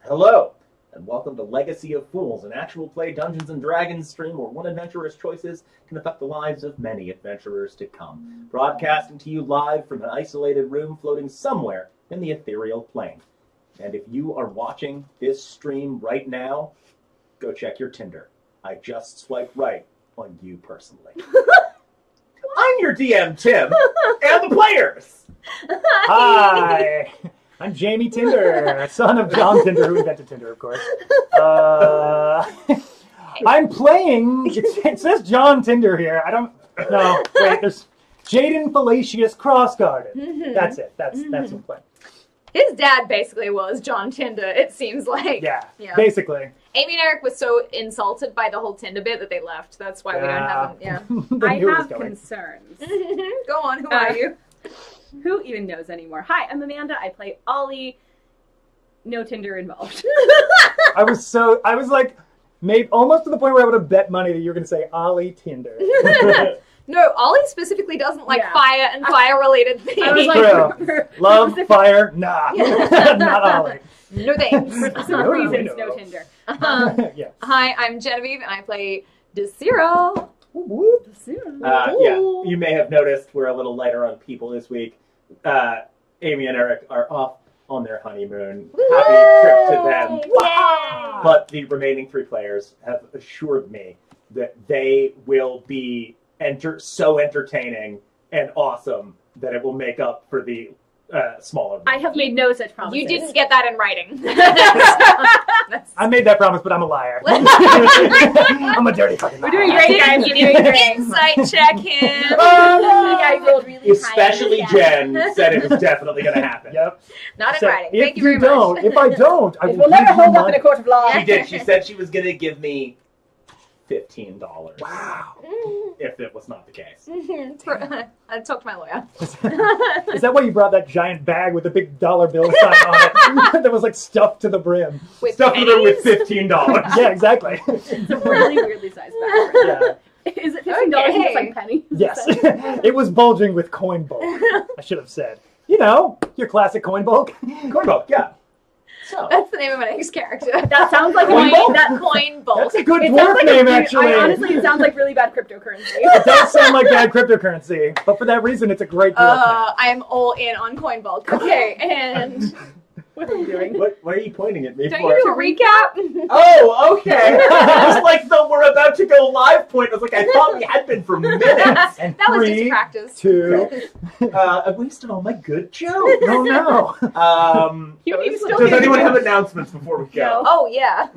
Hello, and welcome to Legacy of Fools, an actual play Dungeons & Dragons stream where one adventurer's choices can affect the lives of many adventurers to come. Broadcasting to you live from an isolated room floating somewhere in the ethereal plane. And if you are watching this stream right now, go check your Tinder. I just swiped right on you personally. I'm your DM, Tim, and the players! Hi! I'm Jamie Tinder, son of John Tinder, who invented Tinder, of course. I'm playing... It says John Tinder here. I don't... No, wait, there's Jaden Fallacious Crossguarded. Mm-hmm. That's it. That's who I'm playing. His dad basically was John Tinder, it seems like. Yeah, basically. Amy and Eric was so insulted by the whole Tinder bit that they left. That's why we don't have them. Yeah. I have concerns. Go on, who are you? Who even knows anymore? Hi, I'm Amanda. I play Ollie. No Tinder involved. I was like, maybe almost to the point where I would have bet money that you were going to say Ollie Tinder. No, Ollie specifically doesn't like fire and fire-related things. I was like, love, fire, nah. Not Ollie. No thanks. For specific reasons, no Tinder. Yes. Hi, I'm Genevieve, and I play Desira. You may have noticed we're a little lighter on people this week. Amy and Eric are off on their honeymoon. Happy trip to them. Yay! But the remaining 3 players have assured me that they will be so entertaining and awesome that it will make up for the smaller. I have made no such promises. You didn't get that in writing. I made that promise, but I'm a liar. I'm a dirty fucking liar. We're doing great, guys. We're doing great. Insight check him. I rolled really Especially high. Jen said it was definitely going to happen. Yep. Not in So writing. Thank you very much. If I don't, I It will will never give you hold up money. in a court of law. She did. She said she was going to give me $15. Wow. If it was not the case. I talked to my lawyer. Is that why you brought that giant bag with a big dollar bill sign on it that was like stuffed to the brim? With Stuff with it with $15. Yeah, exactly. It's a really weirdly sized bag. Yeah. Is it $15 Okay. just like pennies? Yes. It was bulging with coin bulk, I should have said. You know, your classic coin bulk. Coin bulk, yeah. So. That's the name of my next character. That sounds like Coin bulk? That coin bulk. That's a good It dwarf sounds like name, a, actually. honestly, it sounds like really bad cryptocurrency. It does sound like bad cryptocurrency, but for that reason, it's a great dwarf name. I am all in on coin bulk. Okay, and What are you doing? What are you pointing at me don't for? you do a recap? Oh, okay. It was like the we're about to go live point. I was like, I thought we had been for minutes. And That was just 3, practice. 2. I wasted all my good jokes. Oh no. You need to still Does get anyone it. have announcements before we go? No. Oh, yeah.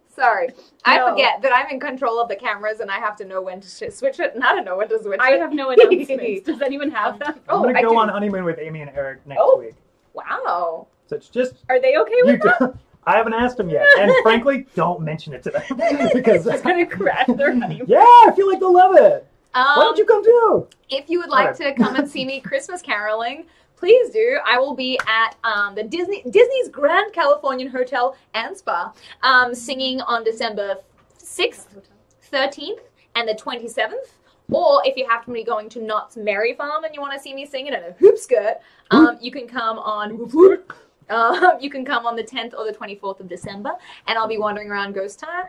Sorry. I No. forget that I'm in control of the cameras and I have to know when to switch it, and I don't know when to switch I it. have no announcements. Does anyone have them? I'm Oh, gonna I go didn't- on honeymoon with Amy and Eric next Oh. week. Wow. So it's just Are they okay you. with that? I haven't asked them yet, and frankly, don't mention it to them because It's gonna crash their honeymoon. yeah, I feel like they'll love it. Why don't you come too? If you would like to come and see me Christmas caroling, please do. I will be at the Disney's Grand Californian Hotel and Spa singing on December 6th, 13th, and the 27th. Or if you happen to be going to Knott's Merry Farm and you want to see me singing in a hoop skirt, you can come on you can come on the 10th or the 24th of December, and I'll be wandering around Ghost Town.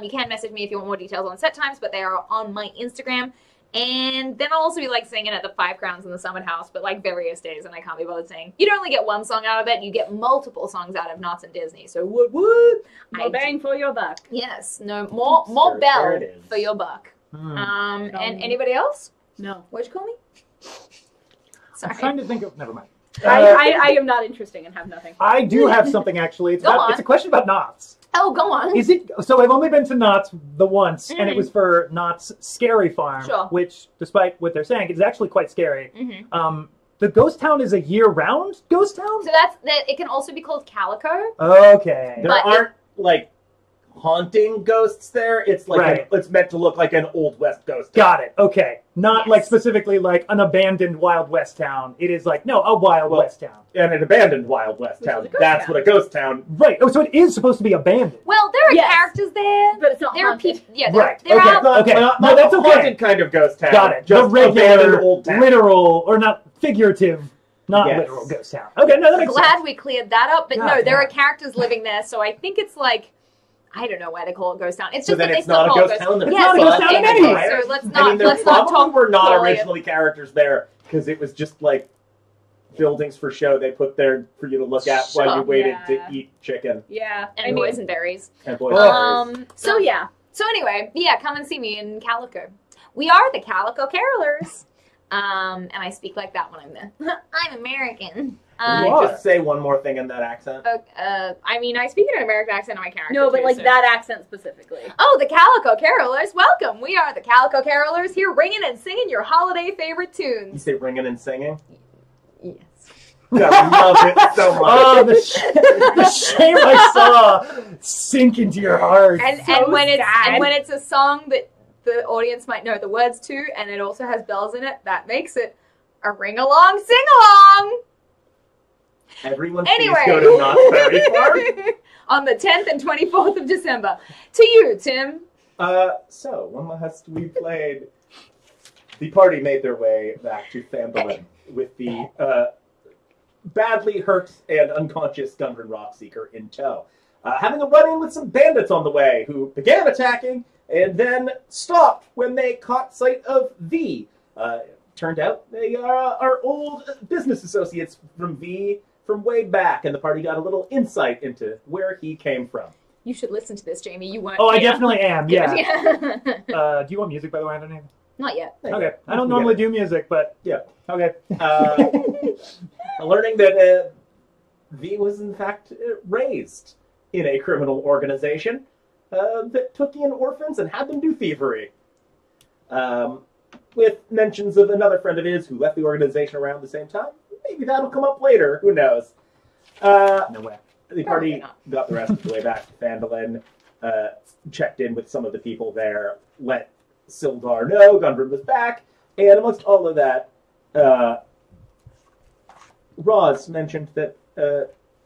You can message me if you want more details on set times, but they are on my Instagram. And then I'll also be like singing at the 5 Crowns in the Summit House, but like various days, and I can't be bothered singing. You don't only get one song out of it; you get multiple songs out of Knott's and Disney. So would More bang for your buck. Yes, no more There bell it is. for your buck. And anybody else? No. What'd you call me? Sorry. I'm trying to think of. Never mind. I am not interesting and have nothing. I do have something actually. It's, Go about, on. it's a question about Knott's. Oh, go on. Is it so? I've only been to Knott's the once, and it was for Knott's Scary Farm, Sure. which, despite what they're saying, is actually quite scary. Mhm. The ghost town is a year-round ghost town. So that's that. It can also be called Calico. Okay. There But aren't like haunting ghosts there. It's like Right. it's meant to look like an Old West ghost. Got it. Okay. Not like Yes. specifically like an abandoned Wild West town. It is like, no, a Wild West town. And an abandoned Wild West Which is town. a ghost That's town. what a ghost town. Right. Oh, so it is supposed to be abandoned. Well, there are Yes. characters there. But it's not There are haunted. people. Yeah, there, Right. there Okay. are. Okay. Not No, that's the okay. haunted kind of ghost town. Got it. Just The regular, abandoned old town. literal, or not figurative Not Yes. literal ghost town. Okay, no, that makes Glad sense. we cleared that up. But God, no, there yeah. are characters living there, so I think it's like, I don't know why they call it ghost town. It's So just then that they it's still not a call it ghost town. Then Yeah, not a so ghost town anyway, anyway. So let's I not mean, there let's not probably talk were not poorly. originally characters there because it was just like buildings for show they put there for you to look at while you Sure. waited Yeah. to eat chicken Yeah. And boysenberries. and boysenberries. So yeah. So anyway, yeah, come and see me in Calico. We are the Calico Carolers. And I speak like that when I'm there. I'm American. Can you just say one more thing in that accent? I mean, I speak in an American accent on my character. No, but too, like so- that accent specifically. Oh, the Calico Carolers, welcome. We are the Calico Carolers here ringing and singing your holiday favorite You tunes. say ringing and singing? Yes. I love it so much. Oh, the shame I saw sink into your heart. And when it's a song that the audience might know the words to, and it also has bells in it, that makes it a ring along, sing along. Everyone Anyway, please go to Not Very Far. on the 10th and 24th of December. To you, Tim. So, when last we played, the party made their way back to Phandelver with the badly hurt and unconscious Gundren Rockseeker in tow. Having a run-in with some bandits on the way who began attacking and then stopped when they caught sight of V. Turned out they are our old business associates from V from way back, and the party got a little insight into where he came from. You should listen to this, Jamie. You weren't. Oh, I here. definitely am, yeah. Yeah. Do you want music, by the way? I don't even... Not yet. Okay. I don't normally do music, but... Yeah. Okay. Learning that V was in fact raised in a criminal organization that took in orphans and had them do thievery. With mentions of another friend of his who left the organization around the same time. Maybe that'll come up later. Who knows? No way. The party got the rest of the way back to Phandelver, checked in with some of the people there, let Sildar know Gundren was back, and amongst all of that, Roz mentioned that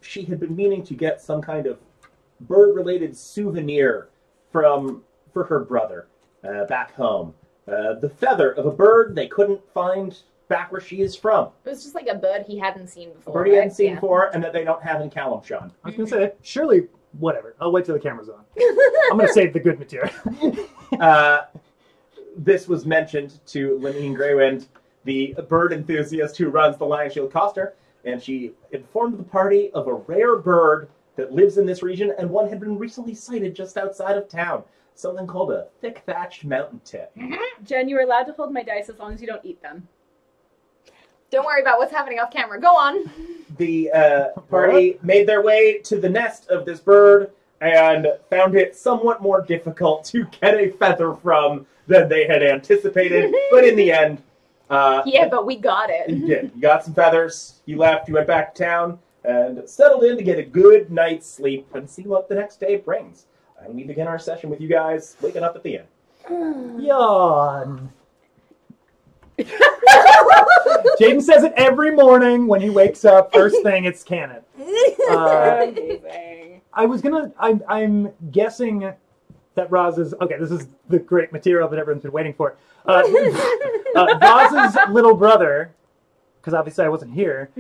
she had been meaning to get some kind of bird-related souvenir for her brother back home. The feather of a bird they couldn't find back where she is from. It was just like a bird he hadn't seen A before. bird he hadn't right? seen Yeah. before, and that they don't have in Kalimshan. I was going to say, surely, whatever. I'll wait till the camera's on. I'm going to save the good material. This was mentioned to Lenine Greywind, the bird enthusiast who runs the Lion Shield Coster, and she informed the party of a rare bird that lives in this region, and one had been recently sighted just outside of town. Something called a thick-thatched mountain tit. Jen, you're allowed to hold my dice as long as you don't eat them. Don't worry about what's happening off camera. Go on. The party made their way to the nest of this bird and found it somewhat more difficult to get a feather from than they had anticipated. But in the end... Yeah, but we got it. You did. You got some feathers, you left, you went back to town, and settled in to get a good night's sleep and see what the next day brings. And we begin our session with you guys waking up at the end. Yawn. Jaden says it every morning when he wakes up. First thing, it's canon. Amazing. I'm guessing that Roz's... Okay, this is the great material that everyone's been waiting for. Roz's little brother, because obviously I wasn't here,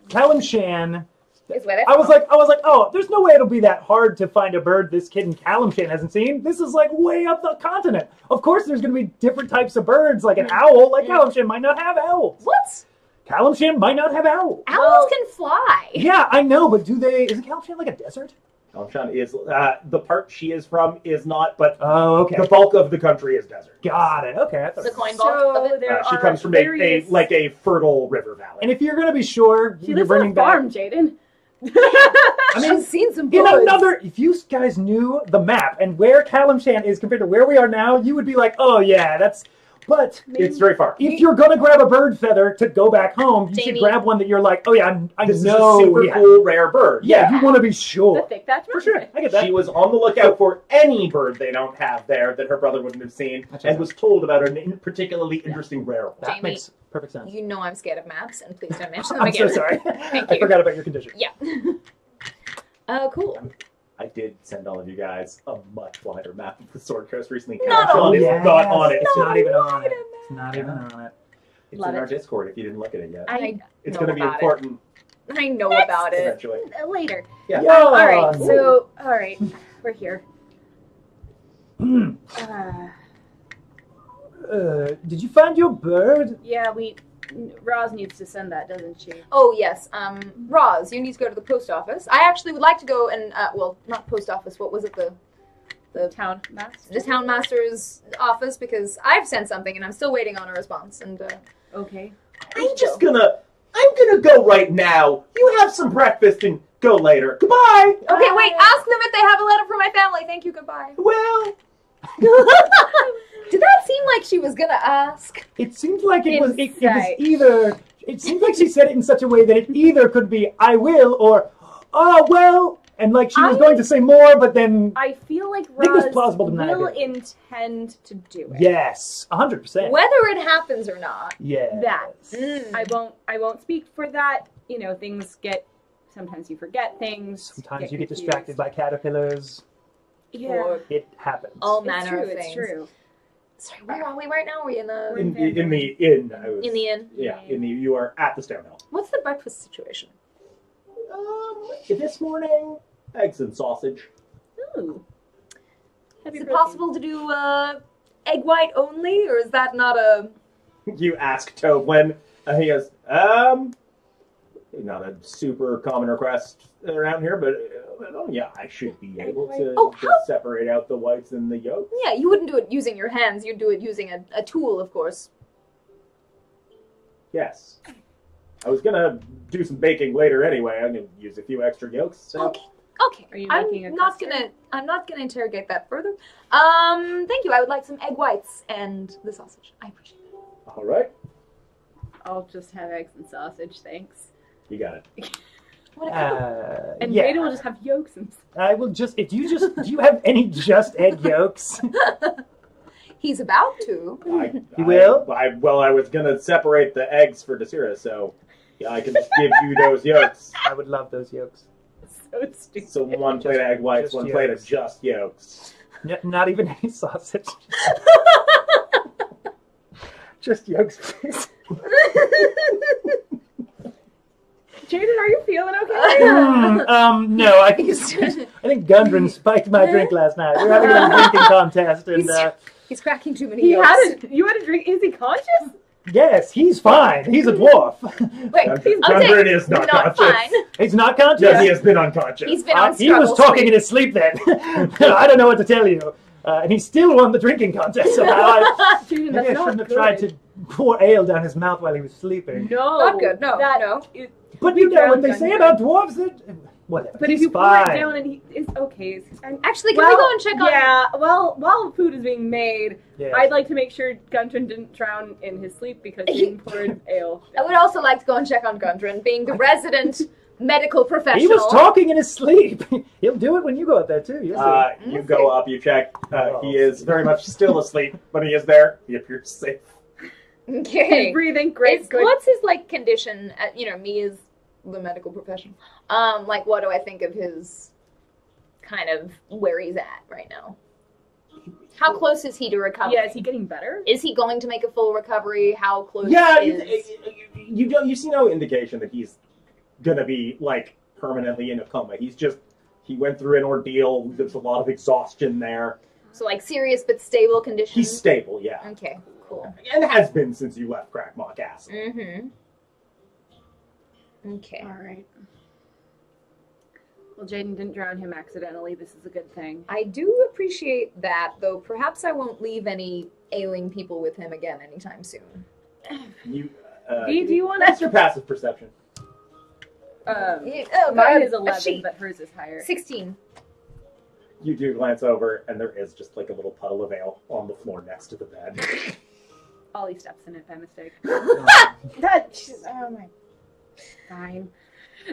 Kalimshan... Is where I was like, oh, there's no way it'll be that hard to find a bird this kid in Kalimshan hasn't seen. This is like way up the continent. Of course there's going to be different types of birds, like an owl. Like Kalimshan might not have owls. What? Kalimshan might not have owls. Owls can fly. Yeah, I know, but isn't Kalimshan like a desert? Kalimshan is, the part she is from is not, but Oh, okay. the bulk of the country is desert. Got it. Okay. I thought The coin ball of So it. there She are comes from various... a fertile river valley. And if you're going to be sure, She you're lives on bringing a back... farm, Jaden. I mean, She's seen some in birds. another, if you guys knew the map and where Kalimshan is compared to where we are now, you would be like, oh yeah, that's... But It's very far. if you're going to grab a bird feather to go back home, you should Jamie. grab one that you're like, oh yeah, I This know. is a super yeah. cool, rare bird. Yeah, you want to be The sure. thick thatch For sure. I get that. She was on the lookout for any bird they don't have there that her brother wouldn't have seen, That's and right. was told about a particularly interesting rare one. That Jamie. makes perfect sense. You know I'm scared of maps, and please don't mention them I'm again. so sorry. Thank I you. forgot about your condition. Yeah. Cool. I did send all of you guys a much wider map of the Sword Coast recently. Not Kalimshan is yes. not on it. It's not even on it. Wait a It's not even on it. It's Love in our it. Discord if you didn't look at it yet. It's know going to be about it. important I know about it. eventually. Later. Yeah. Yeah. All right. So, all right, we're here. Did you find your bird? Yeah, Roz needs to send that, doesn't she? Oh, yes. Roz, you need to go to the post office. I actually would like to go and, well, not post office, what was it, the Town master. the town master's office, because I've sent something and I'm still waiting on a response, and, Okay. I'm gonna go right now. You have some breakfast and go later. Goodbye. Okay, wait, ask them if they have a letter from my family. Thank you, goodbye. Well, Did that seem like she was gonna ask? It seemed like it was Insight. either. It seemed like she said it in such a way that it either could be "I will" or "Oh well," and like she was going to say more, but then I feel like I think it was Roz plausible to will neither. intend to do it. yes, 100%. Whether it happens or not. Yeah. That. Mm. I won't speak for that. You know, sometimes you forget things. Sometimes you get confused. distracted by caterpillars. Yeah. Or It happens. all It's manner true, of things. it's true. Sorry, where are we right now? Are we in the in the inn. in the inn? Yeah, you are at the Stonehill. What's the breakfast situation? This morning, eggs and sausage. Ooh. Heavy Is it protein. possible to do egg white only, or is that not a? You ask Toblin, and he goes, not a super common request around here, but yeah, I should be able to just separate out the whites and the yolks. Yeah, you wouldn't do it using your hands. You'd do it using a tool, of course. Yes. I was gonna do some baking later anyway. I'm gonna use a few extra yolks. So. Okay. Are you making a custard? I'm not gonna interrogate that further. Thank you. I would like some egg whites and the sausage. I appreciate it. All right, I'll just have eggs and sausage, thanks. you got it. And yeah. Jada will just have yolks and I will just. If you just. Do you have any just egg yolks? He's about to. You will? I was gonna separate the eggs for Desira, so yeah, I can just give you those yolks. I would love those yolks. so stupid. So one plate of egg whites, Just one yolks. plate of just yolks. Not even any sausage. Just yolks, please. Jaden, are you feeling okay? No, I think Gundren spiked my drink last night. We were having a little drinking contest, and He's cracking too many You yolks. had a drink. Is he conscious? yes, he's fine. He's a dwarf. Wait, Gundren is not conscious. fine. He's not conscious. Yes, he has been unconscious. He's been on He was struggle talking street. in his sleep then. I don't know what to tell you. And he still won the drinking contest somehow. Jaden, Maybe that's I not shouldn't have good. tried to pour ale down his mouth while he was sleeping. No, Not good. No, that, no. But you know what they say about dwarves? Whatever. But if He's you pour fine. it down and it's okay. Actually, can we go and check on? Yeah, well, while food is being made, Yeah. I'd like to make sure Guntran didn't drown in his sleep because he poured ale. I would also like to go and check on Gundren, being the resident medical professional. He was talking in his sleep. He'll do it when you go out there too. You'll see. You go up, you check. He is very much still asleep, but he is there. He appears safe. Okay. He's breathing great. Good. What's his condition? Me as the medical professional. What do I think of his kind of where he's at right now? How close is he to recovery? Yeah, is he getting better? Is he going to make a full recovery? How close? Yeah, is... you see no indication that he's gonna be permanently in a coma. He went through an ordeal. There's a lot of exhaustion there. So serious but stable condition. He's stable, yeah, Okay, cool. and has been since you left Crackmock Castle. Mm-hmm. Okay. All right. Well, Jaden didn't drown him accidentally. This is a good thing. I do appreciate that, though perhaps I won't leave any ailing people with him again anytime soon. Do you want That's your passive perception. Oh, Mine is a 11, sheet. but hers is higher. 16. You do glance over, and there is just a little puddle of ale on the floor next to the bed. Ollie steps in it by mistake. Oh my. Fine.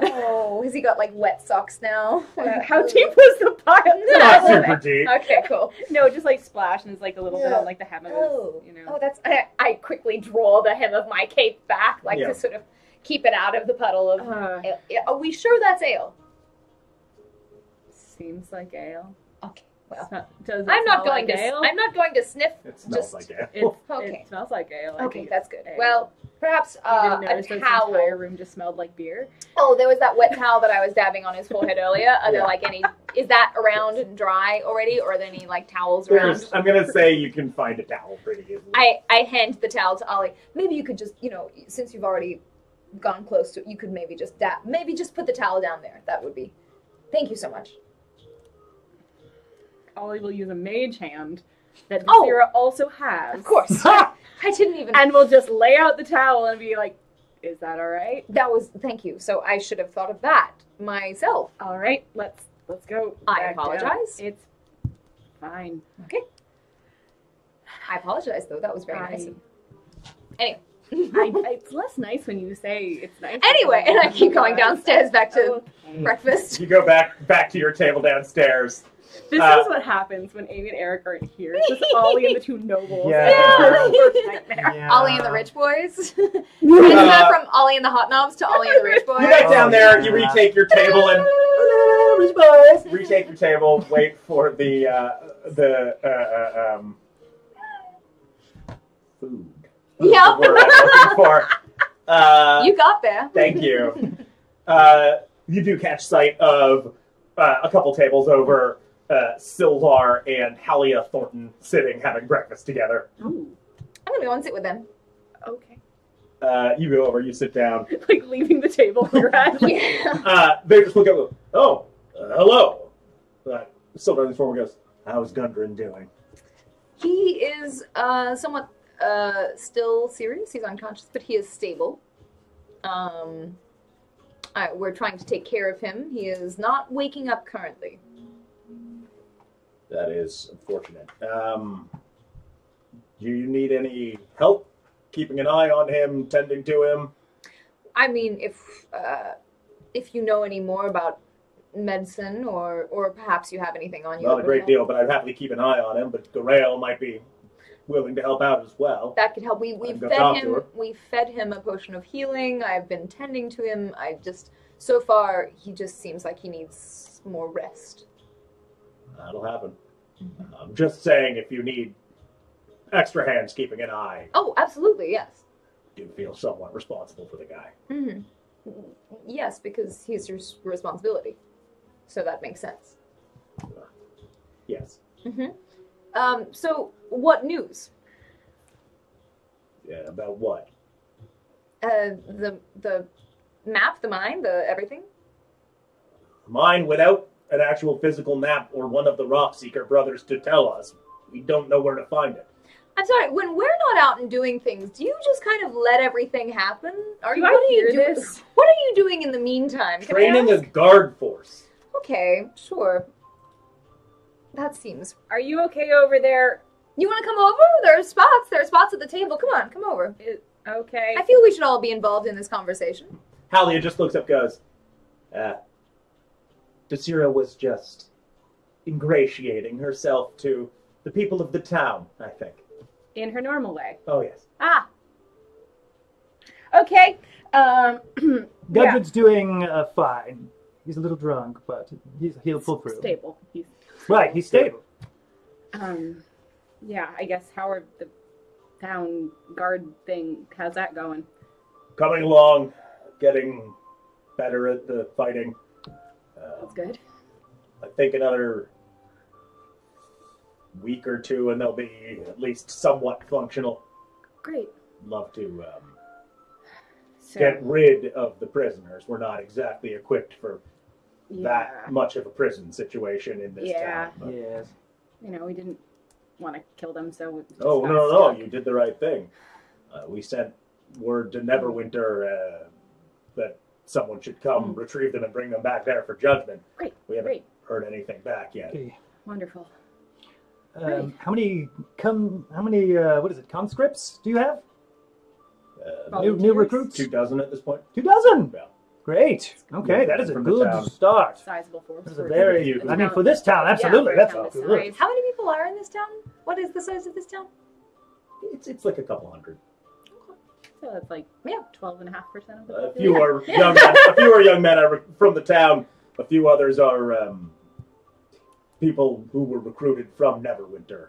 Oh, has he got like wet socks now? How deep was the pile? Not super deep. Okay, cool. No, just like splash, and it's like a little bit on like the hem of his, Oh, you know. oh, that's. I quickly draw the hem of my cape back, like Yeah. to sort of keep it out of the puddle of. Ale. Are we sure that's ale? Seems like ale. Okay. Well, Does it I'm not smell going like to. ale? I'm not going to sniff. It smells Just like ale. Okay. It smells like ale. I okay. think That's it's good. ale. Well, perhaps You didn't a notice this towel. entire room just smelled like beer. Oh, there was that wet towel that I was dabbing on his forehead earlier. Are there Yeah. like any? Is that around and dry already, or are there any like towels around? I'm gonna say you can find a towel pretty easily. I hand the towel to Ollie. Maybe you could just, since you've already gone close to it, you could maybe just maybe just put the towel down there. That would be. Thank you so much. Ollie will use a mage hand that Oh. Sarah also has. Of course. I didn't even. And we'll just lay out the towel and be like, is that all right? That was. Thank you. So I should have thought of that myself. All right, let's go. I back down. apologize. It's fine. Okay. I apologize, though. That was very nice. Anyway. It's less nice when you say it's nice. Anyway, and I keep going downstairs back to Okay. breakfast. You go back to your table downstairs. This is what happens when Amy and Eric aren't here. It's just Ollie and the two nobles. Yeah. It's their worst nightmare. Yeah. Ollie and the Rich Boys. Transfer from Ollie and the Hot Knobs to Ollie and the Rich Boys. You get down there, you yeah. retake your table, and Rich boys. retake your table. Wait for the food. That's Yeah. the word I'm looking for. You got there. Thank you. You do catch sight of a couple tables over. Sylvar and Halia Thornton sitting having breakfast together. Ooh, I'm gonna go and sit with them. okay. You go over, you sit down. Like leaving the table we're at. Like, Yeah. They just look up. Oh, hello. Sylvar forward goes. How's Gundren doing? He is somewhat still serious. He's unconscious, but he is stable. We're trying to take care of him. He is not waking up currently. That is unfortunate. Do you need any help keeping an eye on him, tending to him? I mean, if you know any more about medicine, or perhaps you have anything on you. Not a great deal, but I'd happily keep an eye on him. But Gorail might be willing to help out as well. That could help. We go fed talk to him. her. We fed him a potion of healing. I've been tending to him. So far, he just seems like he needs more rest. That'll happen. I'm just saying, if you need extra hands keeping an eye, Oh, absolutely, yes. do feel somewhat responsible for the guy. Mm-hmm. Yes, because he's your responsibility. So that makes sense. Yes. Mm-hmm. So what news? Yeah, about what? The map, the mine, the everything? Mine without an actual physical map or one of the Rockseeker brothers to tell us. We don't know where to find it. I'm sorry, when we're not out and doing things, do you just kind of let everything happen? Do I what are you hear doing? this? What are you doing in the meantime? Can I Training a ask? guard force. Okay, sure. That seems. are you okay over there? You want to come over? There are spots. There are spots at the table. Come on, come over. Okay. I feel we should all be involved in this conversation. Halia just looks up, goes, Desira was just ingratiating herself to the people of the town, I think. In her normal way. Oh, yes. Ah. Okay. Yeah. Gudrid's doing fine. He's a little drunk, but he'll pull through. Stable. He's Right, he's stable. yeah, I guess how are the town guard thing, how's that going? Coming along, getting better at the fighting. That's good. I think another week or two and they'll be at least somewhat functional. Great. Love to So, get rid of the prisoners. We're not exactly equipped for yeah. that much of a prison situation in this Yeah. town. but- Yes. You know, we didn't want to kill them, so we just Oh, got no, stuck. you did the right thing. We sent word to Neverwinter that someone should come retrieve them and bring them back there for judgment. Great. We haven't Great. heard anything back yet. Okay. Wonderful. How many what is it, conscripts do you have? New Volunteers? recruits? 24 at this point. 2,000! Yeah. Great. Okay, Yeah, that is a from the good town. start. Sizable force. That is a for- very, It's I mean, for this town, absolutely, for a that's town this good. size. How many people are in this town? What is the size of this town? It's like a couple hundred. So that's like 12.5% of the A population. few are young men. A few are young men are from the town. A few others are people who were recruited from Neverwinter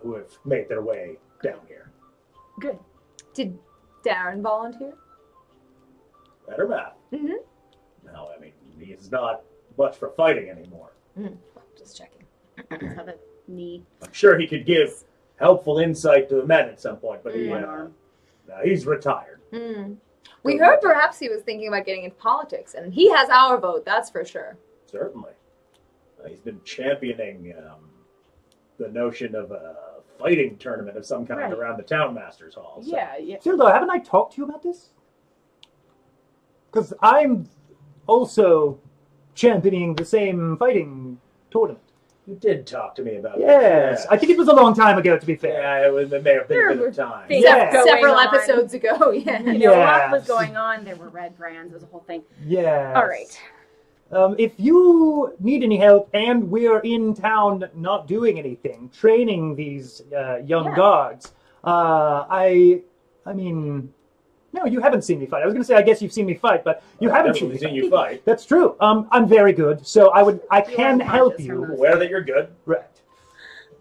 who have made their way down here. Good. Did Darren volunteer? Better math. Mm-hmm. No, I mean, he's not much for fighting anymore. Just checking. Just have a knee. I'm sure he could give helpful insight to the men at some point, but he's retired. We heard perhaps he was thinking about getting into politics, and he has our vote, that's for sure. Certainly. He's been championing the notion of a fighting tournament of some kind around the Townmaster's Hall. So. Yeah. Sildo, haven't I talked to you about this? Because I'm also championing the same fighting tournament. You did talk to me about it. Yes. I think it was a long time ago, to be fair. Yeah, it may have been a bit of time. Several episodes ago, You know, a lot was going on. There were red brands. It was a whole thing. Yeah. All right. If you need any help, and we're in town not doing anything, training these young guards, I mean... No, you haven't seen me fight. I was going to say, I guess you've seen me fight, but you haven't seen you fight. That's true. I'm very good, so I can help you. I'm aware that you're good. Right.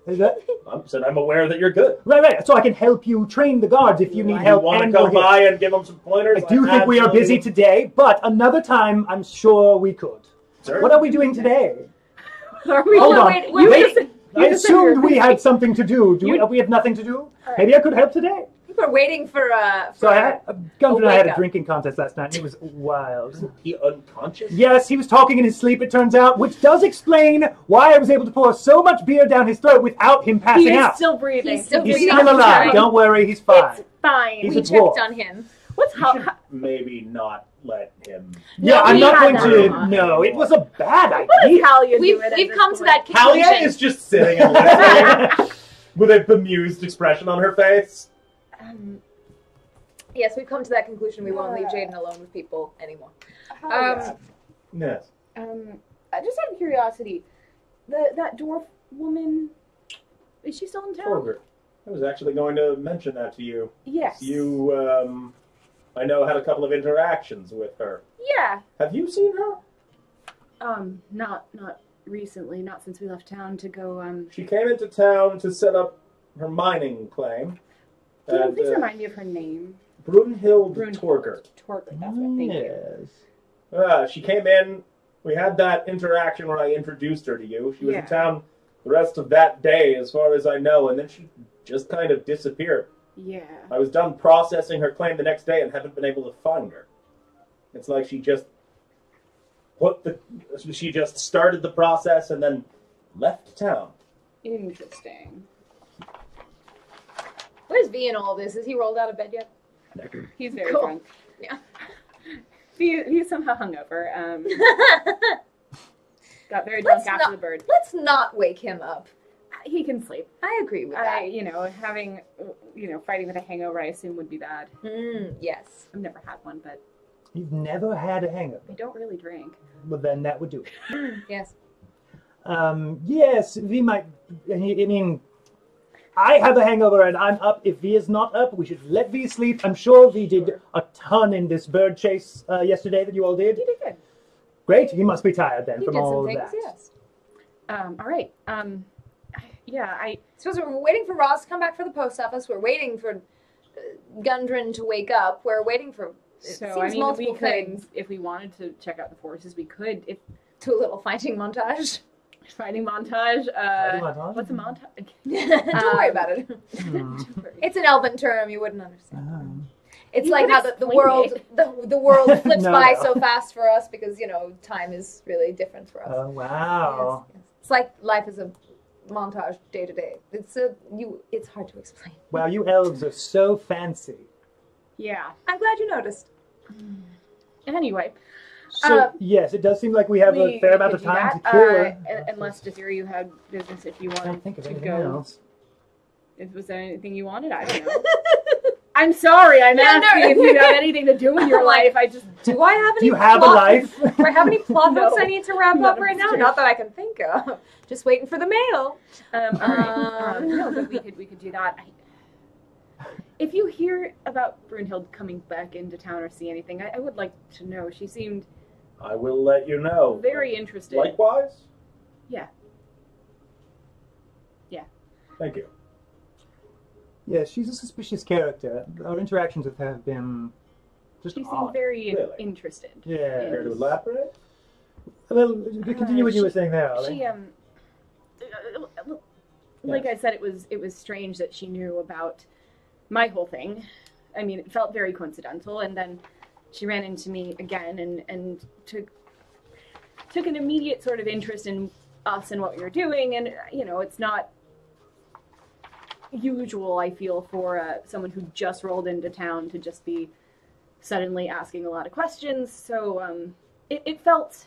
Is that? I'm aware that you're good. Right. So I can help you train the guards if you need help. You want to come by and give them some pointers? I do think we are busy today, but another time, I'm sure we could. Sure. What are we doing today? Hold on. I assumed we had something to do. We have nothing to do? Right. Maybe I could help today. We're waiting for Gundren and I had a drinking contest last night, and it was wild. Isn't he unconscious? Yes, he was talking in his sleep, it turns out, which does explain why I was able to pour so much beer down his throat without him passing out. He's still breathing. He's still alive. Don't worry, he's fine. It's fine. We checked on him. Maybe not let him... Yeah, I'm not going to... No, it was a bad idea. We've come to that conclusion. Halia is just sitting and listening with a bemused expression on her face. Yes, we've come to that conclusion. We won't leave Jaden alone with people anymore. Yes. Just out of curiosity, that dwarf woman, is she still in town? Torger. I was actually going to mention that to you. Yes. You, I know, had a couple of interactions with her. Yeah. Have you seen her? Not recently, not since we left town to go, She came into town to set up her mining claim. Can you please remind me of her name? Brunhild Torger. Torger, that's what, thank you. She came in, we had that interaction where I introduced her to you. She was in town the rest of that day, as far as I know, and then she just kind of disappeared. Yeah. I was done processing her claim the next day and haven't been able to find her. It's like she just started the process and then left town. Interesting. Where's V in all this? Is he rolled out of bed yet? He's very drunk. Yeah. He's somehow hungover. Got very drunk after the bird. Let's not wake him up. He can sleep. I agree with that. Having, fighting with a hangover, I assume would be bad. Yes. I've never had one, but... You've never had a hangover? I don't really drink. Well, then that would do it. Yes. Yes, V might... I mean... I have a hangover and I'm up. If V is not up, we should let V sleep. I'm sure V did a ton in this bird chase yesterday that you all did. He did good. Great. He must be tired then from all of that. Yes. All right. I suppose we're waiting for Ross to come back for the post office. We're waiting for Gundren to wake up. We're waiting for multiple things. If we wanted to check out the forces, we could. Do a little fighting montage. Fighting montage. What's a montage? Don't worry about it. It's an elven term. You wouldn't understand. It's like how the world flips by so fast for us because time is really different for us. Oh wow! Yes. It's like life is a montage day to day. It's hard to explain. Wow, you elves are so fancy. Yeah, I'm glad you noticed. Anyway. So, yes, it does seem like we have a fair amount of time to kill. Unless, Desiree, you had business if you wanted to go. Else. Was there anything you wanted? I don't know. I'm sorry, I'm asking if you have anything to do in your life. Do I have any Do you have a life? Do I have any plot hooks I need to wrap up right now? Not that I can think of. Just waiting for the mail. All right. No, but we could do that. If you hear about Brunhild coming back into town or see anything, I would like to know. She seemed... I will let you know. Very interested. Likewise? Yeah. Thank you. Yeah, she's a suspicious character. Our interactions with her have been just She seemed odd. very Really? interested. Yeah. Care to elaborate? Well, continue what you were saying there, Ollie. She like I said, it was strange that she knew about my whole thing. I mean, it felt very coincidental, and then she ran into me again and took an immediate sort of interest in us and what we were doing, and you know, it's not usual, I feel, for someone who just rolled into town to just be suddenly asking a lot of questions. So it felt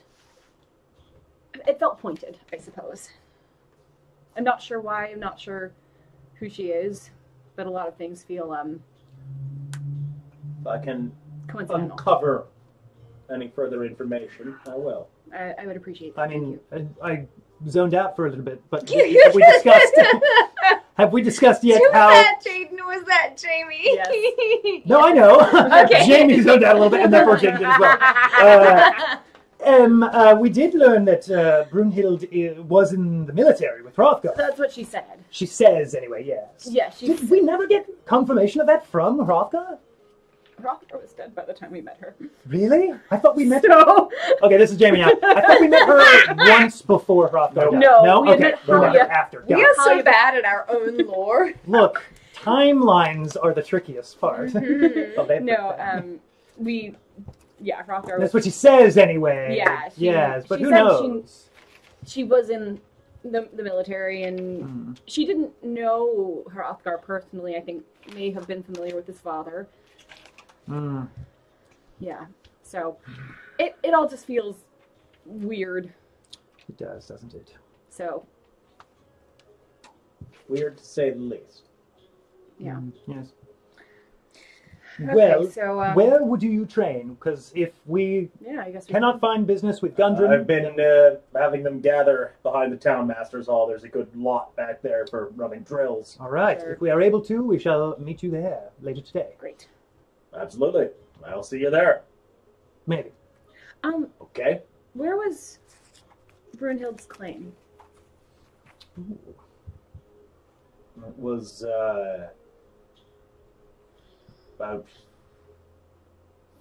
pointed, I suppose. I'm not sure why. I'm not sure who she is, but a lot of things feel If I can coincidental. uncover any further information, I will. I would appreciate that. I mean, I zoned out for a little bit, but You have we discussed? Have we discussed yet Was how? that Jaden? Was that Jamie? Yes. No, I know. Okay. Jamie zoned out a little bit, and therefore Jaden did as well. We did learn that Brunhild was in the military with Hrothgar. That's what she said. She says, anyway, yes. Yeah, she. Did we never get confirmation of that from Hrothgar? Hrothgar was dead by the time we met her. Really? I thought we met her. So Okay, this is Jamie now. I thought we met her once before Hrothgar died. No, we Okay, met we met her Halia. after. We Got are it. so bad at our own lore. Look, timelines are the trickiest part. Mhm. of everything. no, Hrothgar was. That's what she says anyway. Yeah, yes, but she who said knows? She was in the military, and she didn't know Hrothgar personally. I think may have been familiar with his father. Mm. Yeah, so it all just feels weird. It does, doesn't it? So Weird to say the least. yeah. Yes. Okay, Well, so where would you train? Because if we yeah, I guess we cannot find business with Gundren, I've been having them gather behind the town master's hall. There's a good lot back there for running drills. all right. Sure. If we are able to, we shall meet you there later today. Great. Absolutely. I'll see you there. Maybe. Okay? Where was Brunhild's claim? It was about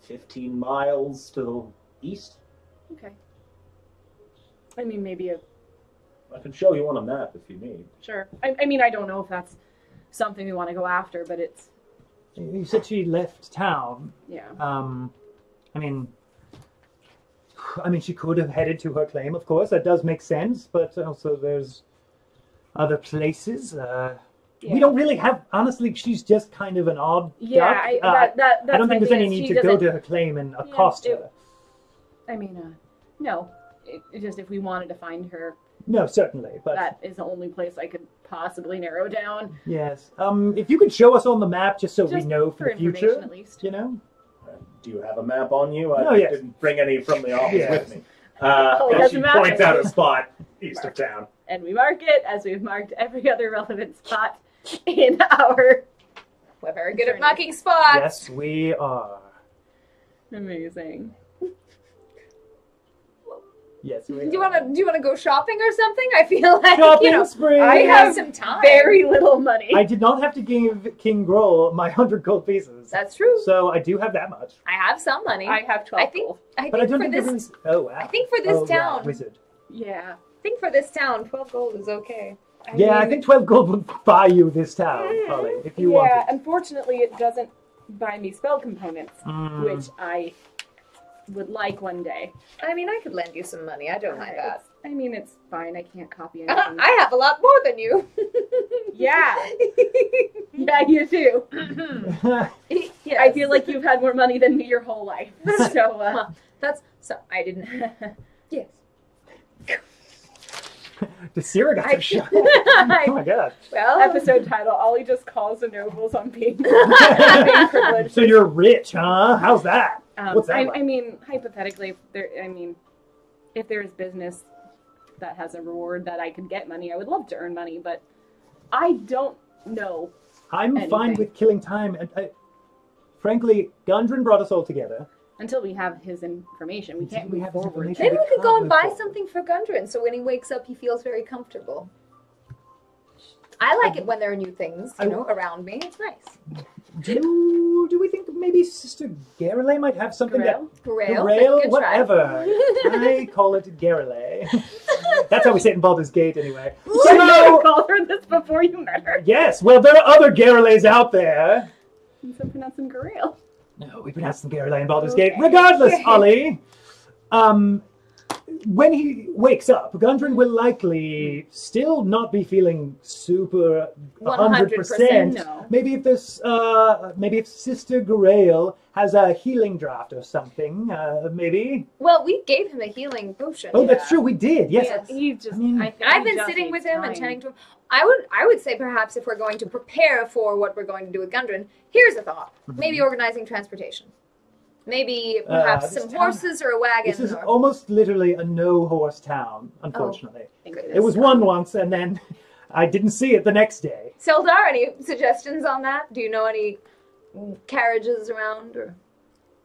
15 miles to the east. Okay. I mean, maybe I can show you on a map if you need. sure. I mean, I don't know if that's something we want to go after, but it's You said she left town. yeah. I mean, she could have headed to her claim, of course. That does make sense, but also there's other places. We don't really have. Honestly, she's just kind of an odd. Yeah, duck. that's I don't my think there's thing any is need she to go doesn't- to her claim and accost her. I mean, no. It just if we wanted to find her, No, certainly, but that is the only place I could possibly narrow down. yes. If you could show us on the map, just so we Just know for the information, future, at least. you know. Do you have a map on you? I Oh, yes. didn't bring any from the office Yes. with me. Oh, he And has she a map. points out a spot east of town. And we mark it as we've marked every other relevant spot in our. We're very good at marking spots. Yes, we are. Amazing. Yes, we Do you are. want to go shopping or something? I feel like Shopping spree. I have some time. Very little money. I did not have to give King Groll my 100 gold pieces. That's true. So I do have that much. I have some money. I have 12 I think. gold. I But I think don't for think this. everyone's... Oh, wow. I think for this Oh, town. Right. Wizard. Yeah. I think for this town, 12 gold is okay. I think 12 gold would buy you this town, Ollie, if you yeah, wanted. unfortunately, it doesn't buy me spell components, Mm. which I would like one day. I mean, I could lend you some money. I don't mind that. I mean, it's fine. I can't copy anything. I have a lot more than you. Yeah. Yeah, you do. Yes. I feel like you've had more money than me your whole life. So, That's so. I didn't. Yes. The Sierra got I- some shot. Oh my god. Well, episode title, Ollie just calls the nobles on being privileged. So you're rich, huh? How's that? What's that I like? mean, hypothetically, if there's business that has a reward that I could get money, I would love to earn money, but I don't know. I'm fine anything. with killing time. And frankly, Gundren brought us all together. Until we have his information, we Until can't we move have his forward. information. maybe we could go and buy Can't move something for Gundren, so when he wakes up, he feels very comfortable. I like it when there are new things, around me. It's nice. Do we think maybe Sister Garrelay might have something Grail? Grail? Good try. Whatever. I call it Garrelay. That's how we say it in Baldur's Gate, anyway. You never called her this before you met her. Yes, well, there are other Garrelays out there. You said pronounce them Grail. No, we pronounce them Garrelay in Baldur's Gate. Regardless, Ollie, when he wakes up, Gundren will likely still not be feeling super 100%. No. Maybe if Sister Grail has a healing draft or something, maybe. Well, we gave him a healing potion. Oh, that's true, we did. Yes. Yeah, he just, I've been sitting with him and tending to him. I would say perhaps if we're going to prepare for what we're going to do with Gundren, here's a thought. Maybe organizing transportation. Maybe perhaps some horses or a wagon. This is almost literally a no-horse town, unfortunately. Oh, it was one once, and then I didn't see it the next day. Seldar, any suggestions on that? Do you know any carriages around or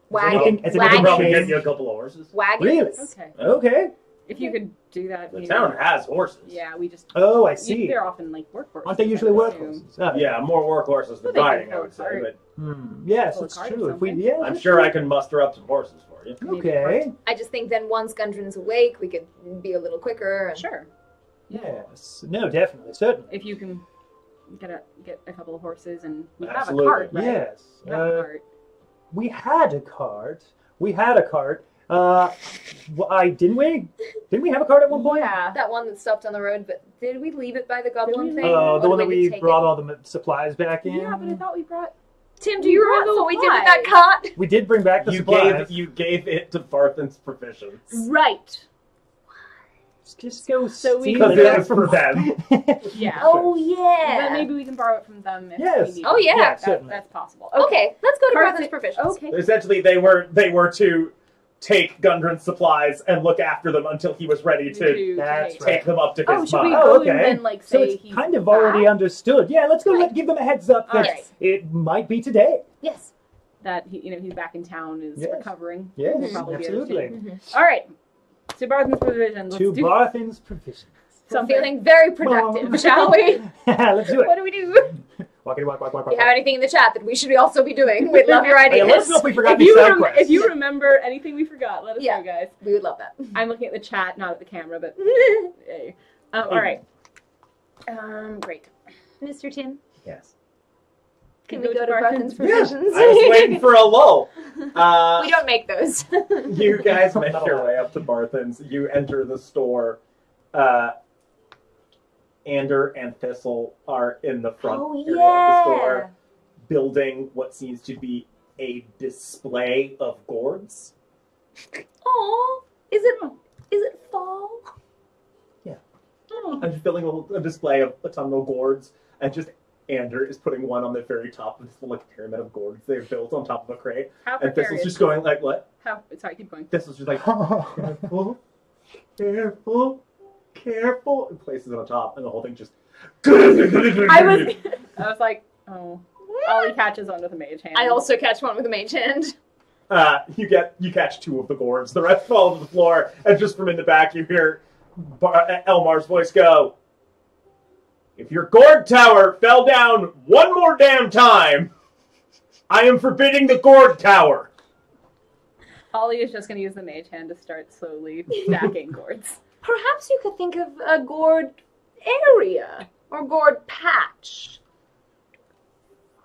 wagons? Has I anything can probably changed? get you a couple of horses. Wagons? Really? Okay. If you could do that. The town has horses. Yeah, we just. Oh, I see. They're often like workhorses. Aren't they usually workhorses? Yeah, more workhorses than Well, they riding, can I would say. pull But Yes, Pull a it's cart or true. something. I'm sure I can muster up some horses for you. Okay. I just think then once Gundren's awake, we could be a little quicker. And... Sure. Yes. No, definitely, certainly. If you can get a couple of horses and we Absolutely. have a cart, right? Yes. We have a cart. We had a cart. Didn't we? Didn't we have a cart at one point? Yeah. That one that stopped on the road, but did we leave it by the goblin thing? Oh, the Or one that did we take brought it? all the supplies back in. Yeah, but I thought we brought. Tim, do you brought remember what we did with supplies. that cart? We did bring back the You supplies. gave it to Barthen's provisions. Right. Just go So we- steal Because it it was for them. Yeah. Oh, But yeah. maybe we can borrow it from them if Yes. we need Oh, it. yeah. Yeah, certainly. That's possible. Okay, let's go to Cart's Brother's it- Provisions. Okay. Essentially, they were to take Gundren's supplies and look after them until he was ready to That's take- right. take them up to Oh, his should we mom. Oh, go okay. and then like So say it's he's kind of already back? understood. Yeah, let's go give them a heads up that Yes. it might be today. Yes. That he's back in town, is Yes. recovering. Yes, We'll probably be able to. absolutely. All right. To Barthen's provisions. To Let's do Barthen's provisions. I'm something. feeling very productive, Well- shall we? Let's do What it. do we do? Walk. Do you have anything in the chat that we should also be doing? We'd love your Hey, ideas. let us know if we forgot If any you, side quests. if you remember anything we forgot, let us Yeah. know, guys. We would love that. I'm looking at the chat, not at the camera, but hey. All right. Great. Mr. Tim, Yes. can we go to Barthen's Yeah, Provisions? I was waiting for a lull. We don't make those. You guys make your way up to Barthen's. You enter the store. Ander and Thistle are in the front Oh, area of the yeah. store, building what seems to be a display of gourds. Oh, is it fall? I'm just building a display of autumnal gourds, and just Ander is putting one on the very top of this little pyramid of gourds they've built on top of a crate. How And Thistle's precarious. just going like, what? Sorry, keep going. Thistle's just like, careful, careful, and places it on top, and the whole thing just. I was like, oh. Ollie catches on with a mage hand. I also catch one with a mage hand. You catch two of the gourds. The rest fall to the floor, and just from in the back, you hear Elmar's voice go, "If your gourd tower fell down one more damn time, I am forbidding the gourd tower." Ollie is just going to use the mage hand to start slowly stacking gourds. Perhaps you could think of a gourd area or gourd patch.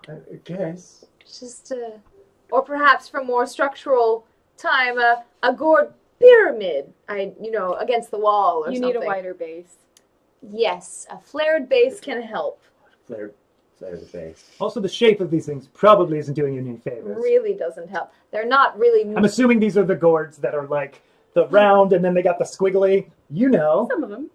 I guess. Just or perhaps for more structural time, a gourd pyramid. Against the wall or You something. need a wider base. Yes, a flared base can help. Flare the face. Also, the shape of these things probably isn't doing you any favors. Really doesn't help. They're not really. I'm assuming these are the gourds that are like the round, and then they got the squiggly. You know, Some of them.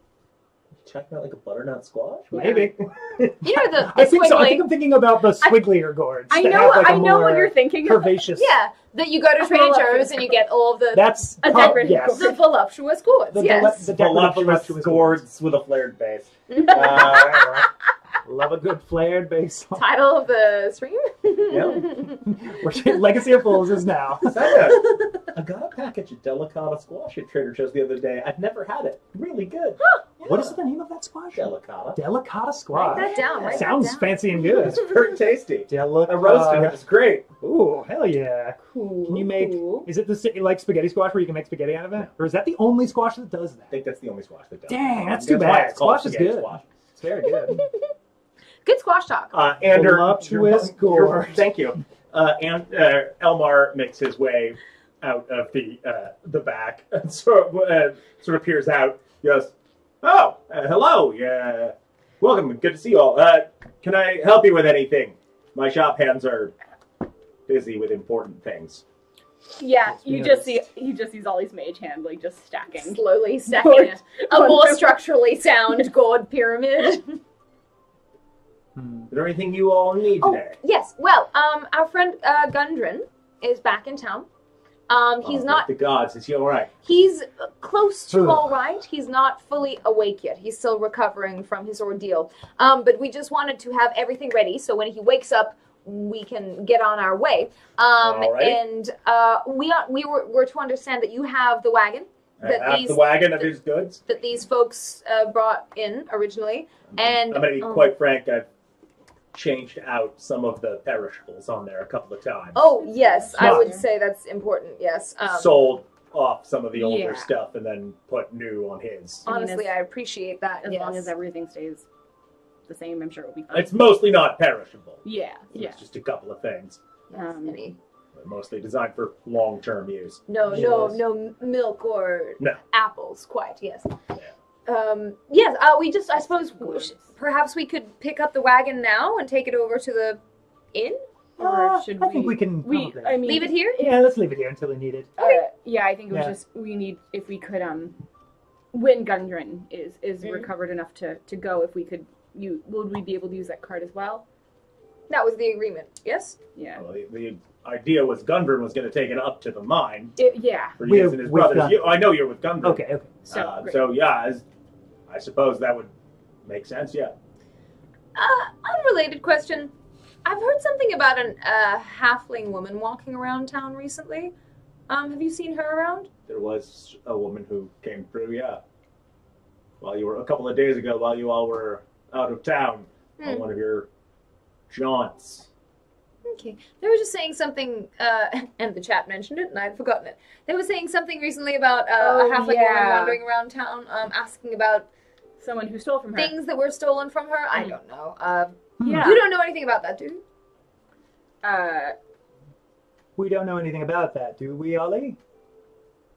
Checking out like a butternut squash? maybe. the I think so. I squiggly- think I'm thinking about the squigglier gourds. I that know. have, like, a I know what more you're thinking. Curvaceous. Yeah, that you go to A Trader voluptuous Joe's and you get all of the That's A prob- decorative yes. the voluptuous gourds. The Yes. the decorative Voluptuous gourds with a flared base. Love a good flared base. Title of the stream. Yeah. Legacy of Fools is now. I got a package of delicata squash at Trader Joe's the other day. I've never had it. Really good. What is the name of that squash? Delicata. Delicata squash. Write that down. Write Sounds that down. fancy and good. It's very tasty. Delicata. I roasted it. It's great. Ooh, hell yeah. Cool. Can you make... Is it like spaghetti squash where you can make spaghetti out of it? No. Or is that the only squash that does I that? think that's the only squash that does. Dang, that's too why bad. it's called Squash is spaghetti good. squash. It's very good. Good squash talk. Voluptuous Gourd. Thank you. And Elmar makes his way out of the back and sort of peers out. He goes, "Oh, hello. Yeah, welcome. Good to see you all. Can I help you with anything? My shop hands are busy with important things." Yeah, Let's you be just honest. see he just sees all these mage hand like just stacking. Slowly stacking a more Wonderful. structurally sound gourd pyramid. Hmm. Is there anything you all need Oh, today? yes. Well, our friend Gundren is back in town. He's Oh, not. The gods. Is he all right? He's close to Ugh. all right. He's not fully awake yet. He's still recovering from his ordeal. But we just wanted to have everything ready so when he wakes up, we can get on our way. Alright. And we're to understand that you have the wagon I have the wagon of his goods. that these folks brought in originally. And I'm going to be quite frank. I've changed out some of the perishables on there a couple of times. oh yes, I would Smart. say that's important. Yes. Sold off some of the older Yeah. stuff and then put new on his. I mean, Honestly, as- I appreciate that. As yes. long as everything stays the same, I'm sure it'll be fine. It's mostly not perishable. Yeah, yeah. It's just a couple of things. Yes, any- They're mostly designed for long-term use. No, Yes. no milk or No. apples. Quite, yes. Yeah. Yes. I suppose, perhaps we could pick up the wagon now and take it over to the inn. Or should I think we can probably- I mean, Leave it here. Yeah, let's leave it here until we need it. Yeah, I think it was Yeah. just we need if we could when Gundren is Mhm. recovered enough to go, if we could would we be able to use that card as well? That was the agreement. Yes. Yeah. Well, the idea was Gundren was going to take it up to the mine Yeah. for We're use in his with brothers. Gundren. I know you're with Gundren. Okay. So, great. So yeah, I suppose that would make sense. Yeah. Unrelated question. I've heard something about a halfling woman walking around town recently. Have you seen her around? There was a woman who came through. Yeah. While you were a couple of days ago, while you all were out of town on one of your jaunts. Okay. They were just saying something, and the chat mentioned it, and I'd forgotten it. They were saying something recently about a halfling woman yeah. wandering around town, asking about Someone who stole from her. things that were stolen from her. I don't know. Yeah. You don't know anything about that, do you? We don't know anything about that, do we, Ollie?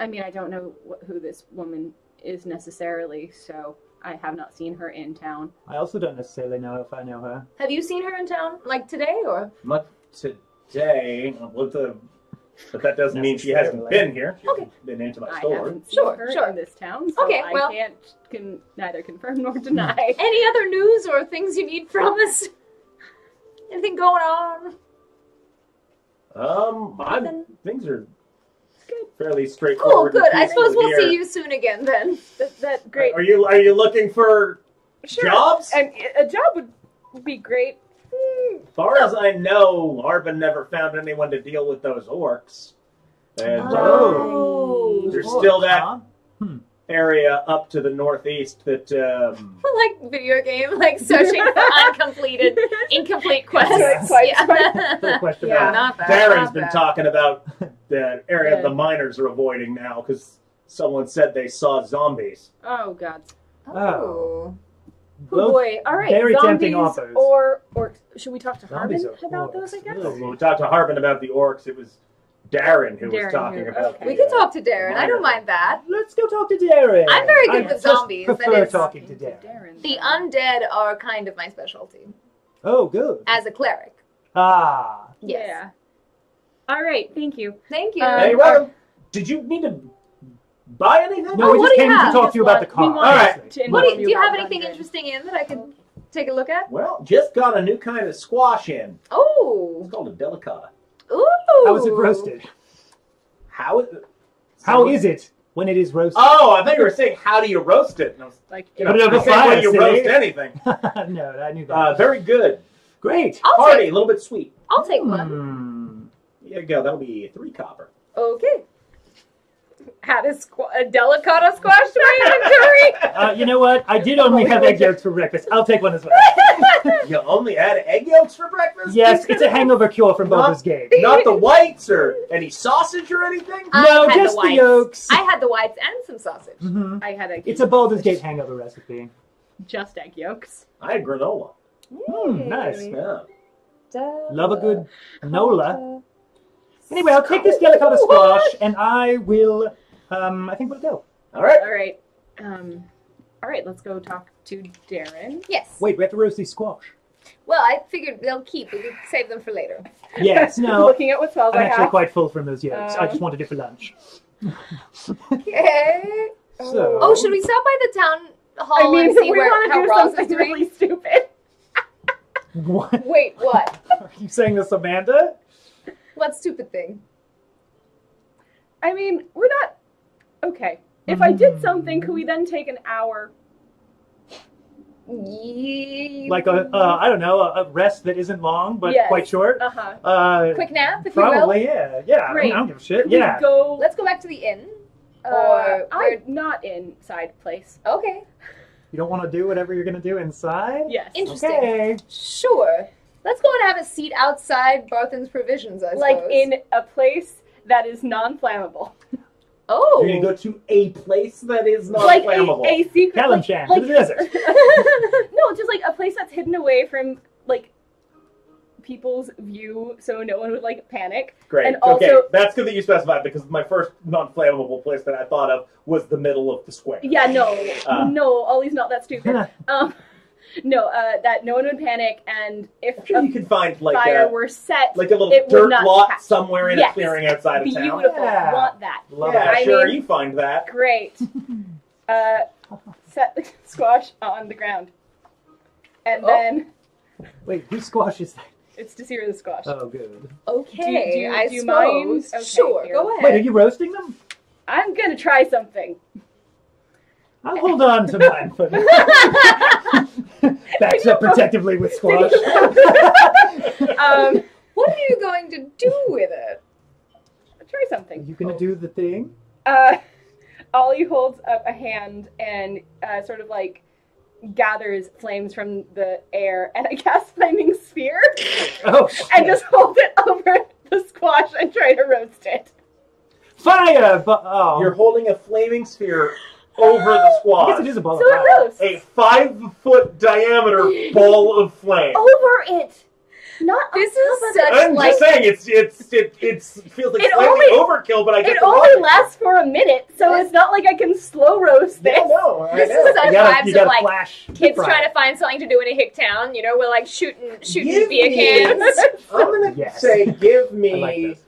I mean, I don't know who this woman is necessarily, so I have not seen her in town. I also don't necessarily know if I know her. Have you seen her in town, like today, or? Not today. But that doesn't mean she hasn't been here. She's Okay. been into my I store. haven't seen Sure, her sure. in this town, so Okay, I well- can neither confirm nor deny. Any other news or things you need from us? Anything going on? Nothing? Things are Good. fairly Cool, straightforward. good. and I suppose peaceful we'll here. see you soon again then. That great. Are you looking for Sure. jobs? And a job would be great. As far as I know, Harbin never found anyone to deal with those orcs. And Oh. there's still that Huh? area up to the northeast that Like video game, like searching for incomplete quests. Quite, Yeah. No question Yeah. about Not bad. Darren's not been bad. talking about the area Yeah. the miners are avoiding now because someone said they saw zombies. Oh God. Oh. Oh. Oh Both boy. All right. very Zombies tempting offers. or should we talk to Zombies Harbin or about those? I orcs? guess. Ugh. When we talked to Harbin about the orcs, it was Darren who was Darren talking who- about. okay. the, We can talk to Darren. I don't miners. mind that. Let's go talk to Darren. I'm very good I with just zombies, that prefer is- talking to Darren. The undead are kind of my specialty Oh, good. as a cleric. Ah. Yes. Yeah. All right. Thank you. Thank you. Hey, welcome. Did you need to buy anything? No, we what just do you came to have? talk to you about the We car. want All right. to What inform do you have about anything Gundren. interesting in that I could take a look at? Well, just got a new kind of squash in. Oh. It's called a delicata. Ooh. How is it roasted? How is it? How is it when it is roasted? Oh, I thought you were saying how do you roast it? And I was, Like, you know, Put it over I said, fire, when you silly. roast anything. No, I knew that. Very good. Great. I'll Hearty, take, a little bit sweet. I'll take one. Hmm. Here you go. That'll be 3 copper. Okay. add a delicata squash to my inventory? You know what? I did only have egg yolks for breakfast. I'll take one as well. You only had egg yolks for breakfast? Yes, it's a hangover cure from Baldur's Gate. Not the whites or any sausage or anything? No, I had just the whites. yolks. I had the whites and some sausage. Mhm. I had It's a Baldur's Gate hangover recipe. just egg yolks. I had granola. Nice. Yeah. Love a good Nola. Anyway, I'll take this delicata squash, and I will, I think we'll go. All right. All right, let's go talk to Darren. Yes. Wait, we have to roast these squash. Well, I figured they'll keep. We could save them for later. Yes, no. Looking at what spells I'm I actually have. quite full from those yolks. I just wanted it for lunch. Okay. So, Oh, should we stop by the town hall I mean, and see we want how to do Ross is something doing? really stupid. what? Wait, what? Are you saying this, Amanda? What stupid thing? I mean, we're not... Okay. If I did something, could we then take an hour? Like I don't know, a rest that isn't long, but Yes. quite short? Uh-huh. Quick nap, if you will. Probably, yeah. Yeah, Great. I don't give a shit. Could we Yeah. go... Let's go back to the inn. Or I'm not inside place. Okay. You don't want to do whatever you're going to do inside? Yes. Interesting. Okay. Sure. Let's go and have a seat outside Barthen's Provisions, I Like suppose. in a place that is non-flammable. Oh. You're going to go to a place that is not Like flammable. a secret... Kalimshan, like- to the desert. No, just like a place that's hidden away from, like, people's view so no one would, like, panic. Great. And also... Okay, that's good that you specified because my first non-flammable place that I thought of was the middle of the square. Yeah, no. No, Ollie's not that Huh. stupid. No, that no one would panic, and if I'm sure you can find like fire a were set, little it would dirt not lot catch. somewhere in Yes. a clearing outside of Beautiful. town. Yeah. Want that. Love Yeah, that. I sure, mean- you find that. Great. Set the squash on the ground. And Oh. then Wait, whose squash is that? it's to sear the squash. Oh, good. Okay, Do I you mind? suppose. Okay, Sure, here. go ahead. Wait, are you roasting them? I'm gonna try something. I'll hold on to mine for backs up protectively with squash. What are you going to do with it? Try Are something. you gonna do the thing? Ollie holds up a hand and sort of like gathers flames from the air, and I cast Flaming Sphere Oh, shit. and just hold it over the squash and try to roast it. Fire! But oh, You're holding a flaming sphere over the I squash. guess it is a ball So of it fire. roasts. A 5-foot diameter ball of flame. Over it! Not This on is top of such, it. I'm like- just saying, it feels like It slightly only- overkill, but I get It the only logic. lasts for a minute, so it's not like I can slow roast this. Yeah, no, I This know. is such vibes You of gotta like flash. kids Fry. trying to find something to do in a hick town. You know, we're like shooting Give beer me- cans. I'm gonna Yes. say, give I me. like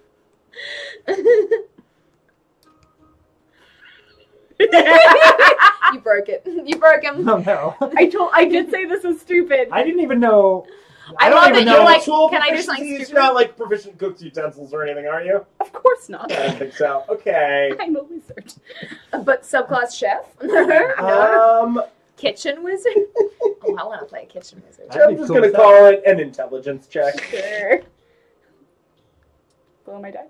You broke it. You broke him. Oh no. I did say this is stupid. I didn't even know. I don't love even it. know. You're like, Tool can I do something proficiencies, stupid? You're not like proficient cooked utensils or anything, are you? Of course not. I don't think so. Okay. I'm a wizard. But subclass chef? Kitchen wizard? Oh, I want to play a kitchen wizard. That'd I'm be just cool gonna as call it an intelligence check. Sure. Blow my die.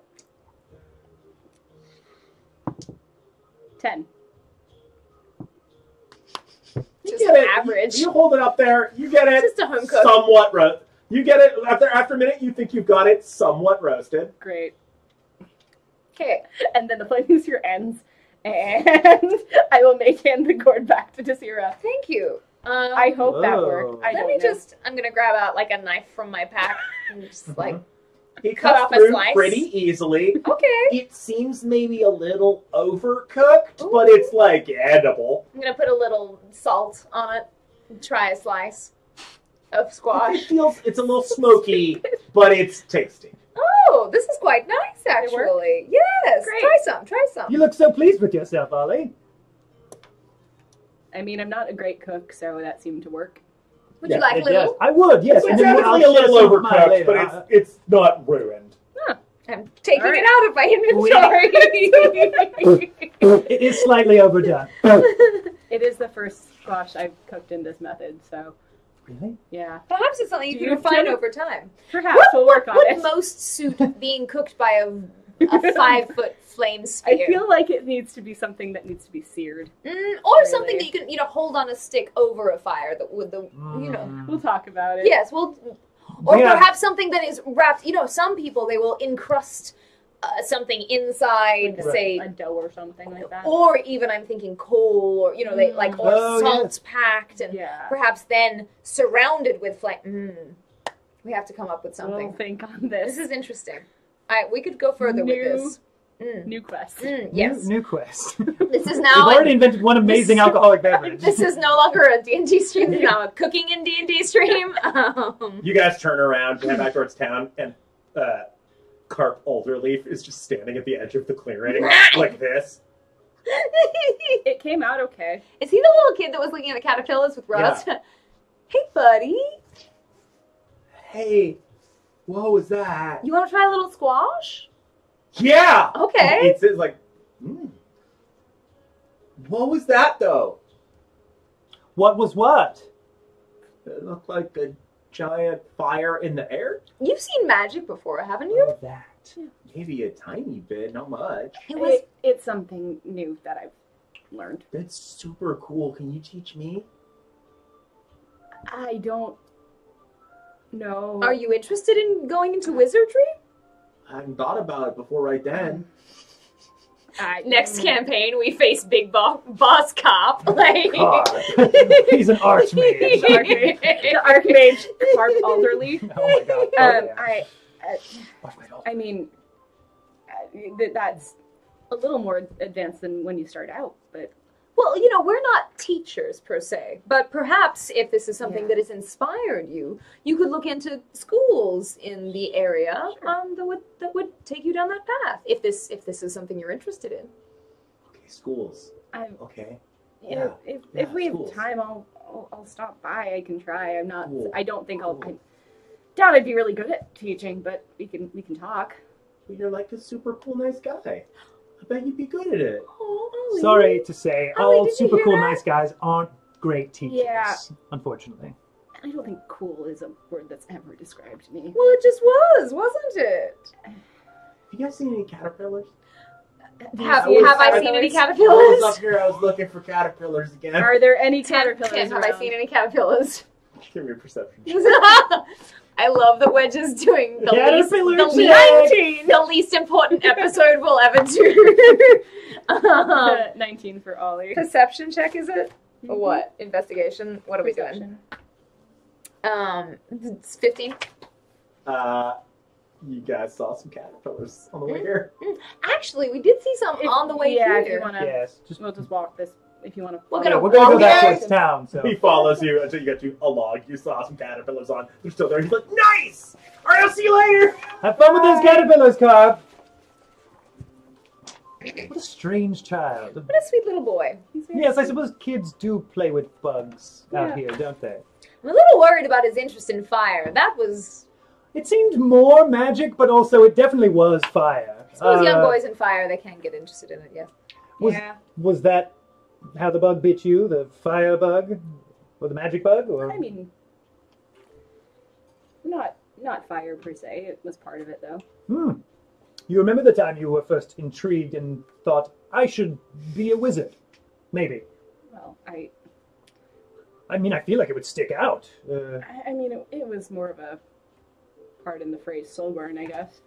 10. Just You get it. average. You hold it up there. You get it. Just a home cook. Somewhat roast. You get it after a minute. You think you've got it somewhat roasted. Great. Okay. And then the flaming sphere ends, and I will make hand the gourd back to Desira. Thank you. I hope that Whoa. worked. I Let don't me know. just, I'm going to grab out like a knife from my pack and just like, He Cut cuts off a through slice. pretty easily. okay. It seems maybe a little overcooked, but it's like edible. I'm going to put a little salt on it and try a slice of It squash. feels it's a little smoky, but it's tasty. Oh, this is quite nice It work? actually. Yes. Great. Try some. You look so pleased with yourself, Ollie. I mean, I'm not a great cook, so that seemed to work. Would Yeah, you like It little? does. I would, yes. It's and then definitely I'll a little share some of mine overcooked, later. but it's not ruined. I'm taking All right. it out of my inventory. It is slightly overdone. It is the first squash I've cooked in this method, so Really? yeah. Perhaps it's something you Do can you refine feel- over time. Perhaps we'll work on Would it. most suit being cooked by a a 5-foot flame spear. I feel like it needs to be something that needs to be seared. Or something that you can, hold on a stick over a fire that would We'll talk about it. Yes, or perhaps something that is wrapped. Some people they will encrust something inside, Like say a dough or something like that. or even I'm thinking coal, or they or salt packed, and perhaps then surrounded with flame. We have to come up with something. We'll think on this. This is interesting. We could go further with this. New quest. Yes. New quest. This is We've now already invented one amazing alcoholic beverage. This is no longer a D&D stream. It's now a cooking in D&D stream. You guys turn around, head back towards town, and Carp Alderleaf is just standing at the edge of the clearing like this. It came out okay. Is he the little kid that was looking at the caterpillars with Russ? Yeah. Hey, buddy. Hey, what was that? You want to try a little squash? Yeah! Okay. It's like, What was that, though? What was what? It looked like a giant fire in the air. You've seen magic before, haven't you? Oh, that. Maybe a tiny bit, not much. It's something new that I've learned. That's super cool. Can you teach me? I don't know. Are you interested in going into wizardry? I hadn't thought about it before right then. Next campaign, we face Big Boss Cop. Like, He's an archmage. The Archmage Carp Alderleaf. Oh my god. I mean, that's a little more advanced than when you start out, but... Well, we're not teachers per se, but perhaps if this is something that has inspired you, you could look into schools in the area that would take you down that path. If this is something you're interested in. Okay, schools. Okay. If we have schools. time, I'll stop by. I can try. I'm not. Cool. I don't think I'll. I doubt I'd be really good at teaching, but we can talk. But you're like a super cool, nice guy. I bet you'd be good at it. Oh, Ollie. Sorry to say, Ollie, all did you super hear cool that? nice guys aren't great teachers. Yeah. Unfortunately. I don't think "cool" is a word that's ever described me. Well, it just was, wasn't it? Have you guys seen any caterpillars? Have was- I seen any I was caterpillars? up here, I was looking for caterpillars again. Are there any Tim, caterpillars have I around? seen any caterpillars? Give me a perception. I love that we're just doing the Caterpillar the least important episode we'll ever do. 19 for Ollie. Perception check, is it? Or what? Investigation? What are we doing? Perception. It's 15. You guys saw some caterpillars on the way here. Actually, we did see some on the way here. If you want to, Yes. we'll just walk this. If you want to, We're Yeah, gonna we're gonna go walk back it. towards town, so. He follows you until you get to a log. You saw some caterpillars on. They're still there. He's like, nice! Alright, I'll see you later! Have fun with those caterpillars, Carp! What a strange child. What a sweet little boy. Yes, I suppose kids do play with bugs out here, don't they? I'm a little worried about his interest in fire. That was... It seemed more magic, but also it definitely was fire. I suppose young boys in fire, they can get interested in it, yeah. Was that how the bug bit you? The fire bug? Or the magic bug? Or? I mean, not fire per se. It was part of it though. You remember the time you were first intrigued and thought, I should be a wizard? Maybe. Well, I mean, I feel like it would stick out. I mean, it was more of a part in the phrase soul burn, I guess.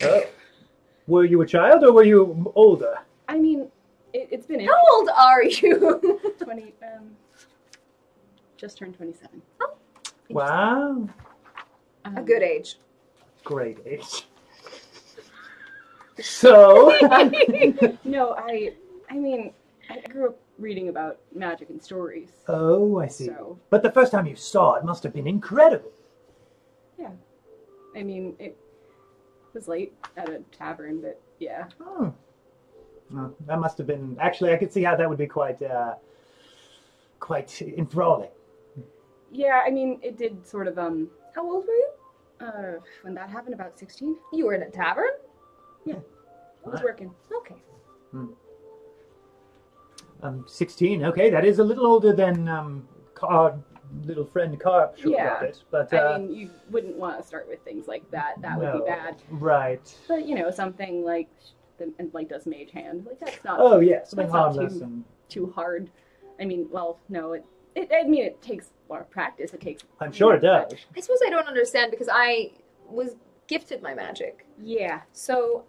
Oh. Were you a child or were you older? I mean, it's been How old are you? 20. Just turned 27. Oh. Wow. A good age. Great age. So, No, I mean, I grew up reading about magic and stories. oh, I see. So, But the first time you saw it must have been incredible. yeah. I mean, it was late at a tavern, but yeah. Oh. Well, that must have been. Actually, I could see how that would be quite enthralling. Yeah, I mean, it did sort of, How old were you? when that happened, about 16. You were in a tavern? I was working. Okay. 16. Okay, that is a little older than little friend Carp sure Yeah. of it. But I mean, you wouldn't want to start with things like that. That would be no. bad. Right. But something like does Mage Hand, like that's not. Oh yeah, something that's not harmless and too hard. I mean, well, no, it takes more practice. It takes. I'm sure it does. I suppose I don't understand because I was gifted my magic. Yeah, So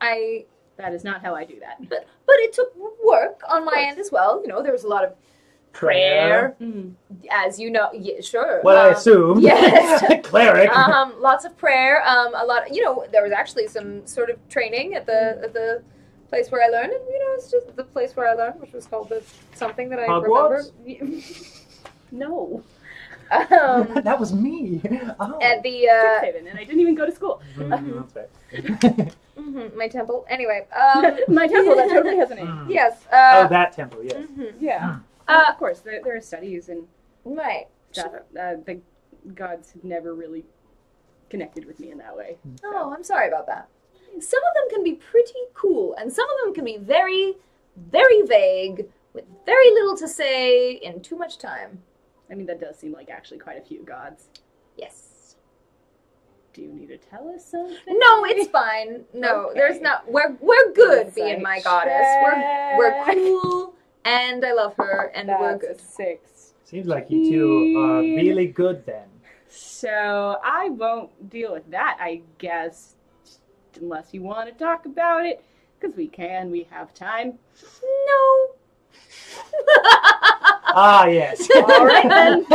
that is not how I do that. but it took work on my end as well. There was a lot of prayer, as you know. Yeah, sure. Well, I assume. Yes. Cleric. Lots of prayer. A lot. There was actually some sort of training at the place where I learned, and it's just the place where I learned, which was called the something that I Hogwarts? remember. No. That was me. Oh. At the Strixhaven, and I didn't even go to school. That's right. my temple. Anyway, My temple, that totally has a name. yes. Oh, that temple, yes. Yeah. Of course, there are studies and Right. stuff. The gods have never really connected with me in that way. Oh, I'm sorry about that. Some of them can be pretty cool, and some of them can be very, very vague, with very little to say in too much time. I mean, that does seem like actually quite a few gods. Yes. Do you need to tell us something? No, it's fine. No, Okay. there's not. We're good Insight being my goddess. We're cool, and I love her, and we're That's a good. 6. Seems like you two are really good then. So I won't deal with that, I guess, unless you want to talk about it, because we have time. No. Ah, yes. All right then.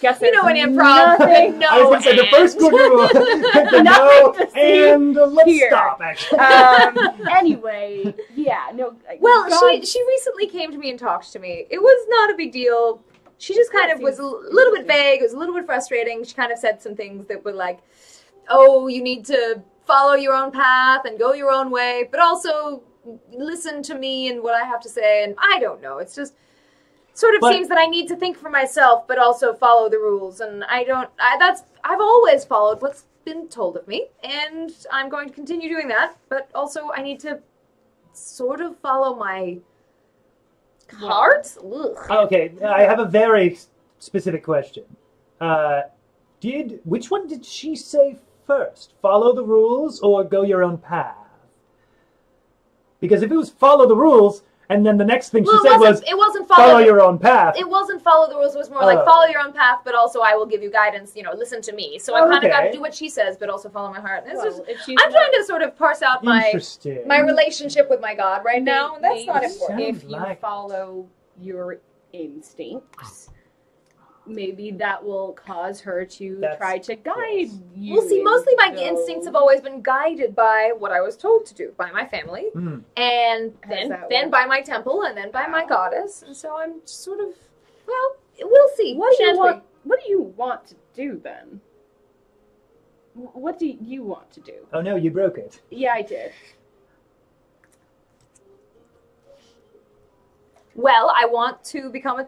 Guess You know there's in improv, nothing. no. I was going to say the first good rule, the no, Nothing to see and let's here. stop, actually. Anyway, yeah, no. Well, gods- she recently came to me and talked to me. It was not a big deal. She just kind of was a little bit vague. It was a little bit frustrating. She kind of said some things that were like, "Oh, you need to follow your own path and go your own way, but also listen to me and what I have to say." And I don't know. It's just sort of But- seems that I need to think for myself, but also follow the rules. And I've always followed what's been told of me, and I'm going to continue doing that. But also, I need to sort of follow my heart. Ugh. Okay, I have a very specific question. Which one did she say first? Follow the rules or go your own path? Because if it was follow the rules, and then the next thing she said was it wasn't follow your own path. It wasn't follow the rules. It was more like follow your own path, but also I will give you guidance. Listen to me. So I kind of got to do what she says, but also follow my heart. And it's Well, just, if she's I'm trying to sort of parse out my Interesting. relationship with my God right now. And that's not Maybe important. If Sounds you like- follow your instincts, maybe that will cause her to That's- try to guide you. Well, see, mostly my in instincts have those- always been guided by what I was told to do by my family, Hmm. and Has that then worked? by my temple, and then by my Wow. goddess. And so I'm sort of, well, we'll see. What do you Shan't we? want? What do you want to do then? What do you want to do? Oh no, you broke it. Yeah, I did. Well, I want to become a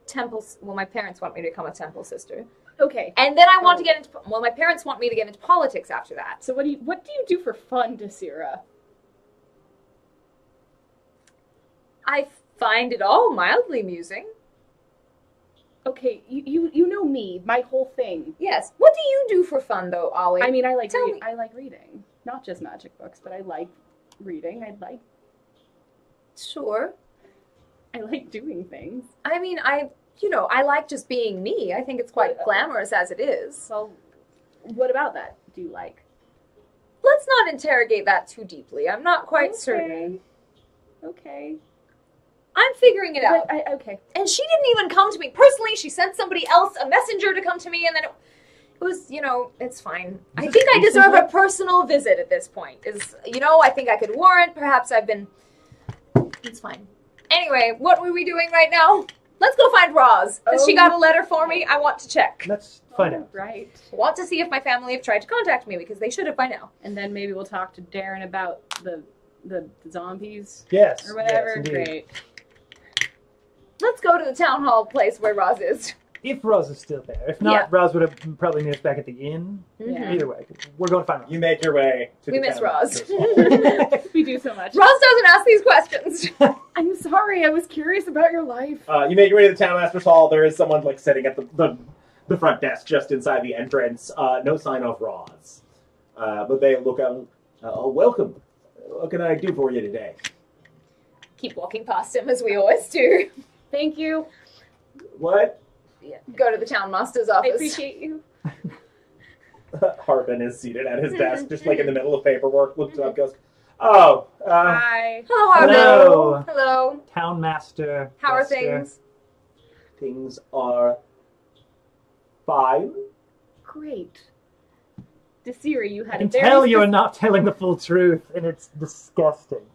temple. Well, my parents want me to become a temple sister, Okay. and then I want to get into. Well, my parents want me to get into politics after that. So what do you do for fun, Desira? I find it all mildly amusing. Okay, you know me, my whole thing. Yes. What do you do for fun, though, Ollie? I mean, I like Tell me. I like reading, not just magic books, but I like reading. I Sure. like doing things. I mean, I like just being me. I think it's quite glamorous as it is. So, what about that do you like? Let's not interrogate that too deeply. I'm not quite certain. Okay. I'm figuring it out. But okay. And she didn't even come to me personally. She sent somebody else, a messenger, to come to me, and then it was, it's fine. I Is think this I deserve recent? a personal visit at this point. I think I could warrant. Perhaps I've been. It's fine. Anyway, what were we doing right now? Let's go find Roz. Has she got a letter for me? I want to check. Let's find out. Right. I want to see if my family have tried to contact me, because they should have by now. And then maybe we'll talk to Darren about the zombies Yes. or whatever. Yes, indeed. Great. Let's go to the town hall place where Roz is. If Roz is still there. If not, Yeah. Roz would have probably met us back at the inn. Yeah. Either way, we're going to find Roz. You make your way to We the miss town Roz. office. We do so much. Roz doesn't ask these questions. I'm sorry. I was curious about your life. You make your way to the townmaster's hall. There is someone like sitting at the front desk just inside the entrance. No sign of Roz. But they look out. Welcome. What can I do for you today? Keep walking past him as we always do. Thank you. What? Go to the townmaster's I office. appreciate you. Harbin is seated at his desk, just like in the middle of paperwork. Looks up, goes, "Oh, Hi. Hello, Harvey. Hello. Hello. Town master. How are Lester. things? things are fine." Great. Desiri, you I had can a very tell you're not telling the full truth, and it's disgusting.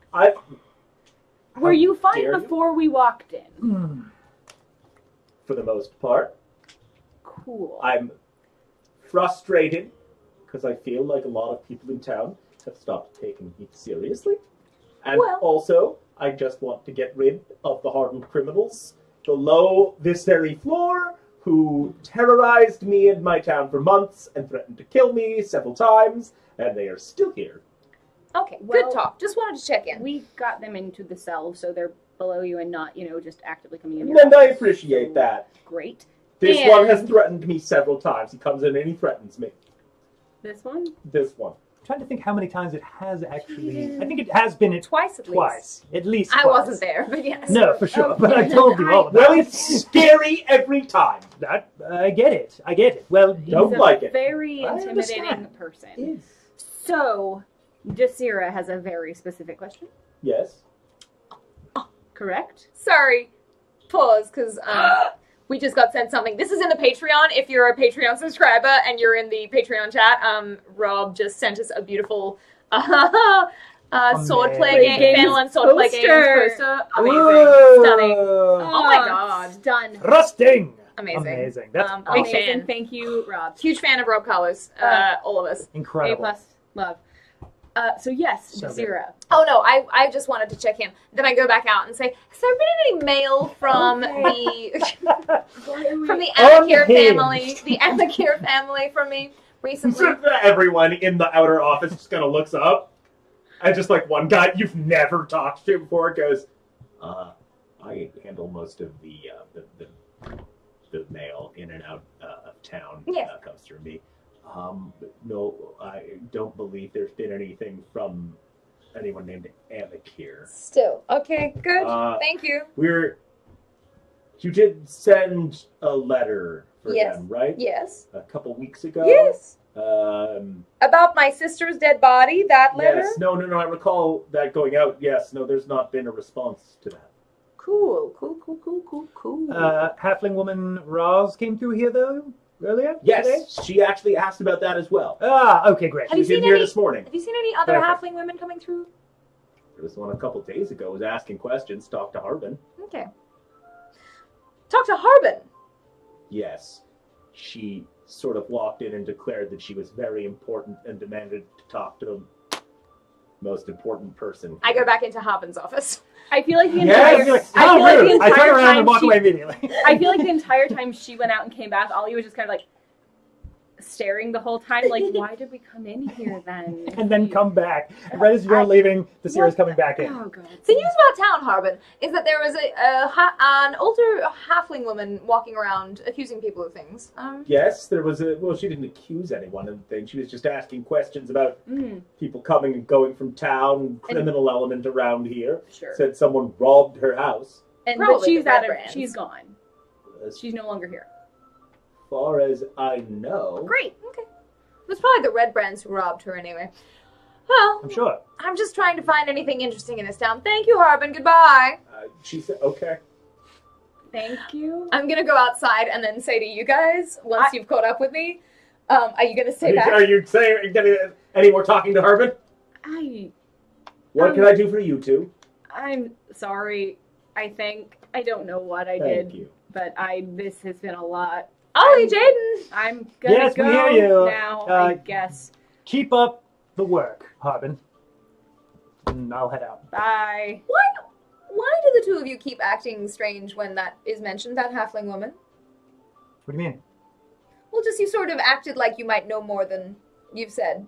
Were you fine dare you? before we walked in? Mm. For the most part, Cool. I'm frustrated because I feel like a lot of people in town have stopped taking me seriously. And Well- also, I just want to get rid of the hardened criminals below this very floor who terrorized me and my town for months and threatened to kill me several times, and they are still here. Okay, Well- good talk. Just wanted to check in. We got them into the cell, so they're below you and not, just actively coming in. your And I office. appreciate that. Great. This And- one has threatened me several times. He comes in and he threatens me. This one? This one. I'm trying to think how many times it has actually. I think it has been Twice at least. twice. At least I twice. wasn't there, but yes. No, for sure. Okay. But I told you all about Well, it. it's scary every time. That, I get it. I get it. Well, Don't He's a like it. very I intimidating understand. person. So, Desira has a very specific question, Yes. correct? Sorry. Pause, because we just got sent something. This is in the Patreon. If you're a Patreon subscriber and you're in the Patreon chat, Rob just sent us a beautiful swordplay Amazing. game, Phandelver swordplay game Poster. poster. Amazing. Whoa. Stunning. Oh my god. Done. Thrusting. Amazing. Amazing. That's Big awesome. Amazing. fan. Thank you, Rob. Huge fan of Rob Carlos. All of us. A Incredible. plus love. So yes, So good. Desira. Oh no, I just wanted to check in. Then I go back out and say, has there been any mail from the from the Achaidh Unhinged. family? The Achaidh family from me recently? Everyone in the outer office just kind of looks up, and just like one guy you've never talked to before goes, I handle most of the mail in and out of town. Yes. Comes through me. No, I don't believe there's been anything from anyone named Achaidh. Still. Okay, good. Thank you. You did send a letter for Yes. them, right? Yes. A couple weeks ago? Yes. Um, About my sister's dead body, that letter? yes. No, I recall that going out. Yes. No, there's not been a response to that. Cool. Halfling woman Roz came through here though earlier. Yes. Today? She actually asked about that as well. Ah, okay, great. Have She you was in seen here any- this morning. Have you seen any other Perfect. halfling women coming through? There was one a couple days ago. Was asking questions. Talked to Harbin. Okay. Talk to Harbin. Yes. She sort of walked in and declared that she was very important and demanded to talk to the most important person. I go back into Harbin's office. I feel like the Yes! entire. Like, I How feel like the rude! I turn entire around and time walk she- away immediately. I feel like the entire time she went out and came back, Ollie was just kind of like staring the whole time, like, why did we come in here then? And then come back. Right as you're leaving, the series coming back in. Oh god. The news about town, Harbin, is that there was an older halfling woman walking around accusing people of things. Yes, there was a... Well, she didn't accuse anyone of anything. She was just asking questions about people coming and going from town, criminal element around here. Sure. Said someone robbed her house. And but Probably she's the red out of. brands. She's gone. As She's no longer here. far as I know... Great. Okay. It was probably the Red Brands who robbed her anyway. Well, I'm sure. I'm just trying to find anything interesting in this town. Thank you, Harbin. Goodbye. She said, okay. Thank you. I'm gonna go outside and then say to you guys, once you've caught up with me, are you gonna stay back? Are you saying are you getting any more talking to Harbin? What can I do for you two? I'm sorry. I think I don't know what I Thank did, you. but this has been a lot. Ollie, Jaden! I'm gonna Yes, we go hear you. now. I Uh, guess. Keep up the work, Harbin. And I'll head out. Bye. Why do the two of you keep acting strange when that is mentioned, that halfling woman? What do you mean? Well, just you sort of acted like you might know more than you've said.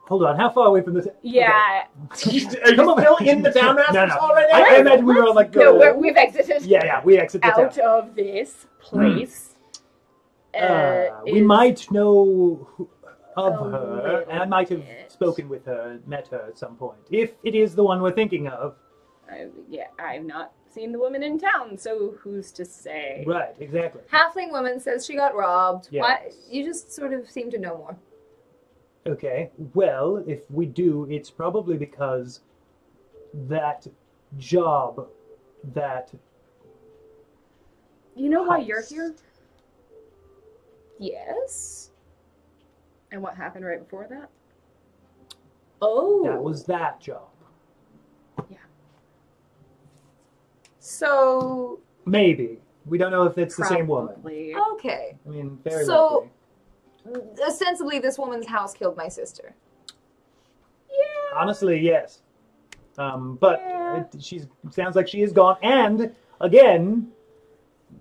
Hold on. How far away from this? Yeah. Are you still in the town masters No, no. already? I imagine we were on like the... No, we've exited. Yeah, we exited the Out town. of this place. We is- might know of A her, little and I might have bit. spoken with her, met her at some point. If it is the one we're thinking of. I've not seen the woman in town, so who's to say? Right, exactly. Halfling woman says she got robbed. Yes. Why? You just sort of seem to know more. Okay, well, if we do, it's probably because that job, that... You know why House. you're here? Yes. And what happened right before that? Oh. That was that job. So. Maybe. We don't know if it's the same woman. Probably. Okay. I mean, very So- likely. Ostensibly, this woman's house killed my sister. Yeah. Honestly, yes. But Yeah. she's sounds like she is gone. And, again,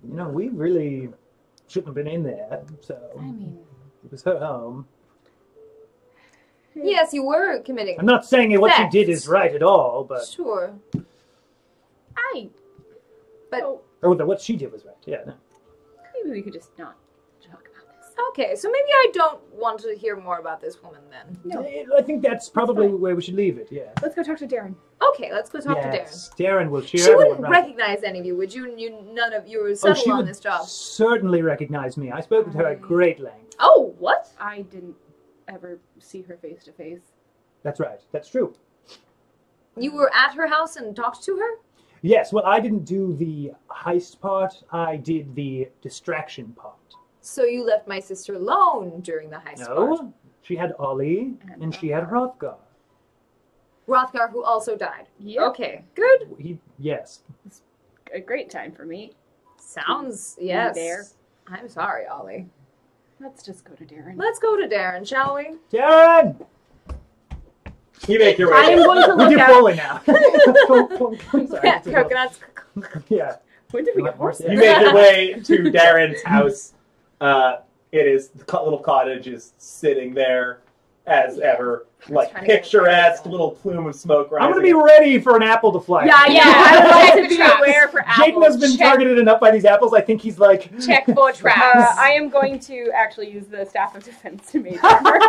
you know, we really shouldn't have been in there. So, I mean, it was her home. Yes, you were committing. I'm not saying what she Theft. did is right at all, but... Sure. But- oh, Or what she did was right, yeah. No. maybe we could just not talk about this. Okay, so maybe I don't want to hear more about this woman then. No. I think that's probably fine. where we should leave it, yeah. Let's go talk to Darren. Okay, let's go talk to Darren. Yes, Darren will cheer She everyone wouldn't right. recognize any of you, would you? None of you were Oh, settled she on would this job. certainly recognize me. I spoke with her at great length. Oh, what? I didn't ever see her face to face. That's right. That's true. You were at her house and talked to her? Yes, well, I didn't do the heist part. I did the distraction part. So you left my sister alone during the heist part. No, she had Ollie, and she had Hrothgar. Hrothgar, who also died. Yep. Okay, good. Yes. A great time for me. Sounds, yes. there. I'm sorry, Ollie. Let's just go to Darren. Let's go to Darren, shall we? Darren! You make your way. I am going to We look do out. bowling now. Sorry, Yeah, it's a- coconuts. yeah. When did we get horses? You make your way to Darren's house. It is the little cottage is sitting there as ever, like trying to get picturesque it. little plume of smoke rising. I'm going to be ready for an apple to fly. Yeah, Yeah, I would like check to the be traps. aware for Jaden has been Check. targeted enough by these apples. I think he's like... Check for traps. I am going to actually use the staff of defense to mage armor. Can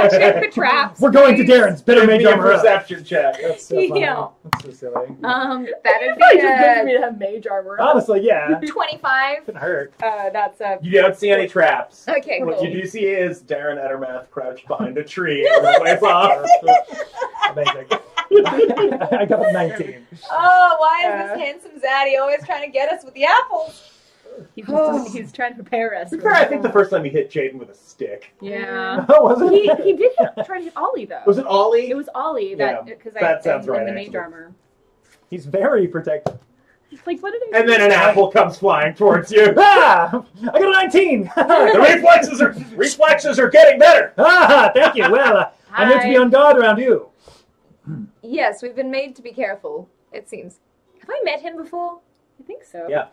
I check the traps? We're going to please? Darren's. Better Give make me a armor up. perception check. That's so funny. Yeah. That's so silly. That'd It's be probably just good for me to have mage armor. Honestly, yeah. 25. Couldn't hurt. That's a You don't see any traps. Okay, What cool. you do see is Darren Ettermath crouched behind a tree on his way off. Amazing. I got a 19. Oh, why is this handsome zaddy always trying to get us with the apples? he's trying to prepare us. To be fair, I think the first time he hit Jaden with a stick. Yeah. Oh, was it? He did try to hit Ollie though. Was it Ollie? It was Ollie Yeah, because that sounds right, the mage actually. armor. He's very protective. Like what did I? And then an apple comes flying towards you. Ah! I got a 19! The reflexes are getting better. Ah, thank you. Well, I need to be on guard around you. Yes, we've been made to be careful, it seems. Have I met him before? I think so. Yeah.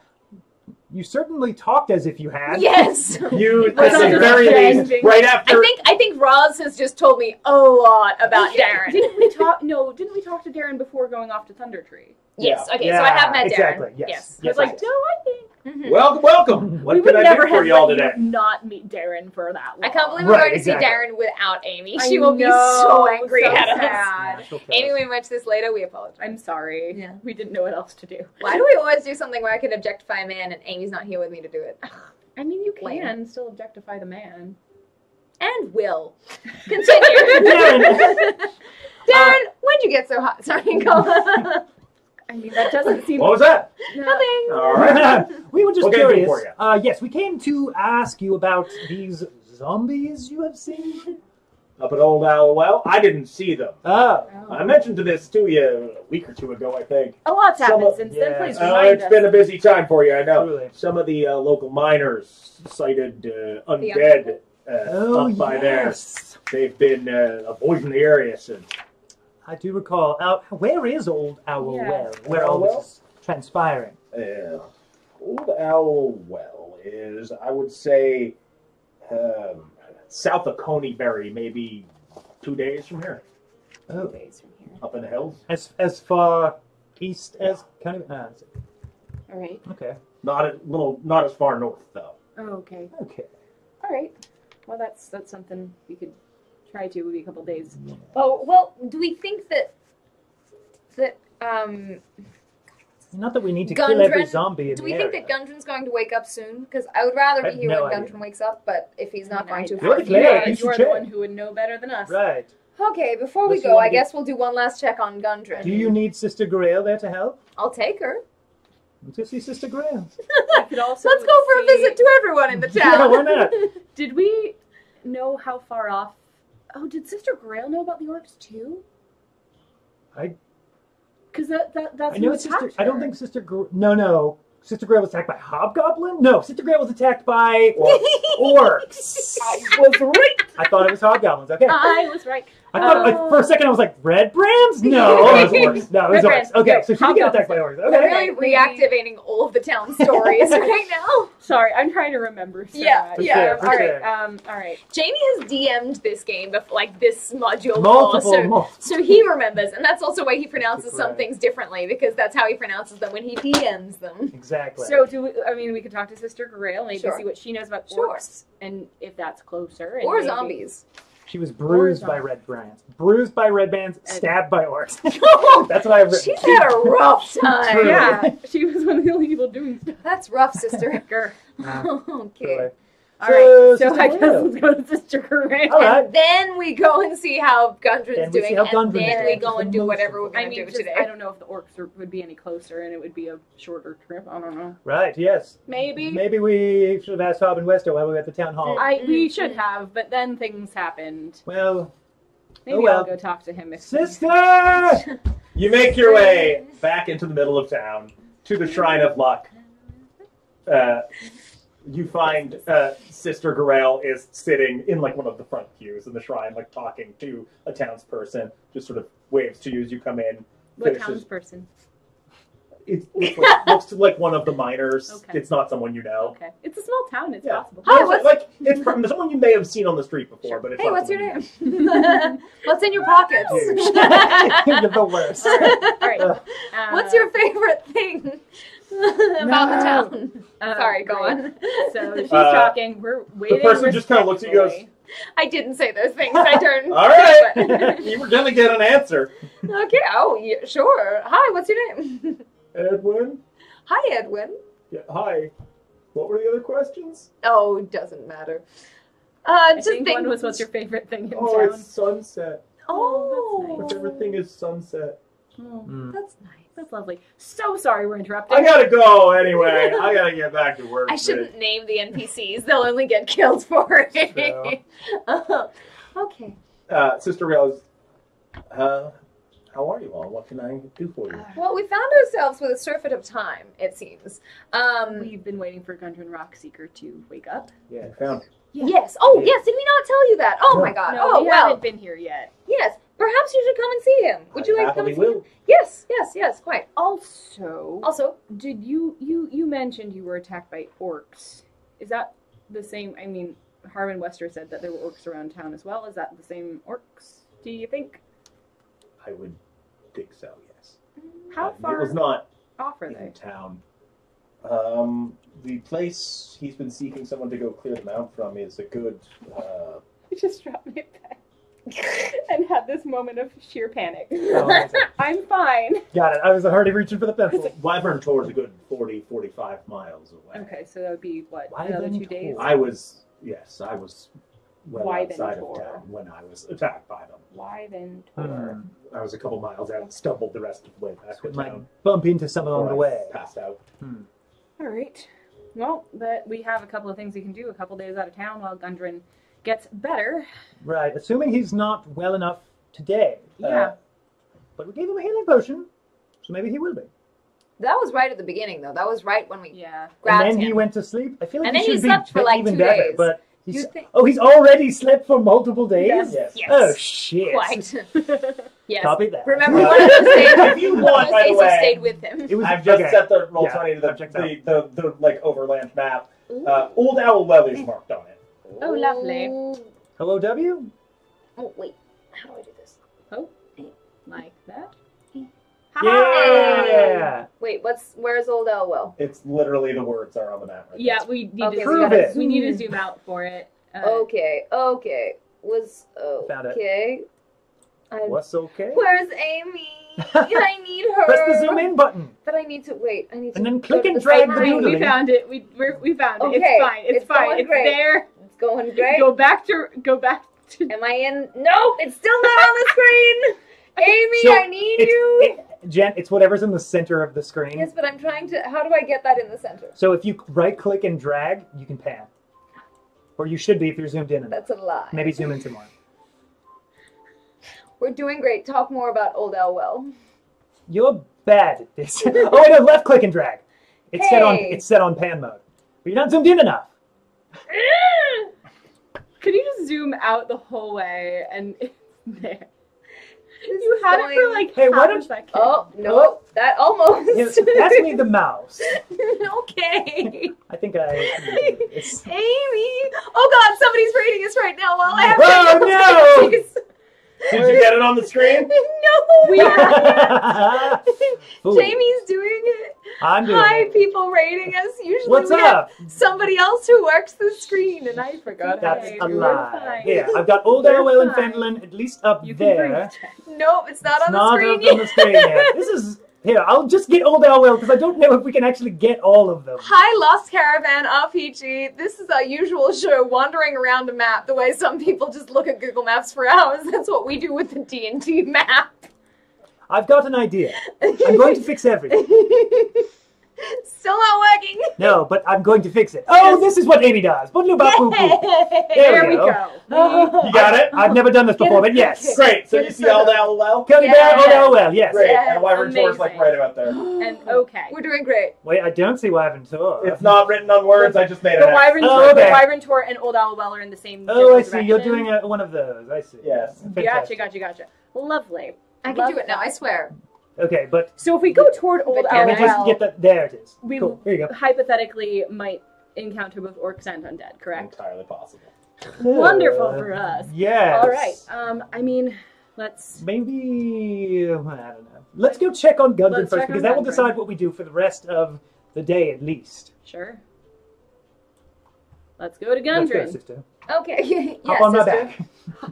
You certainly talked as if you had. Yes. You, Was at the under very least, standing. right after. I think Roz has just told me a lot about Darren. Didn't we talk? No, didn't we talk to Darren before going off to Thunder Tree? Yes, okay, Yeah, so I have met exactly, Darren. yes. I was like, no, I think Mhm. Welcome. What we can would I never do for have y'all let today? you not meet Darren for that long. I can't believe we're Right, going to exactly. see Darren without Amy. I She will be know, so angry so at us. sad. She'll kill Amy, us. we mentioned this later. We apologize. I'm sorry. Yeah. We didn't know what else to do. Why do we always do something where I can objectify a man and Amy's not here with me to do it? I mean, you Lame. can still objectify the man. And will. Continue. Darren, when'd you get so hot? Sorry, go on. I mean, that doesn't seem. What was that? Nothing. All right. We were just What can I do curious. for you? Yes, we came to ask you about these zombies you have seen. Up at Old Owl Well, I didn't see them. Oh. I mentioned this to you a week or two ago, I think. A lot's Some happened of- since yeah. then. Please remind It's us. been a busy time for you, I know. Truly. Some of the local miners sighted undead Oh, up by there. yes. They've been avoiding the area since. I do recall. Where is Old Owl Yeah. Well? Where all this is transpiring? Old Owl Well is, I would say, south of Coneybury, maybe 2 days from here. Oh, Days from here. Up in the hills. as far east as kind of. All right. Okay. Not as far north though. Oh, okay. Okay. All right. Well, that's something we could try to. It would be a couple days. Oh, well, do we think that Not that we need to kill every Gundren- zombie in do the we think area. that Gundren's going to wake up soon? Because I would rather I be have here no when idea. Gundren wakes up, but if he's not going to, You're the fine. player. Yeah, you should you're the check. one who would know better than us. Right. Okay, before we Unless you go, wanna I get- guess we'll do one last check on Gundren. Do you need Sister Grail there to help? I'll take her. Let's go see Sister Grail. We could also Let's go for a see- visit to everyone in the Yeah, town. why not? Did we know how far off? Oh, did Sister Grail know about the orcs too? I Because that's I who know attacked Sister. I don't her. think Sister. No. Sister Grail was attacked by Hobgoblin. No, Sister Grail was attacked by orcs. I was right. I thought it was Hobgoblins. Okay. I was right. I thought for a second I was like, red brands? No, it was orcs. No, it was Red orcs. brands. Okay, No, so she did get attacked by orcs. We're Okay. really reactivating all of the town stories right now. Sorry, I'm trying to remember. So Yeah, much. For yeah. sure, for All right. sure. All right. Jamie has DM'd this game before, like this module Multiple. before, so he remembers, and that's also why he pronounces some Right. things differently, because that's how he pronounces them when he DMs them. Exactly. So we could talk to Sister Grail, maybe Sure. see what she knows about Sure. orcs, and if that's closer. And Or maybe- zombies. she was bruised by red brands. Bruised by red bands, And- stabbed by orcs. That's what I've written. She's had a rough time. True. Yeah, she was one of the only people doing stuff. That's rough, sister. Really. Okay. All right, so Sister I guess Grail. let's go to Sister Grail. All right. And then we go and see how Gundren's Then we see doing, how and Gundren's then doing. we go and do whatever we're I going to mean, do just, today. I don't know if the orcs would be any closer, and it would be a shorter trip. I don't know. Right, yes. Maybe. Maybe we should have asked Hob and Westo while we were at the town hall. We should have, but then things happened. Well, Maybe Oh, well. I'll go talk to him if sister! You make your way back into the middle of town to the Shrine of Luck. You find Sister Grail is sitting in like one of the front pews in the shrine, like talking to a townsperson. Just sort of waves to you as you come in. What Finishes- townsperson? It looks like one of the miners. Okay. It's not someone you know. Okay, it's a small town. It's Yeah. possible. Hi, It's what's- like it's from someone you may have seen on the street before, Sure. but it's Hey, not what's your someone name? you know. What's in your pockets? You're the worst. All right. What's your favorite thing about the town? Sorry, go great. on. So she's Uh, talking. We're waiting. person just kinda looks at you and goes, respectfully. I didn't say those things. I turned. All right, you were gonna get an answer. Okay. Oh, yeah, sure. Hi. What's your name? Edwin. Hi, Edwin. Yeah. Hi. What were the other questions? Oh, doesn't matter. I Just think one was what's your favorite thing in Oh, town. it's sunset. Oh, that's My nice. favorite thing is sunset. Oh, Mm. That's nice. that's lovely. So sorry we're interrupting. I gotta go anyway. I gotta get back to work. I shouldn't name the NPCs. They'll only get killed for it. True. Okay. Sister Rails, how are you all? What can I do for you? Well, we found ourselves with a surfeit of time, it seems. We've been waiting for Gundren Rockseeker to wake up. Yeah, I found. Yes. Oh, Yeah. yes. Did we not tell you that? Oh, No. my God. No, Oh, we well. haven't been here yet. Yes. Perhaps you should come and see him. Would you like to come happily and see him? will. Yes, quite. Also, Also, did you mentioned you were attacked by orcs? Is that the same? I mean, Harmon Wester said that there were orcs around town as well. Is that the same orcs? Do you think? I would think so. Yes. How It far was not off are in they? town. The place he's been seeking someone to go clear them out from is a good. I just dropped my pen and had this moment of sheer panic. Oh, amazing. I'm fine. Got it. I was already reaching for the pencil. Wyvern Tor is a good 40, 45 miles away. Okay, so that would be what, Why another then 2 days? Tor? I was well Why then outside of Tor? town when I was attacked by them. Why then Hmm. Tor? I was a couple miles out, stumbled the rest of the way back to Might town. bump into some along before the I way. Passed out. All right. Well, but we have a couple of things we can do. A couple days out of town while Gundren gets better. Right, assuming he's not well enough today. Yeah. But we gave him a healing potion, so maybe he will be. that was right at the beginning, though. That was right when we Yeah. grabbed and then him. he went to sleep. I feel like And he then he should be slept for, like, even 2 better, days. but He's, You think? oh, he's already slept for multiple days? Yes. Yes. Oh, shit. Quite. Yes. Copy that. Remember one of those days? If you want, by the Days have way, stayed with him. It was, I've just okay. set the roll Yeah, 20 to I've checked the like overland map. Old Owl Well is marked on it. Oh, lovely. Hello, W? Oh, wait. How do I do this? Like that. Yeah! Wait, where's Old Elwell? It's literally the words are on the map. Right Yeah, now. we need Okay, to prove it. We need to zoom out for it. Okay. Found it. Okay. What's okay? Where's Amy? I need her. Press the zoom in button. But I need to wait. I need to. And then go click to and the drag site. the Fine, noodle. we found it. We found it. Okay, It's fine. It's fine. going It's great. there. It's going great. Go back to. Am I in? No, it's still not on the screen. Amy, So, I need you. Jen, it's whatever's in the center of the screen. Yes, but I'm trying to. How do I get that in the center? So if you right-click and drag, you can pan. Or you should be if you're zoomed in enough. That's a lie. Maybe zoom in some more. We're doing great. Talk more about Old Elwell. You're bad at this. Oh, wait, no, left-click and drag. It's Hey. set on pan mode. But you're not zoomed in enough. Could you just zoom out the whole way and it's there? This You is had going- it for like Hey, why half don't- a second. Oh no, that almost. Yes, pass me the mouse. Okay. I think it's... Amy. Oh God, somebody's rating us right now while I have. Oh, no! Did you get it on the screen? No. We Fool. Jamie's doing it. I'm doing Hi, it. people rating us. Usually What's we up? have somebody else who works the screen, and I forgot. That's her a name. lie. Yeah, I've got Old Elwell and Fendelin at least up You can there. breathe, Check. Nope, it's not It's on the not screen up yet. on the screen yet. This is... Here, I'll just get Old Elwell because I don't know if we can actually get all of them. Hi, Lost Caravan RPG. This is our usual show, wandering around a map the way some people just look at Google Maps for hours. That's what we do with the D&D map. I've got an idea. I'm going to fix everything. Still not working. No, but I'm going to fix it. Oh, this is what Amy does. Boodaloo-bop-boo-boo. There we go. You got it? I've never done this before, but yes. Great. So you see Old Owl Well? Cody Bear, Old Elwell, yes. Great. Yes, And Wyvern Tour's like amazing. right about there. And okay. We're doing great. Wait, I don't see Wyvern Tour. It's not written on words. I just made it The up. Wyvern Oh, Tour, okay. the Wyvern Tour, and Old Owl Well are in the same. Oh, I general see. You're direction. doing one of those. I see. Yes. Fantastic. Gotcha. Lovely. I can do it now, I swear. Okay, but So if we go toward Old But let Owl me just Well, get that. There it is. we Cool. Here you go. hypothetically might encounter both orcs and undead, correct? Entirely possible. Wonderful for us. Yes. All right. I mean, let's. Maybe I don't know. Let's go check on Gundren Let's first check because on that will Gundren. decide what we do for the rest of the day at least. Sure. Let's go to Let's go, Gundren. sister. Okay. Hop Yes, on my sister. back.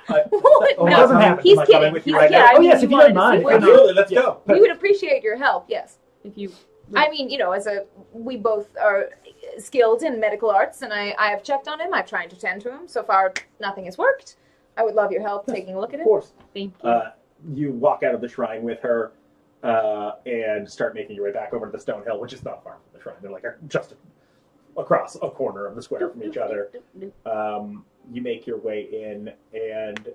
What? Oh, It No. doesn't happen. He's Am I coming kidding. with you He's right kidding. now? Oh yes, if you don't mind. wanted to see Absolutely. Let's Yeah. go. We would appreciate your help, yes. If you. I mean, we both are skilled in medical arts, and I have checked on him. I've tried to tend to him. So far, nothing has worked. I would love your help taking a look at Of it. course. Thank you. You walk out of the shrine with her and start making your way back over to the stone hill, which is not far from the shrine. They're like just across a corner of the square from each other. You make your way in, and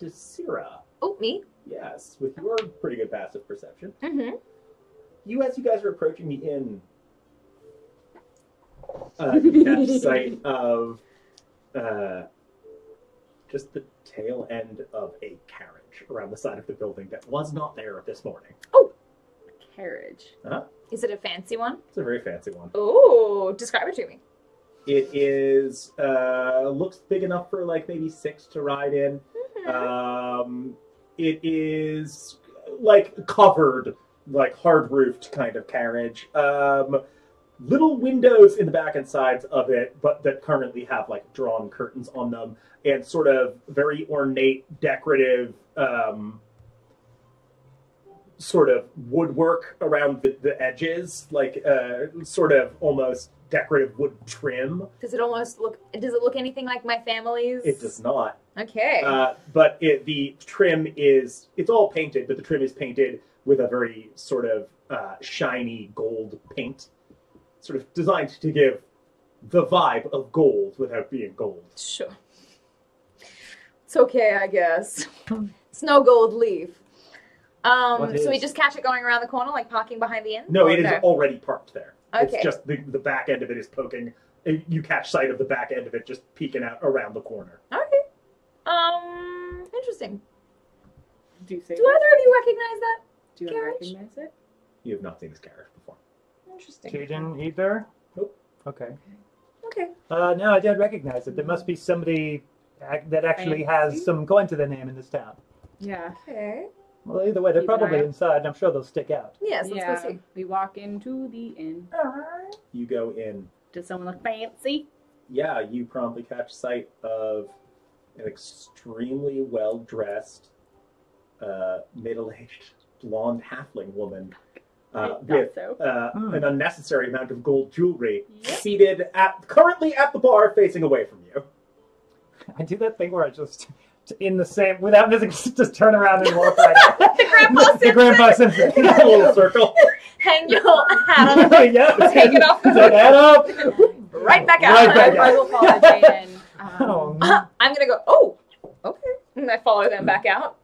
Desira, Oh, me? yes, with your pretty good passive perception, Mm-hmm. as you guys are approaching the inn, you catch sight of just the tail end of a carriage around the side of the building that was not there this morning. Carriage. Is it a fancy one? It's a very fancy one. Oh, describe it to me. It is looks big enough for like maybe 6 to ride in. It is like covered, like hard roofed kind of carriage. Little windows in the back and sides of it, but that currently have like drawn curtains on them, and sort of very ornate, decorative, sort of woodwork around the edges, like sort of almost decorative wood trim. Does it look anything like my family's? It does not. Okay. But the trim is, it's all painted, but the trim is painted with a very sort of shiny gold paint. Sort of designed to give the vibe of gold without being gold. Sure. It's okay, I guess. It's no gold leaf. What So we is? just catch it going around the corner, like parking behind the inn? No, Or it is there? already parked there. Okay. It's just the back end of it is poking you catch sight of the back end of it just peeking out around the corner. Okay. Interesting. Do you say? Do either of you recognize that? Do you carriage? recognize it? You have not seen this carriage before. Interesting. Cheide either? Nope. Okay. Okay. No, I don't recognize it. There must be somebody that actually has some coin to their name in this town. Yeah. Okay. Well, either way, they're Keep an probably eye out. inside, and I'm sure they'll stick out. Yes, let's Yeah. go see. We walk into the inn. You go in. Does someone look fancy? Yeah, you promptly catch sight of an extremely well-dressed, middle-aged, blonde halfling woman with an unnecessary amount of gold jewelry, seated currently at the bar, facing away from you. I do that thing where I just, in the same, without missing, just turn around and walk right out. The Grandpa Simpson. The Grandpa Simpson. A little circle. Hang your hat on. Yeah. Take it off. Take that up. Right back out. Right back I will follow Jaden. Oh, no. I'm gonna go, oh, okay. And I follow them back out.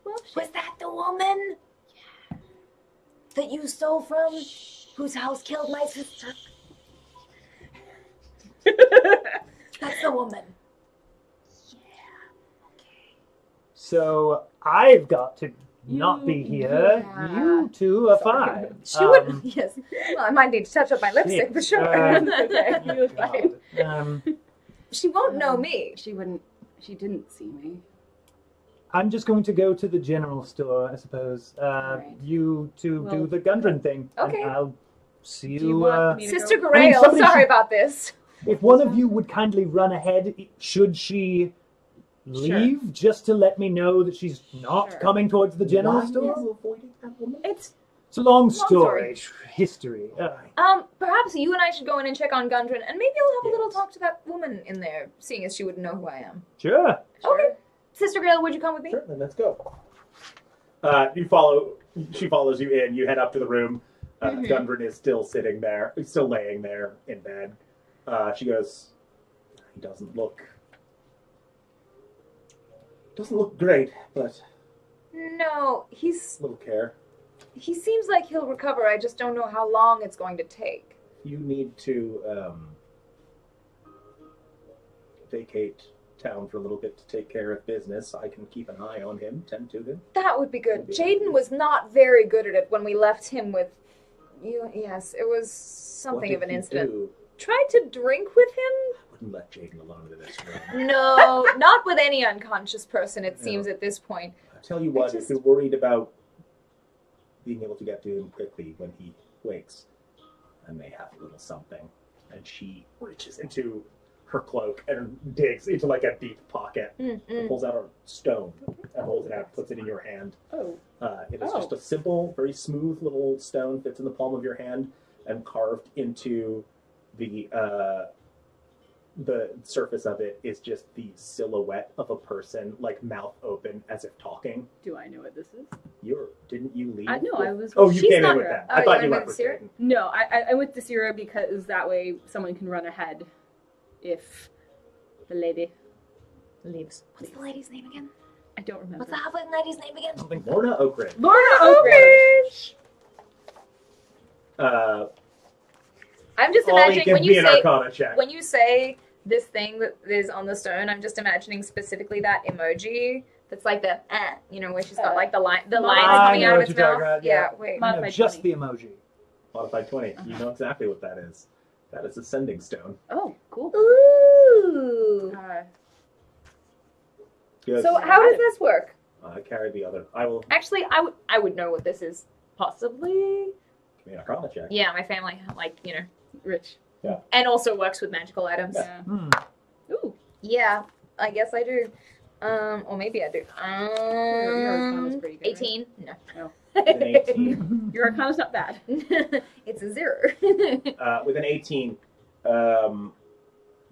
Well, Was that the woman? Yeah. That you stole from? Whose house killed my sister? That's the woman. So I've got to not be here. Yeah. You two are fine. She would, yes. Well, I might need to touch up my lipstick for shit. sure. Okay, you look fine. She won't know me. She wouldn't. She didn't see me. I'm just going to go to the general store, I suppose. Right. You two Well, do the Gundren thing. Okay. And I'll see Do you you. want me to Sister go? Grail, somebody sorry should- about this. If one of you would kindly run ahead, should she leave, just to let me know that she's not Sure. coming towards the general Why store? are you avoiding that woman? It's It's a long story. story. History. Perhaps you and I should go in and check on Gundren, and maybe I'll have a little Yes. talk to that woman in there, seeing as she wouldn't know who I am. Sure. Okay. Sister Grail, would you come with me? Certainly, let's go. You follow. She follows you in. You head up to the room. Gundren is still sitting there. He's still laying there in bed. She goes, he doesn't look great, but No, a little care. he seems like he'll recover. I just don't know how long it's going to take. You need to vacate town for a little bit to take care of business. I can keep an eye on him, tend to him. That would be good. Would be Jaden good. was not very good at it when we left him with you. Yes, it was something What of an did you incident. do? Tried to drink with him? I wouldn't let Jaden alone in this room. No, not with any unconscious person, it seems, at this point. I tell you what, if you're worried about being able to get to him quickly when he wakes, I may have a little something. And she reaches into her cloak and digs into like a deep pocket and pulls out a stone and holds it out, puts it in your hand. oh. It is just a simple, very smooth little stone, fits in the palm of your hand, and carved into the surface of it is just the silhouette of a person, like mouth open, as if talking. Do I know what this is? Didn't you leave? No, I was. Oh, you She's came not in with her. that. Oh, I you thought you went left with with Sierra? Jaden. No, I went to Sierra because that way someone can run ahead if the lady leaves. What's the lady's name again? I don't remember. What's the halfling lady's name again? Lorna Oakridge. Lorna Oakridge! I'm just Ollie, imagining give when me you an say Arcana check. when you say this thing that is on the stone, I'm just imagining specifically that emoji that's like the where she's got like the lines I coming know out what of its you're mouth. talking about, Yeah, wait. No, Modified just 20. the emoji. Modified 20. You know exactly what that is. That is ascending stone. Oh, cool. Ooh. Good. So how does this work? I carry the other. I will Actually, I would know what this is. Possibly. give me an Arcana check. Yeah, my family, Rich. and also works with magical items. Yeah. Ooh. Yeah, I guess I do. Or maybe I do. Your Arcana's pretty good. 18? No. With an 18. Your Arcana's not bad. It's a 0. With an 18,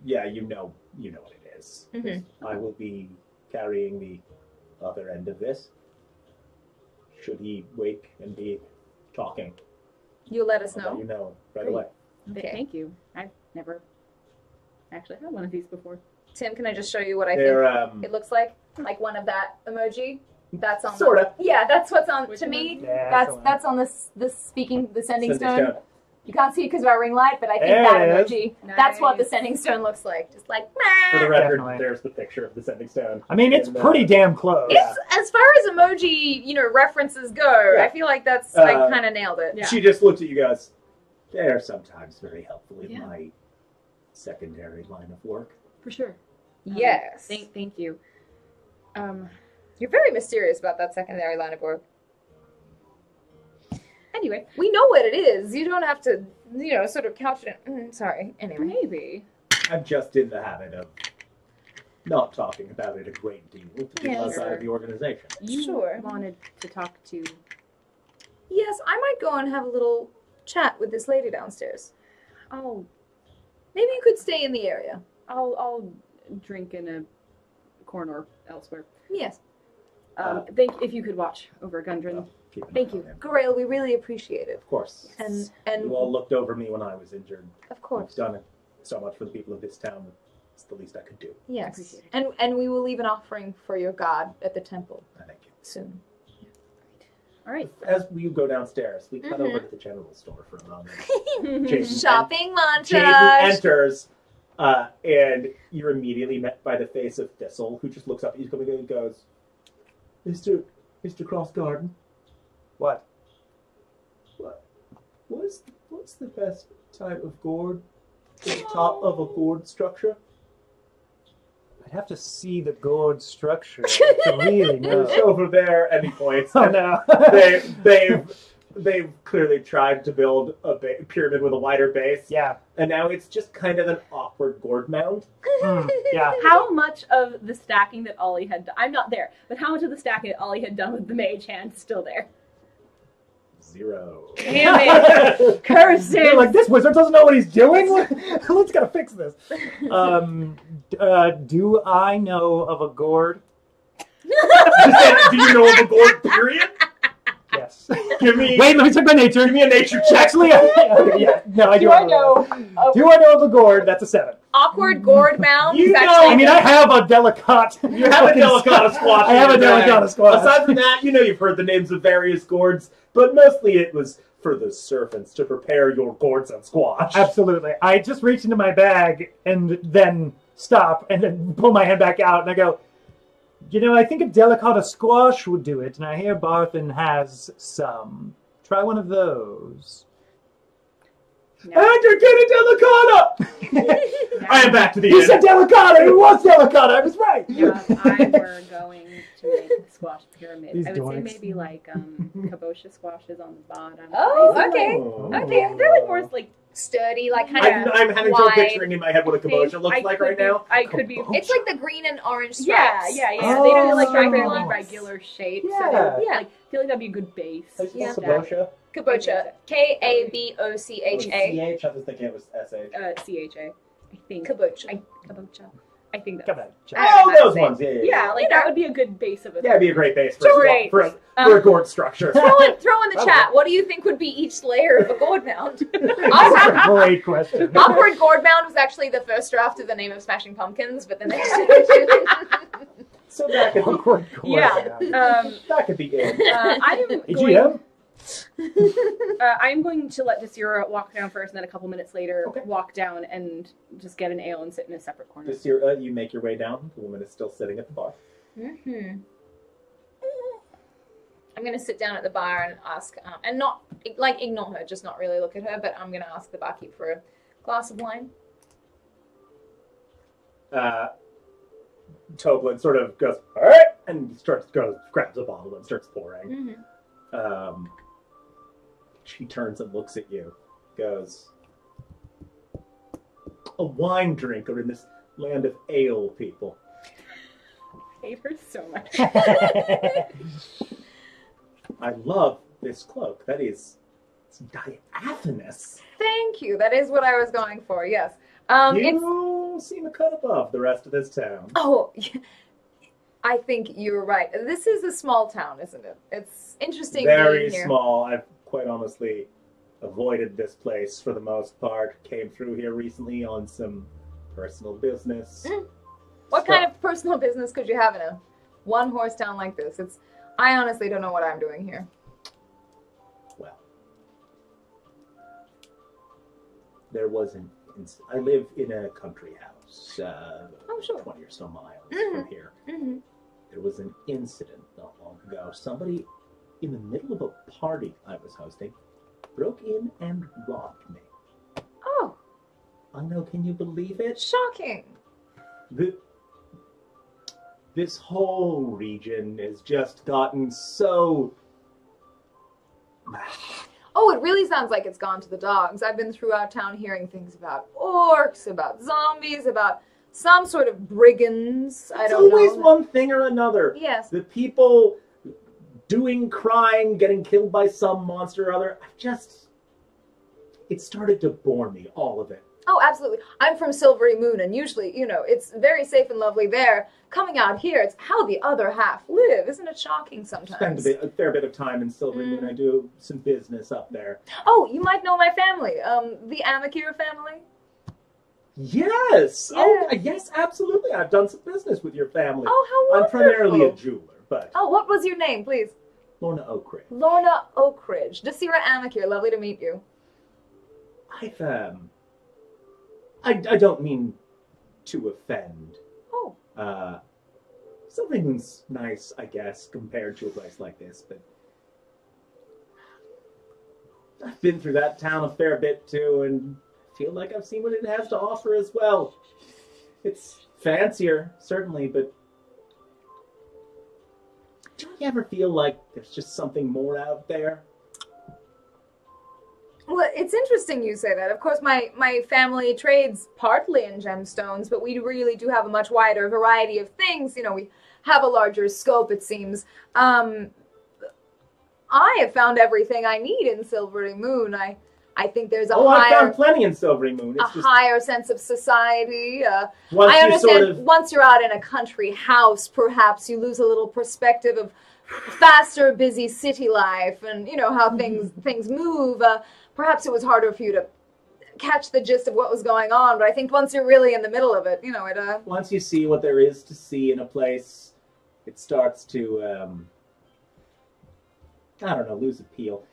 yeah, you know what it is. Mhm. I will be carrying the other end of this. Should he wake and be talking, You'll let us I'll let know. you know right Great. away. Okay. Thank you. I've never actually had one of these before. Tim, can I just show you what I They're think it looks like? Like one of that emoji? That's on Sorta. Yeah, that's what's on Which to one? me. Yeah, That's on the sending Sending stone. You can't see it because of our ring light, but I think There that it is. emoji, Nice. that's what the sending stone looks like. Just like, For the meh. record, Definitely. there's the picture of the sending stone. I mean, it's And, pretty damn close. It's, as far as emoji, references go, Yeah. I feel like that's, I Uh, kind of nailed it. Yeah. She just looks at you guys. They are sometimes very helpful in Yeah. my secondary line of work. For sure. Yes. Thank you. You're very mysterious about that secondary line of work. Anyway, We know what it is. You don't have to, sort of couch it. Sorry. Anyway. maybe. I'm just in the habit of not talking about it a great deal to people Yes. outside of the organization. You Sure. wanted to talk to. Yes, I might go and have a little chat with this lady downstairs. I'll Maybe you could stay in the area. I'll drink in a corner elsewhere. Yes. If you could watch over Gundren. Keep an eye Thank on you. him. Grail, we really appreciate it. Of course. And You all looked over me when I was injured. of I've course. done it so much for the people of this town. It's the least I could do. Yes. Appreciate it. And we will leave an offering for your god at the temple I thank you. soon. All right. As we go downstairs, we cut Mhm. over to the general store for a moment. Jason Shopping Jason montage. enters, and you're immediately met by the face of Thistle, who just looks up at you coming in and goes, Mr. Crossgarden, What? what's the best type of gourd? The top of a gourd structure? I'd have to see the gourd structure to really know. It's over there, and he points. Oh no. They've clearly tried to build a pyramid with a wider base, Yeah. and now it's just kind of an awkward gourd mound. Yeah. How much of the stacking that Ollie had done, I'm not there, but how much of the stacking that Ollie had done with the mage hand is still there? 0. Damn it! Curses! They're like, this wizard doesn't know what he's doing? Let's gotta fix this. Do I know of a gourd? Do you know of a gourd, period? Yes. Give me, Wait, let me check my nature. give me a nature check. Actually, yeah. No, I do. Do I know? Do I know of a gourd? That's a 7. Awkward gourd mound. You is know- actually I mean, I have a delicate. You have a delicata squash. I have a in your bag. delicata squash. Aside from that, you've heard the names of various gourds, but mostly it was for the servants to prepare your gourds and squash. Absolutely. I just reach into my bag and then stop and then pull my hand back out and I go, I think a delicata squash would do it, and I hear Barthen has some. Try one of those. No. And you're getting delicata! I am back to the You end. said delicata! It was delicata! I was right! If I were going to make a squash pyramid, These I would say dorks. maybe like kabocha squashes on the bottom. Oh, okay. Okay, they're like more like Sturdy, like kind of I'm having trouble wide. picturing in my head what a kabocha looks like right now. I could be. It's like the green and orange Yeah, stripes. yeah. Oh. They do like Striped really ones. regular shapes. Yeah. So they're, Yeah. like, I feel like that'd be a good base. How do you Yeah. spell kabocha? Kabocha. Kabocha. CH? I was thinking it was SH. CHA. I think. Kabocha. Kabocha. I think that. Come on. Oh, those ones. Yeah, Yeah, like that would be a good base of it. Yeah, it'd be a great base for, Great. for a gourd structure. Throw in the Okay. chat. What do you think would be each layer of a gourd mound? That's a great question. Awkward gourd mound was actually the first draft of the name of Smashing Pumpkins, but then they just So back at the, Awkward gourd. Yeah. back at the end. I'm Hey, going. GM? I'm going to let Desira walk down first, and then a couple minutes later, Okay. walk down and just get an ale and sit in a separate corner. This year, you make your way down. The woman is still sitting at the bar. Mm-hmm. I'm gonna sit down at the bar and ask, and not like ignore her, just not really look at her, but I'm gonna ask the barkeep for a glass of wine. Toblin sort of goes, all right, and grabs a bottle and starts pouring. Mm-hmm. She turns and looks at you, goes, a wine drinker in this land of ale people. I hate her so much. I love this cloak. That is diaphanous. Thank you. That is what I was going for. Yes. It's You seem a cut above the rest of this town. oh. I think you're right. This is a small town, isn't it? It's interesting Very being here. small. I've quite honestly avoided this place for the most part. Came through here recently on some personal business. What kind of personal business could you have in a one-horse town like this? I honestly don't know what I'm doing here. Well, there was I live in a country house, Oh, sure. 20 or so miles Mhm. from here. Mm-hmm. There was an incident not long ago. Somebody in the middle of a party I was hosting broke in and robbed me. Oh, I know, can you believe it? shocking. This whole region has just gotten so... Oh, it really sounds like it's gone to the dogs. I've been throughout town hearing things about orcs, about zombies, about some sort of brigands. I It's don't know. always one thing or another. Yes. The people doing crime, getting killed by some monster or other. It started to bore me, all of it. Oh, absolutely. I'm from Silvery Moon, and usually, it's very safe and lovely there. Coming out here, it's how the other half live. Isn't it shocking sometimes? Spend a fair bit of time in Silvery Moon. I do some business up there. Oh, you might know my family. The Achaidh family. Yes! Yeah. Oh, yes, absolutely. I've done some business with your family. Oh, how I'm wonderful. primarily a jeweler, but... Oh, what was your name, please? Lorna Oakridge. Lorna Oakridge. Desira Achaidh. Lovely to meet you. I don't mean to offend. Oh. Silvery Moon's nice, I guess, compared to a place like this, but I've been through that town a fair bit too, and feel like I've seen what it has to offer as well. It's fancier, certainly, but do you ever feel like there's just something more out there? Well, it's interesting you say that. Of course, my family trades partly in gemstones, but we really do have a much wider variety of things. We have a larger scope, it seems. I have found everything I need in Silvery Moon. I think there's I found plenty in Silvery Moon. It's just higher sense of society. once I you understand once you're out in a country house, perhaps you lose a little perspective of faster, busy city life and, how things move. Perhaps it was harder for you to catch the gist of what was going on, but I think once you're really in the middle of it, once you see what there is to see in a place, it starts to, lose appeal.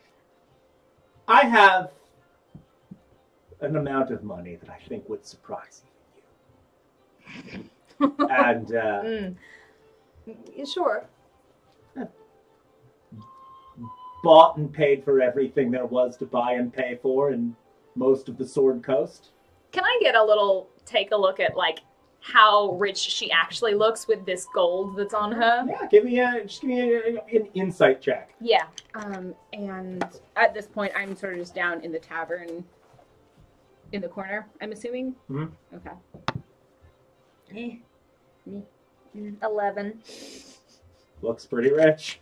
I have an amount of money that I think would surprise even you. And, Sure. bought and paid for everything there was to buy and pay for in most of the Sword Coast. Can I get take a look at, how rich she actually looks with this gold that's on her? Yeah, give me an insight check. Yeah. And at this point, I'm sort of just down in the tavern in the corner, I'm assuming? Mm-hmm. Okay. 11. Looks pretty rich.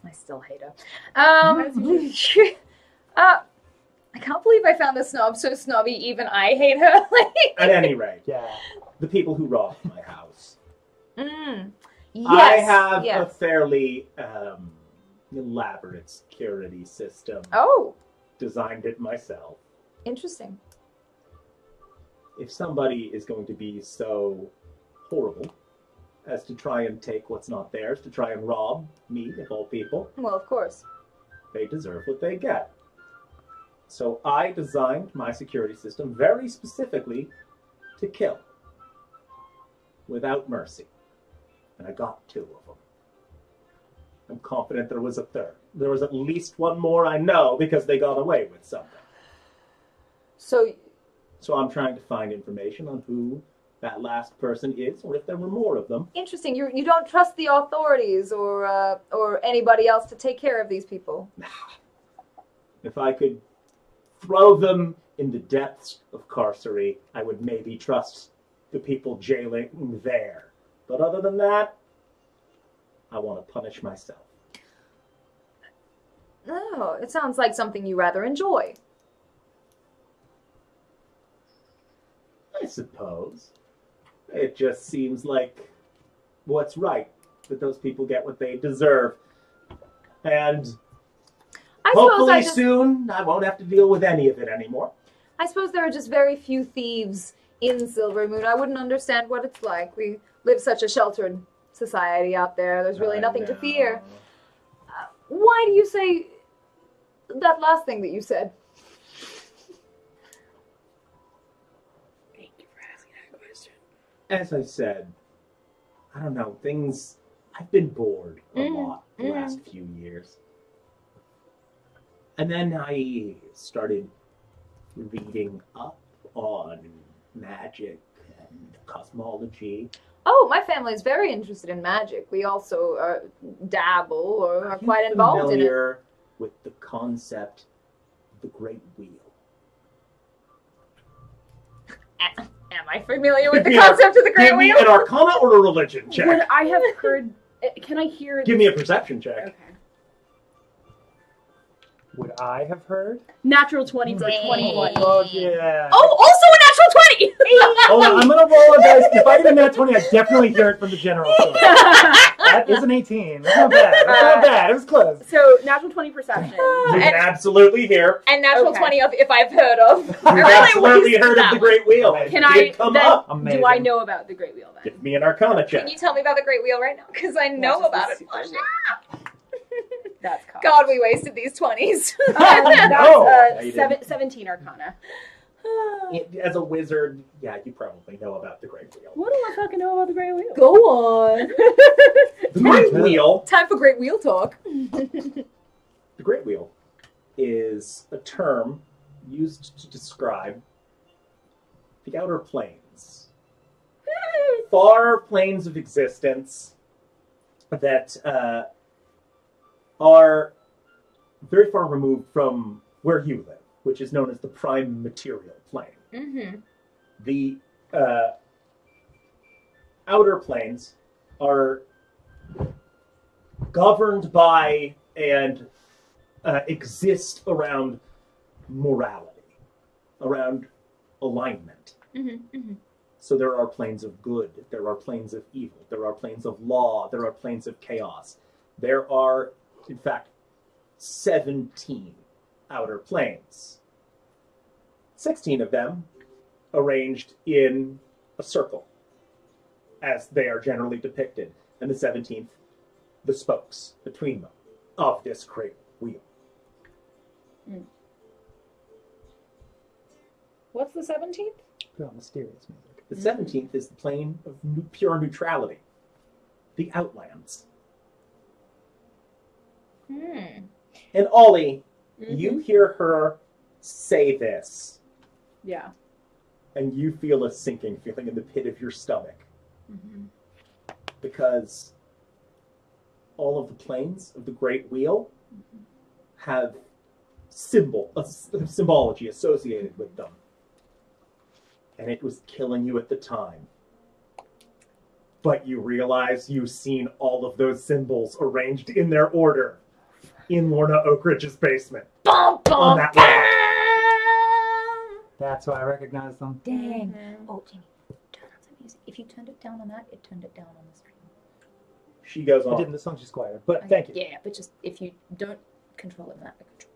I still hate her. I can't believe I found this snob so snobby, even I hate her. At any rate, Yeah. the people who robbed my house. Yes. I have a yes. fairly elaborate security system. Oh, Designed it myself. interesting. If somebody is going to be so horrible as to try and take what's not theirs, to try and rob me, of all people, Well, of course. they deserve what they get. So I designed my security system very specifically to kill. Without mercy. And I got 2 of them. I'm confident there was a third. There was at least one more I know because they got away with something. So, So I'm trying to find information on who that last person is, or if there were more of them. interesting. You don't trust the authorities or anybody else to take care of these people. If I could throw them in the depths of carcery, I would maybe trust the people jailing there. But other than that, I want to punish myself. Oh, it sounds like something you rather enjoy. I suppose. It just seems like what's right, that those people get what they deserve. And I suppose hopefully soon I won't have to deal with any of it anymore. I suppose there are just very few thieves in Silver Moon. I wouldn't understand what it's like. We live such a sheltered society out there. There's really I nothing to know. fear. Why do you say that last thing that you said? as I said, I don't know, I've been bored a lot the last few years. And then I started reading up on magic and cosmology. Oh, my family is very interested in magic. We also dabble or are quite involved in it. Familiar with the concept of the Great Wheel? Am I familiar with the concept of the Great Give me Wheel? an Arcana or a Religion check. Would I have heard? Can I hear? Give me a Perception check. Okay. Would I have heard? Natural 20 for Dang. 21. Oh, yeah. Oh, also a natural 20! Hold on, I'm gonna roll a dice. If I get a nat 20, I definitely hear it from the general store. That is an 18. That's not bad. That's not bad. It was close. So natural 20 perception. You can absolutely hear. And natural Okay. 20 of if I've heard of. You've I really absolutely wasted heard of that the one. Great Wheel. Amazing. It Can I did come then? up. Amazing. Do I know about the Great Wheel then? Give me an Arcana check. Can you tell me about the Great Wheel right now? Because I know Watch about this it. super That's cocked. God, we wasted these 20s. That's No. No, you didn't. 17 Arcana. As a wizard, yeah, you probably know about the Great Wheel. What do I fucking know about the Great Wheel? Go on. The Great Wheel. Time for Great Wheel talk. The Great Wheel is a term used to describe the outer planes. Far planes of existence that are very far removed from where you live, which is known as the prime material plane. Mm-hmm. The outer planes are governed by and exist around morality, around alignment. Mm-hmm. Mm-hmm. So there are planes of good, there are planes of evil, there are planes of law, there are planes of chaos. There are, in fact, 17 outer planes. 16 of them arranged in a circle, as they are generally depicted, and the 17th, the spokes between them of this great wheel. What's the 17th? Put on mysterious music. The 17th is the plane of pure neutrality, the Outlands. And Ollie, you hear her say this, Yeah. and you feel a sinking feeling in the pit of your stomach. Because all of the planes of the Great Wheel have symbology associated with them. And it was killing you at the time. But you realize you've seen all of those symbols arranged in their order in Lorna Oakridge's basement. Bum, bum, On that wall. That's why I recognize them. Dang. Oh, Jamie, turn on some music. If you turned it down on that, it turned it down on the stream. She goes I on. didn't. The song's just quieter, but thank you. Yeah, but just if you don't control it, not control.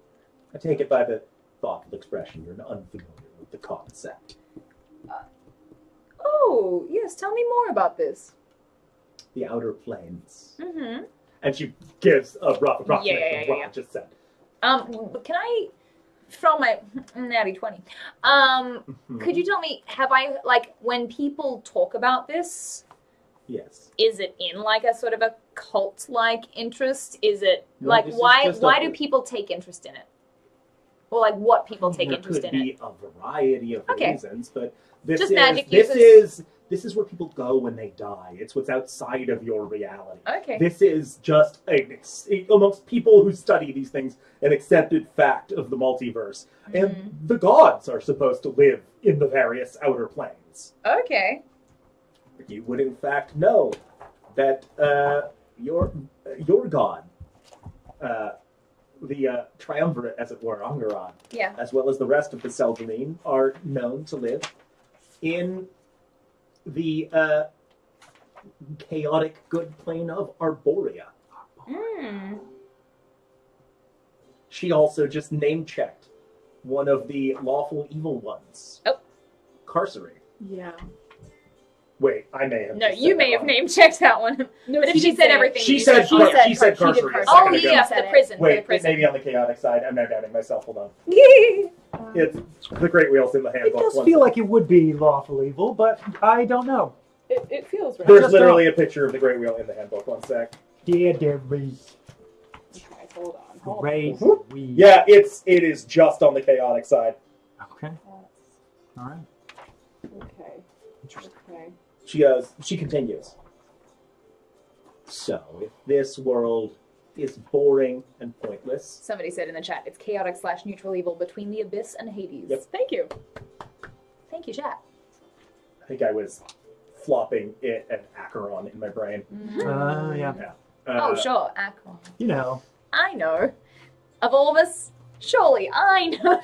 I take it by the thoughtful expression. You're unfamiliar with the concept. Oh, yes, tell me more about this. The outer planes. Mm-hmm. And she gives a rough approximation Yeah. of what I just said. Can I, from my natty 20, could you tell me, have I, like, when people talk about this, Yes. is it in, like, a sort of a cult-like interest? Is it, No, like, this is why just do people take interest in it? Or, like, what people take interest in There it? could be a variety of Okay. reasons, but this Just is magic this is where people go when they die. It's what's outside of your reality. Okay. This is just amongst people who study these things, an accepted fact of the multiverse. And the gods are supposed to live in the various outer planes. Okay. You would, in fact, know that your god, the triumvirate, as it were, Angarad, Yeah. as well as the rest of the Seldamine, are known to live in the chaotic good plane of Arborea. She also just name-checked one of the lawful evil ones. Oh. Carcery. Yeah. Wait, I may have. No, just you said may that have wrong. name-checked that one. No, But if she said everything She you said She car- said she said car- she did carcery a carcery. Oh, second ago. yeah, Said the it. prison. Wait, the it prison. may be on the chaotic side. I'm now doubting myself. Hold on. It's the Great Wheel's in the It handbook. does One feel sec. like it would be lawful evil, but I don't know. It feels right. There's literally a picture of the Great Wheel in the handbook. One sec. Yeah, there is. Okay, hold on. Great. Yeah, it is just on the chaotic side. Okay. All right. Okay. Interesting. Okay. She continues. So, if this world is boring and pointless, Somebody said in the chat, it's chaotic/neutral evil between the abyss and Hades. Yep. Thank you. Thank you, chat. I think I was flopping it and Acheron in my brain. Yeah. Yeah. Oh, sure. Aqua. You know. I know. Of all of us, surely I know.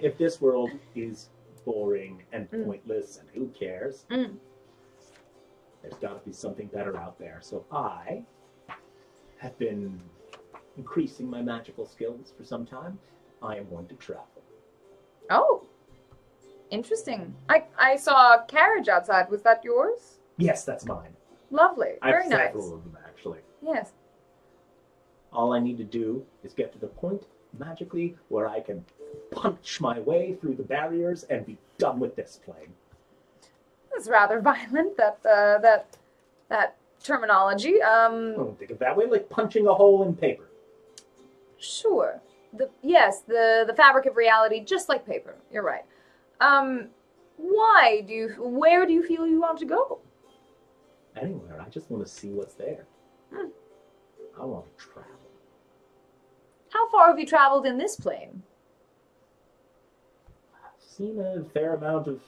If this world is boring and pointless and who cares, there's got to be something better out there. So I have been increasing my magical skills for some time. I am going to travel. Oh. Interesting. I saw a carriage outside. Was that yours? Yes, that's mine. Lovely. I Very have nice. several of them, actually. Yes. All I need to do is get to the point, magically, where I can punch my way through the barriers and be done with this plane. That's rather violent, that terminology. I don't think of it that way, like punching a hole in paper. Sure. The fabric of reality, just like paper. You're right. Where do you feel you want to go? Anywhere, I just want to see what's there. I want to travel. How far have you traveled in this plane? I've seen a fair amount of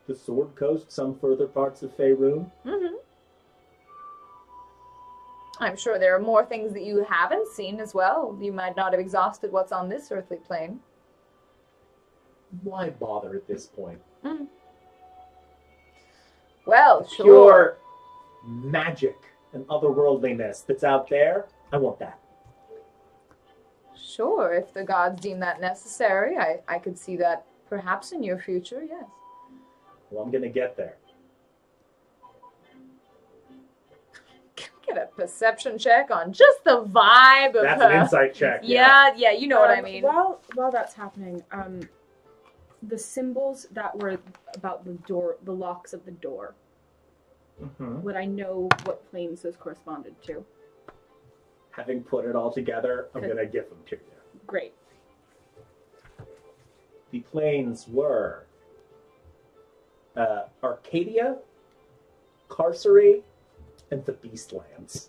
the Sword Coast, some further parts of Faerun. I'm sure there are more things that you haven't seen as well. You might not have exhausted what's on this earthly plane. Why bother at this point? Well, sure. Pure magic and otherworldliness that's out there, I want that. Sure, if the gods deem that necessary, I could see that perhaps in your future, yes. Well, I'm going to get there. Get a perception check on just the vibe of That's her. an insight check. Yeah, you know what I mean. While that's happening, the symbols that were about the door, the locks of the door, would I know what planes those corresponded to? Having put it all together, I'm going to give them to you. Great. The planes were Arcadia, Carcery, and the Beastlands.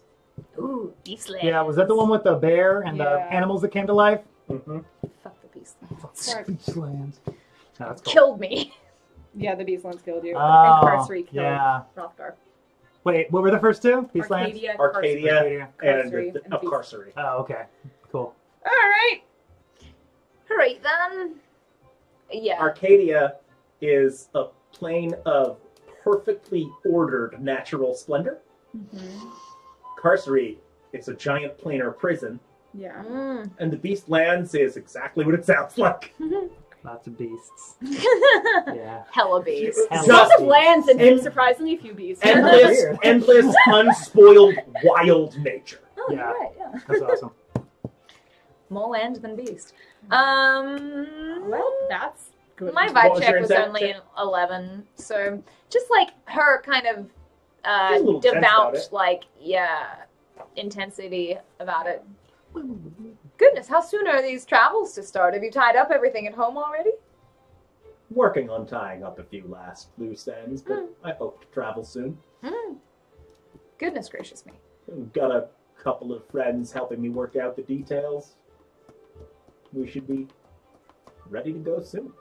Ooh, Beastland. Yeah, was that the one with the bear and the animals that came to life? Mm-hmm. Fuck the Beastland. Beastlands. No, that's cool. Killed me. Yeah, the Beastlands killed you. Oh, and Carcery killed yeah. Hrothgar. Wait, what were the first two? Beastlands? Arcadia, and Carcery, and Carcery. Oh, okay. Cool. Alright then. Yeah. Arcadia is a plane of perfectly ordered natural splendor. Carcery is a giant planar prison. Yeah. And the Beastlands is exactly what it sounds like. Lots of beasts. Yeah. Hella beasts. Just lands and surprisingly few beasts. endless, unspoiled, wild nature. Oh, Yeah. right, yeah. That's awesome. More land than beast. Well, that's good. My What vibe was check your was insight only check? an 11, so just like her kind of She's a little tense about devout, it. intensity about it. Goodness, how soon are these travels to start? Have you tied up everything at home already? Working on tying up a few last loose ends, but I hope to travel soon. Goodness gracious me. Got a couple of friends helping me work out the details. We should be ready to go soon.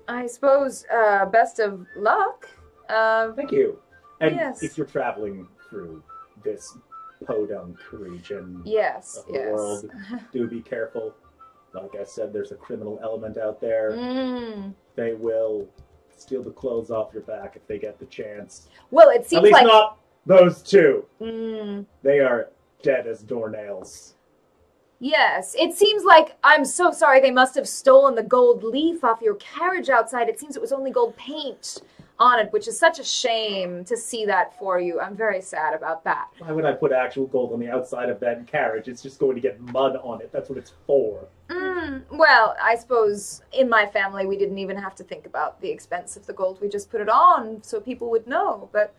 I suppose, best of luck. Thank you. And Yes. if you're traveling through this podunk region Yes, of the yes. world, do be careful. Like I said, there's a criminal element out there. They will steal the clothes off your back if they get the chance. Well, it At seems least like... not those two. Mm, They are dead as doornails. yes, it seems like... I'm so sorry, they must have stolen the gold leaf off your carriage outside. It seems it was only gold paint honored, which is such a shame to see that for you. I'm very sad about that. Why would I put actual gold on the outside of that carriage? It's just going to get mud on it. That's what it's for. Well, I suppose in my family we didn't even have to think about the expense of the gold. We just put it on so people would know. But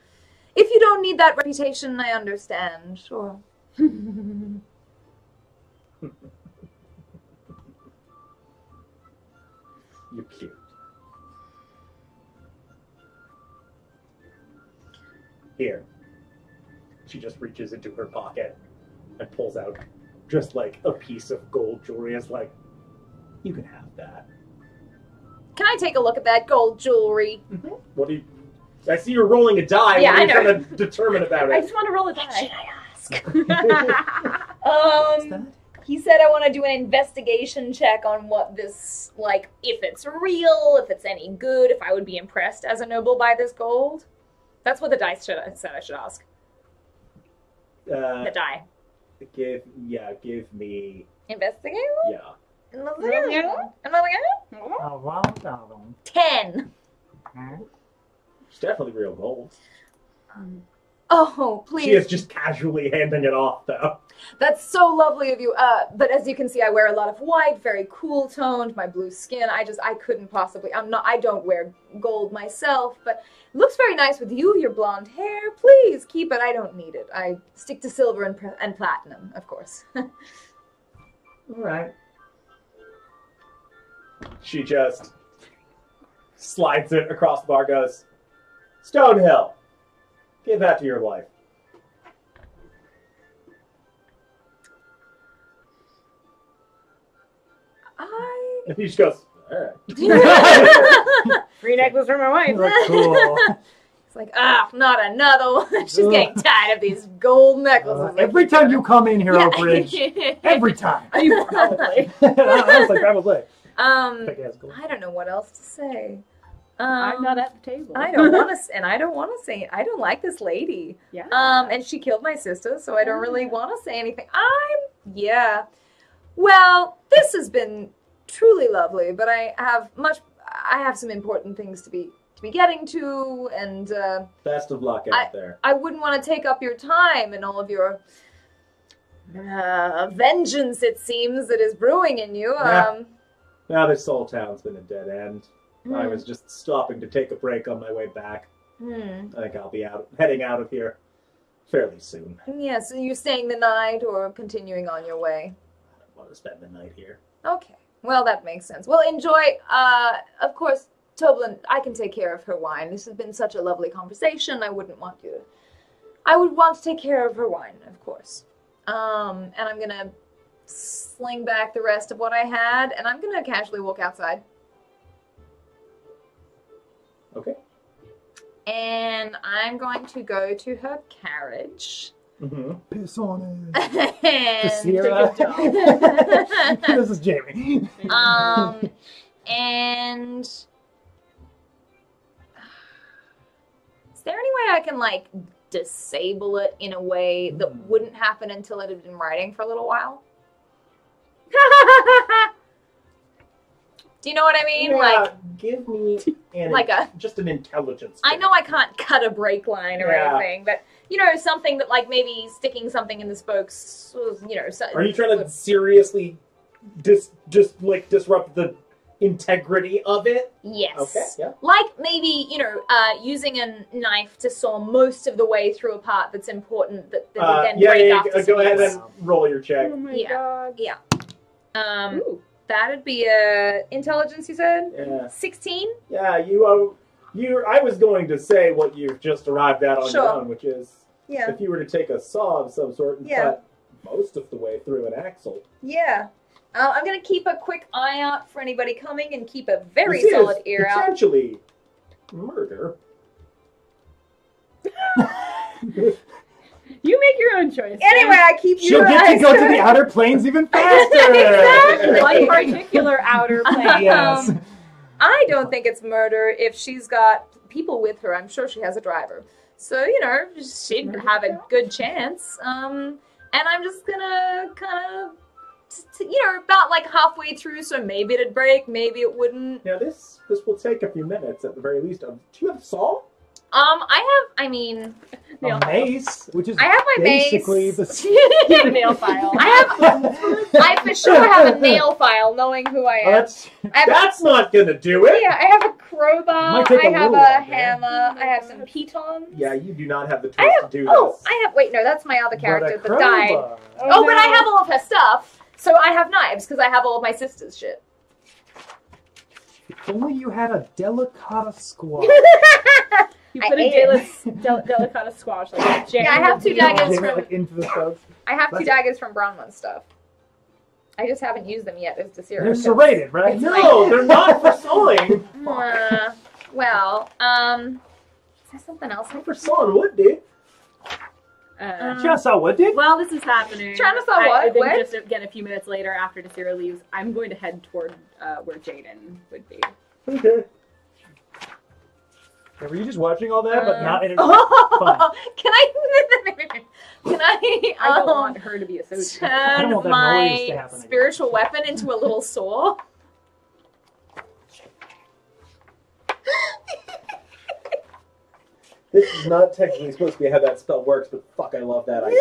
if you don't need that reputation, I understand. Sure. You're cute. Here. She just reaches into her pocket and pulls out just like a piece of gold jewelry. It's like, you can have that. Can I take a look at that gold jewelry? What do you... I see you're rolling a die. Yeah, what are you I know. trying to determine about I it? just want to roll a die. Should I ask? He said I want to do an investigation check on what this, like, if it's real, if it's any good, if I would be impressed as a noble by this gold. That's what the dice said I should ask. The die. Give me... Investigate? Yeah. Investigate? 10. It's definitely real gold. Oh, please. She is just casually handing it off, though. That's so lovely of you. But as you can see, I wear a lot of white, very cool toned, my blue skin. I couldn't possibly, I don't wear gold myself, but it looks very nice with you, your blonde hair. Please keep it. I don't need it. I stick to silver and platinum, of course. All right. She just slides it across the bar, goes, Stonehill, give that to your wife. And he just goes, all right. Free necklace for my wife. Cool. It's like, not another one. She's getting tired of these gold necklaces. Every time you come in here, Oakridge, every time. You probably. I was like, probably. I don't know what else to say. I'm not at the table. I don't want to, and I don't want to say. I don't like this lady. Yeah. And she killed my sister, so I don't really want to say anything. Yeah. Well, this has been truly lovely, but I have some important things to be getting to, and Best of luck out there. I wouldn't want to take up your time and all of your vengeance. It seems that is brewing in you. Now this Soul Town's been a dead end. I was just stopping to take a break on my way back. I think I'll be heading out of here fairly soon. Yeah, so you're staying the night or continuing on your way? I don't want to spend the night here. Okay. Well, that makes sense. Well, enjoy. Of course, Toblin, I can take care of her wine. This has been such a lovely conversation. I would want to take care of her wine, of course. And I'm going to sling back the rest of what I had, and I'm going to casually walk outside. Okay. And I'm going to go to her carriage. Piss on it. And Sarah. This is Jamie. And is there any way I can, like, disable it in a way that wouldn't happen until it had been writing for a little while? Do you know what I mean? Yeah, like, give me just an intelligence. I know I can't cut a break line or anything, but, you know, something that, like, maybe sticking something in the spokes, you know. Are you trying to seriously disrupt the integrity of it? Yes. Okay, yeah. Like maybe, you know, using a knife to saw most of the way through a part that's important that would then break after go ahead and roll your check. Oh my god. Yeah. That'd be intelligence, you said? Yeah. 16? Yeah, I was going to say what you've just arrived at on your own, which is if you were to take a saw of some sort and cut most of the way through an axle. Yeah. I'm going to keep a quick eye out for anybody coming and keep a very solid ear out. Potentially murder. You make your own choice. Anyway, I keep you. She'll get to go to the outer planes even faster. Exactly. One particular outer plane. Yes. I don't think it's murder if she's got people with her. I'm sure she has a driver. So, you know, she'd have a good chance. And I'm just gonna kind of about like halfway through, so maybe it'd break, maybe it wouldn't. Now this will take a few minutes at the very least. Do you have a saw? I mean, A mace, which is I have my basically mace. the Nail file. I for sure have a nail file, knowing who I am. That's not gonna do it. Yeah, I have a crowbar, Might take I a have little a while, hammer, I have some pitons. Yeah, you do not have the tools to do this. Wait, no, that's my other character But a that died. crowbar. Oh, but I have all of her stuff, so I have knives, because I have all of my sister's shit. If only you had a delicata squad. You put a delicata squash like jam. Yeah, I have 2 daggers Jam it, from... like, into the spokes. I have 2 daggers from Bronwyn's stuff. I just haven't used them yet as Desira. They're serrated, right? No, they're not for sawing. Well, is there something else? Not for sawing wood, dude. Just saw what did? While this is happening, Trying to saw what? I think Where? just again a few minutes later after Desira leaves, I'm going to head toward where Jaden would be. Okay. Were you just watching all that, but not in a Can I? I don't want her to be associated. I don't Turn want that noise to my happen again. spiritual weapon into a little saw? This is not technically supposed to be how that spell works, but fuck, I love that idea.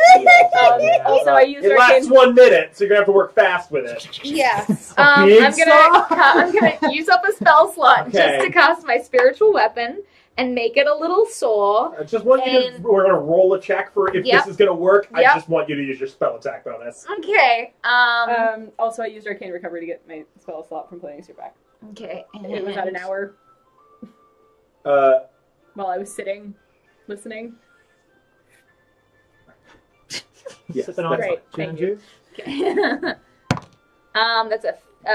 Also, I used It lasts 1 minute, so you're gonna have to work fast with it. Yes. big I'm gonna use up a spell slot Okay. just to cast my spiritual weapon and make it a little saw. I just want you to. We're gonna roll a check for if Yep. this is gonna work. I Yep. just want you to use your spell attack bonus. Okay. Also, I used Arcane Recovery to get my spell slot from playing Super back. Okay. It was at an hour while I was sitting, listening. Yes, Sipping on Great, gin and thank you. juice. That's a.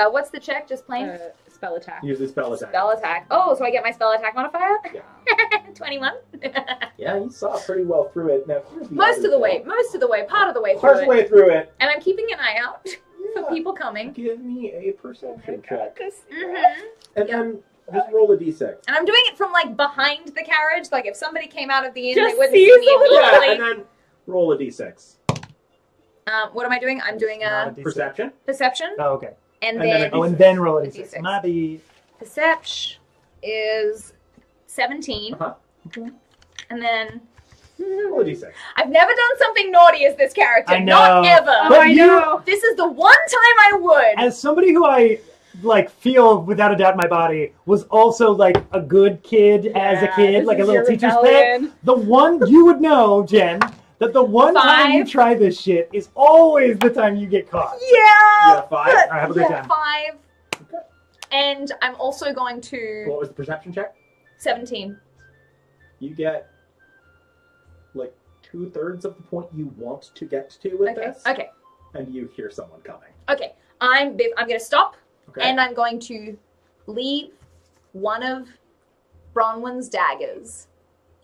What's the check? Just plain Spell attack. use the spell attack. spell attack. Oh, so I get my spell attack modifier. Yeah. 21. Yeah, you saw pretty well through it. Now, here's the Most other of the thing. way. Most of the way. Part of the way through First it. way through it. And I'm keeping an eye out for Yeah. people coming. Give me a perception check. Mm-hmm. And then just roll a d6. And I'm doing it from like behind the carriage. Like if somebody came out of the inn, Just they wouldn't see see me someone. Yeah, immediately. and then roll a d6. What am I doing? I'm doing Not a D6. Perception. perception, Oh, okay. and And then then a Oh, and then roll a A d6. D6. Not the... perception is 17, Uh-huh. and then Roll a d6. I've never done something naughty as this character. I Not know. ever. But I know. This is the one time I would. As somebody who I feel without a doubt in my body was also like a good kid as a kid, like a little teacher's pet. The one you would know, Jen, that the one time you 5. try this shit is always the time you get caught. Yeah. Yeah, 5. All right, have a great Yeah, time. 5. And I'm also going to What was the perception check? 17. You get like 2/3 of the point you want to get to with Okay. this, Okay. and you hear someone coming. Okay. I'm going to stop. Okay. And I'm going to leave one of Bronwyn's daggers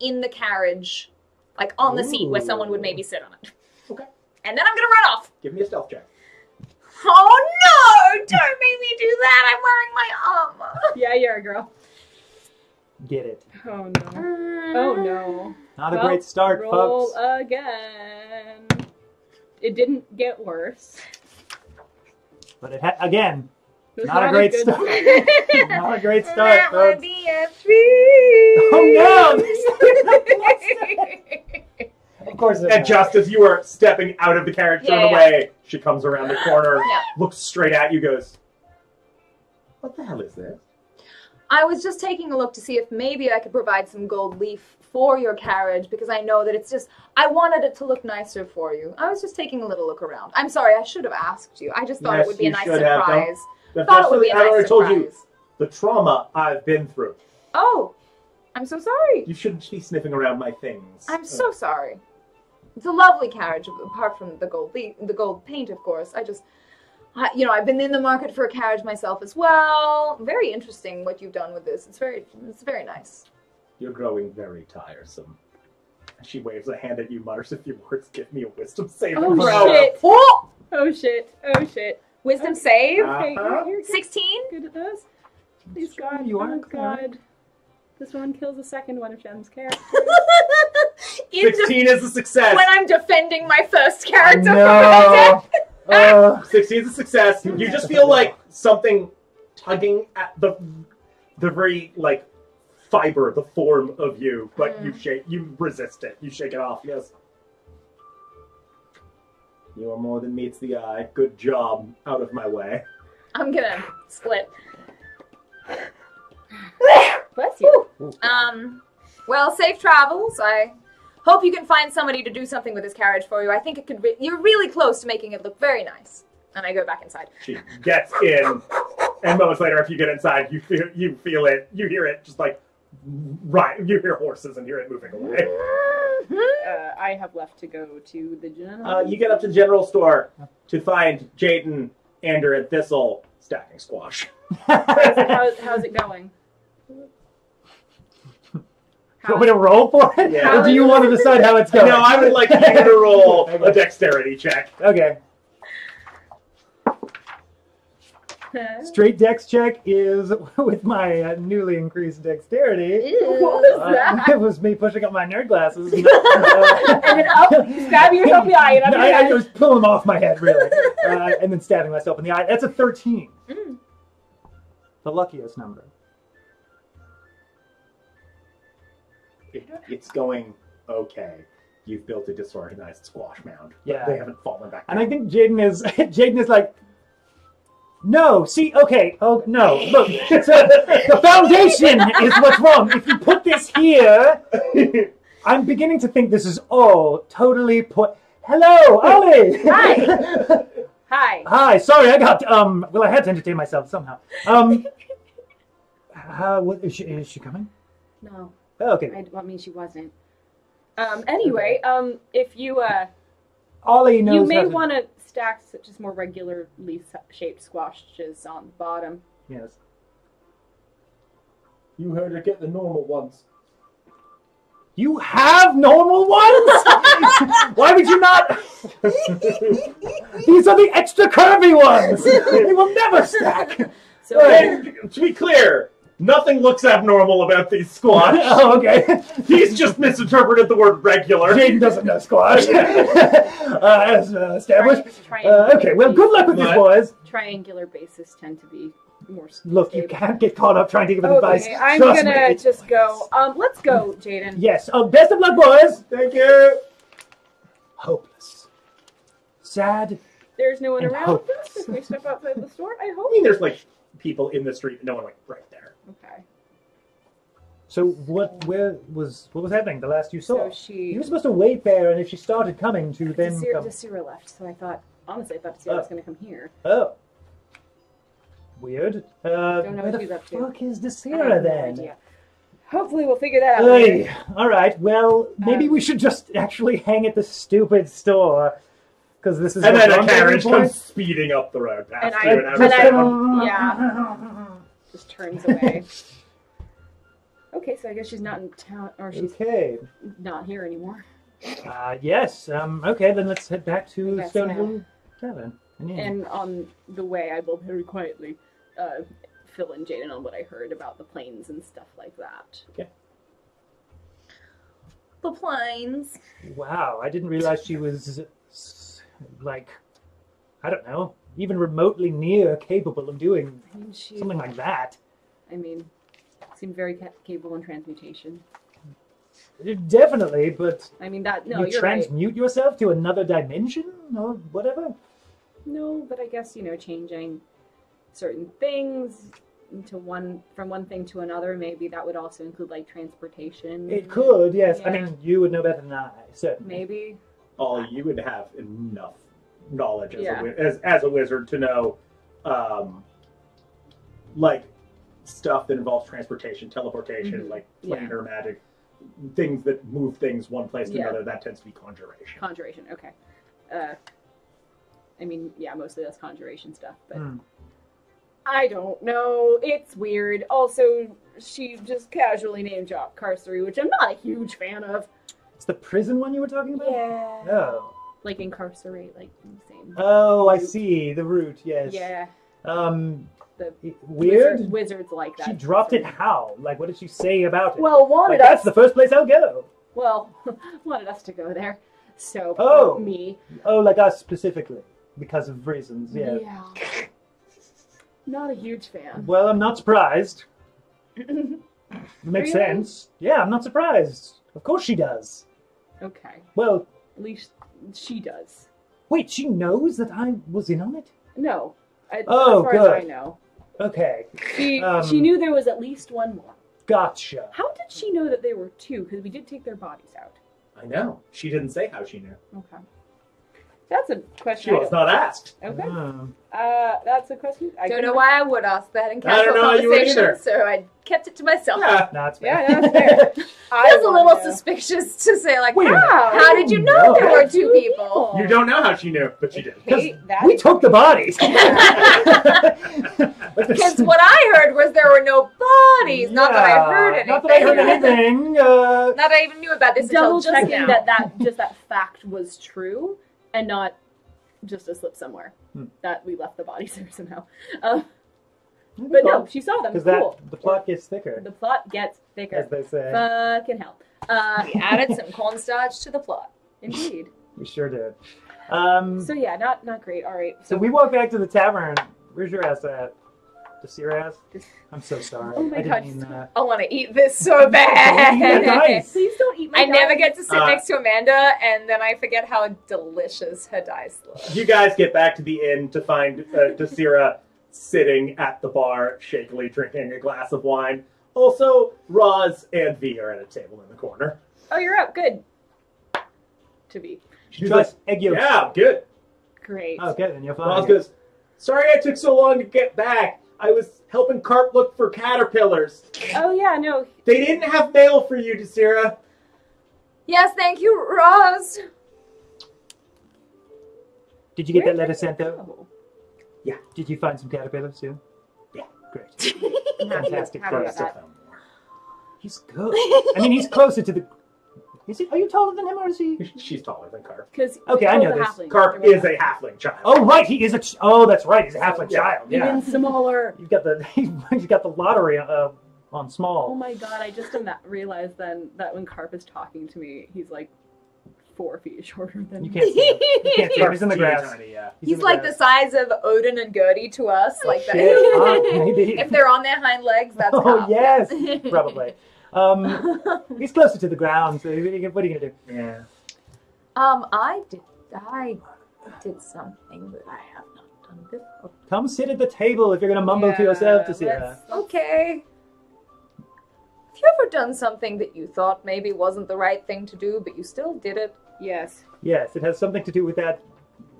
in the carriage, like on the seat where someone would maybe sit on it. Okay. And then I'm going to run off. Give me a stealth check. Oh no! Don't make me do that. I'm wearing my armor. Yeah, you're a girl. Get it. Oh no. Oh no. Not a great start, roll folks. again. It didn't get worse. But it again, It was not a great good start. Not a great start, That would folks. be a treat. Oh no! Of course it And just as you are stepping out of the carriage, turn Yeah. away, she comes around the corner, Yeah. looks straight at you, goes, "What the hell is this?" I was just taking a look to see if maybe I could provide some gold leaf for your carriage because I know that it's just, I wanted it to look nicer for you. I was just taking a little look around. I'm sorry, I should have asked you. I just thought Yes, it would be a you nice should have. surprise. That's Thought it would be a I already nice told you surprise. the trauma I've been through. Oh, I'm so sorry. You shouldn't be sniffing around my things. I'm so sorry. It's a lovely carriage, apart from the gold paint, of course. I've been in the market for a carriage myself as well. Very interesting what you've done with this. It's very nice. You're growing very tiresome. She waves a hand at you, mutters a few words, give me a wisdom save. Oh throw. shit. Oh! Oh shit. Oh shit. Wisdom save? Okay, you're 16? good at those. Please God. You are Oh God. This one kills the second one of Jem's characters. 16 is a success. When I'm defending my first character from No. death. Succeeds a success. You just feel like something tugging at the very like fiber, the form of you, but you resist it. You shake it off. Yes. You are more than meets the eye. Good job. Out of my way. I'm gonna split. Bless you. Well, safe travels. I hope you can find somebody to do something with this carriage for you. I think it could. You're really close to making it look very nice. And I go back inside. She gets in, and moments later, if you get inside, you feel it. You hear it, just like right. You hear horses and hear it moving away. I have left to go to the general. You get up to the general store to find Jaden, Ander, and Thistle stacking squash. How's it going? Do you want me to roll for it? Yeah. Or do you want to decide how it's going? No, I would like you to roll a dexterity check. Okay. Straight dex check is with my newly increased dexterity. Ew, what was that? It was me pushing up my nerd glasses. And then up, stabbing yourself in the eye. And I was pulling them off my head, really. And then stabbing myself in the eye. That's a 13. The luckiest number. It's going okay. You've built a disorganized squash mound. Yeah. They haven't fallen back. And I think Jaden is like, no, see, okay, oh, no, look, the foundation is what's wrong. If you put this here, I'm beginning to think this is all totally Hello, Ollie! Hi! Hi. Hi, sorry, I got, well, I had to entertain myself somehow. Is she coming? No. Oh, okay. I mean, she wasn't. Anyway, if you, Ollie knows you may how to... want to stack just more regularly shaped squashes on the bottom. Yes. You heard her get the normal ones. You have normal ones? Why would you not? These are the extra curvy ones. They will never stack. So, To be clear, nothing looks abnormal about these squash. Oh, okay. He's just misinterpreted the word regular. Jaden doesn't know squash. As established. Okay, well, good luck with these boys. Triangular bases tend to be more Look, stable. you can't get caught up trying to give advice. Okay, I'm Trust gonna me. just go. Let's go, Jaden. Yes. Best of luck, boys. Thank you. Hopeless. Sad. There's no one And around hope. us if we step outside the store, I I hope. mean, there's like people in the street, but no one like right there. Okay. So what was happening the last you saw? So she... You were supposed to wait there, and if she started coming to then come... Desira left, so I thought, honestly, I thought Desira was going to come here. Oh. Weird. Don't know where what she's the up to. fuck is I Desira have no then? idea. Hopefully we'll figure that out later. Hey, all right. Well, maybe we should just actually hang at the stupid store, because this is. And then a wrong carriage point. comes speeding up the road past And you. just turns away. Okay, so I guess she's not in town, or she's Okay. not here anymore. Yes. Okay, then let's head back to That's Stonehill Tavern. And on the way, I will very quietly fill in Jaden on what I heard about the planes and stuff like that. Okay. The planes. Wow, I didn't realize she was like, I don't know, even remotely near capable of doing I mean, she, something like that. I mean, seemed very capable in transmutation. Definitely, but I mean, that, no, you you're right. transmute yourself to another dimension or whatever? No, but I guess, changing certain things from one thing to another, maybe that would also include, like, transportation. It could, yes. Yeah. I mean, you would know better than I, certainly. Maybe. Ollie, you would have enough knowledge Yeah. as a wizard to know, like, stuff that involves transportation, teleportation, like planar magic, things that move things one place to another. That tends to be conjuration. Conjuration, okay. I mean, yeah, mostly that's conjuration stuff, but I don't know. It's weird. Also, she just casually name dropped Carcery, which I'm not a huge fan of. It's the prison one you were talking about? Yeah. Oh. Like incarcerate, like the same. Oh, I see. The root, yes. Yeah. The weird? Wizards like that. She dropped it how? Like, what did she say about it? Well, wanted like, us. that's the first place I'll go. Well, wanted us to go there. So, Oh. me. Oh, like us specifically. because of reasons, yeah. Not a huge fan. Well, I'm not surprised. It makes Really? sense. Yeah, I'm not surprised. Of course she does. Okay. Well, At least she does. wait, she knows that I was in on it? No. Oh, as far good. as I know. Okay, She knew there was at least one more. gotcha. How did she know that there were two? Because we did take their bodies out. I know. She didn't say how she knew. Okay. That's a question. She was not asked. Okay. Oh. That's a question. I Don't couldn't- know why I would ask that in I casual don't know you would conversation, either. so I kept it to myself. Yeah. That's fair. Yeah, that's fair. I was a wanna little know. suspicious to say, like, Wait a minute. how did you know No. there were two people? You don't know how she knew, but she did. Hey, that's We took the bodies. Because what I heard was there were no bodies. Not that I heard anything. Not that I heard anything. Not that I even knew about this double until just checking now. that fact was true and not just a slip somewhere that we left the bodies there somehow. But no, she saw them. Because Cool. the plot gets thicker, The plot gets thicker. as they say. Fucking hell. We added some cornstarch to the plot. Indeed. We sure did. So yeah, not great. All right. So we walk back to the tavern. Where's your ass at? Just your ass? I'm so sorry. Oh my I God. didn't mean that. I want to eat this so bad. Nice. Please don't eat my I never dice. get to sit next to Amanda, and then I forget how delicious her dice look. You guys get back to the inn to find Desira sitting at the bar, shakily drinking a glass of wine. Also, Roz and V are at a table in the corner. Oh, you're up. Good. To be. She's like, egg yolks. Yeah, good. Great. Okay, then you're fine. Roz goes, sorry I took so long to get back. I was helping Carp look for caterpillars. Oh yeah, no. They didn't have mail for you, Desira. Yes, thank you, Roz. Did you get Where that letter did sent it out? go? Did you find some caterpillars too? Yeah. Great. I'm happy- Fantastic. happy about First. that. He's good. I mean, he's closer to the... Is he? Are you taller than him, or is he... She's taller than Carp. Because Okay, I know this. Carp is a halfling child. Oh, right, he is a... Oh, that's right, he's a halfling Yeah. child. Yeah. Even smaller. You've got the... He's got the lottery on Oh small. my god! I just realized then that when Carp is talking to me, he's like 4 feet shorter than You me. can't see him. You can't see him. He's in the Carp's grass. teeny tiny, yeah. He's like the size of Odin and Gertie to us, like that. Shit, maybe. If they're on their hind legs, that's Oh, Carp. yes, probably. He's closer to the ground, so what are you going to do? Yeah. I did something that I have not done before. Come sit at the table if you're going to mumble to yourself to see her. Okay. Have you ever done something that you thought maybe wasn't the right thing to do, but you still did it? Yes. Yes, it has something to do with that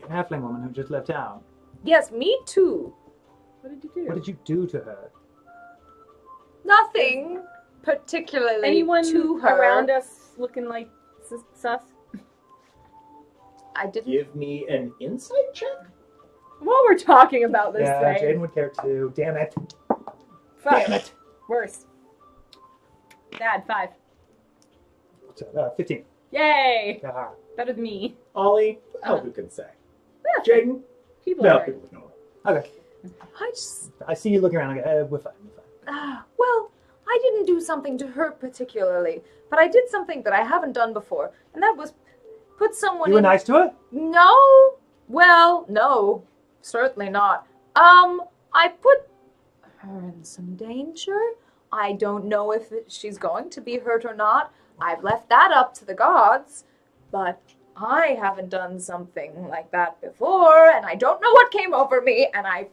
halfling woman who just left town. Yes, me too. What did you do? What did you do to her? Nothing particularly Anyone to her. around us looking like sus? I didn't. Give me an insight check. While we're talking about this Yeah, thing. Jaden would care too. Damn it. Fuck. Damn it. Worse. Dad, 5. What's that? 15. Yay! Ah. Better than me. Ollie, well, who can say? Yeah, Jaden? people No, are. people would know. Okay. I just. I see you looking around. Okay, we're fine. We're fine. Well, I didn't do something to her particularly, but I did something that I haven't done before, and that was put someone You were in. nice to her? No. Well, no, certainly not. I put her in some danger. I don't know if she's going to be hurt or not. I've left that up to the gods, but I haven't done something like that before, and I don't know what came over me, and I'm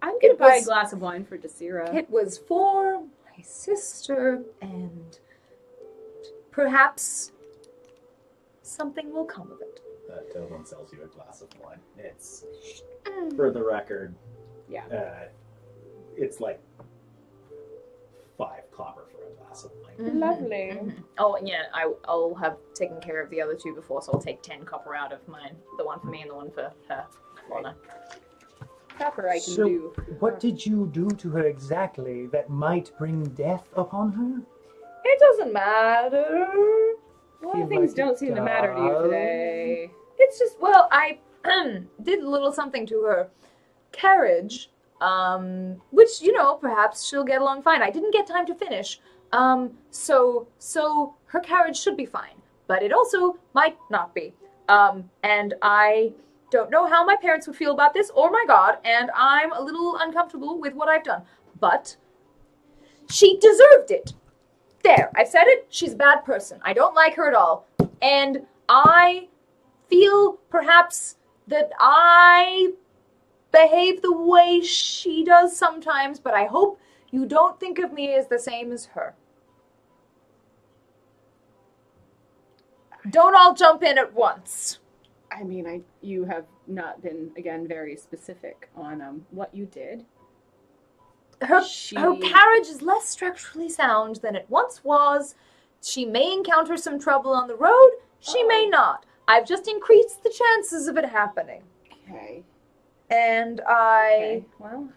gonna It buy a was- glass of wine for Desira. it was for my sister, and perhaps something will come of it. No one sells you a glass of wine. It's, for the record, Yeah. It's like 5 copper for a glass of wine. Lovely. Oh, yeah, I'll have taken care of the other two before, so I'll take 10 copper out of mine. The one for me and the one for her. Lorna. Copper I can So, do. what did you do to her exactly that might bring death upon her? It doesn't matter. A lot Feel of things like don't it seem to matter to you does. today. It's just, well, I did a little something to her carriage, which, you know, perhaps she'll get along fine. I didn't get time to finish. So her carriage should be fine, but it also might not be. And I don't know how my parents would feel about this or my God, and I'm a little uncomfortable with what I've done. But she deserved it. There, I've said it. She's a bad person. I don't like her at all. And I feel perhaps that I behave the way she does sometimes, but I hope you don't think of me as the same as her. Don't all jump in at once. I mean, you have not been, again, very specific on what you did. Her carriage is less structurally sound than it once was. She may encounter some trouble on the road. She may not. I've just increased the chances of it happening. Okay. And Okay. Well,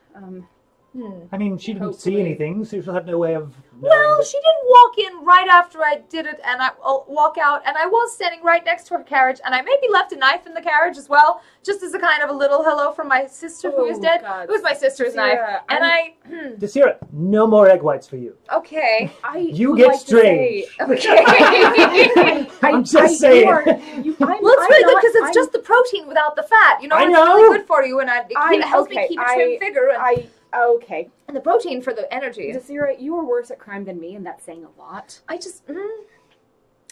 I mean, she didn't see Hopefully. anything, so she'll have no way of knowing. Well, that- she didn't walk in right after I did it, and I'll walk out, and I was standing right next to her carriage, and I maybe left a knife in the carriage as well, just as a kind of a little hello from my sister who is Oh, dead. God. It was my sister's knife, Sarah, and Desira, no more egg whites for you. okay. You would get like to strange. say- Okay. I'm just saying. Well, it's really good because it's just the protein without the fat. You know, I it's know. really good for you, and it helps me keep a trim figure Okay. and the protein for the energy. Desira, you are worse at crime than me, and that's saying a lot. I just, I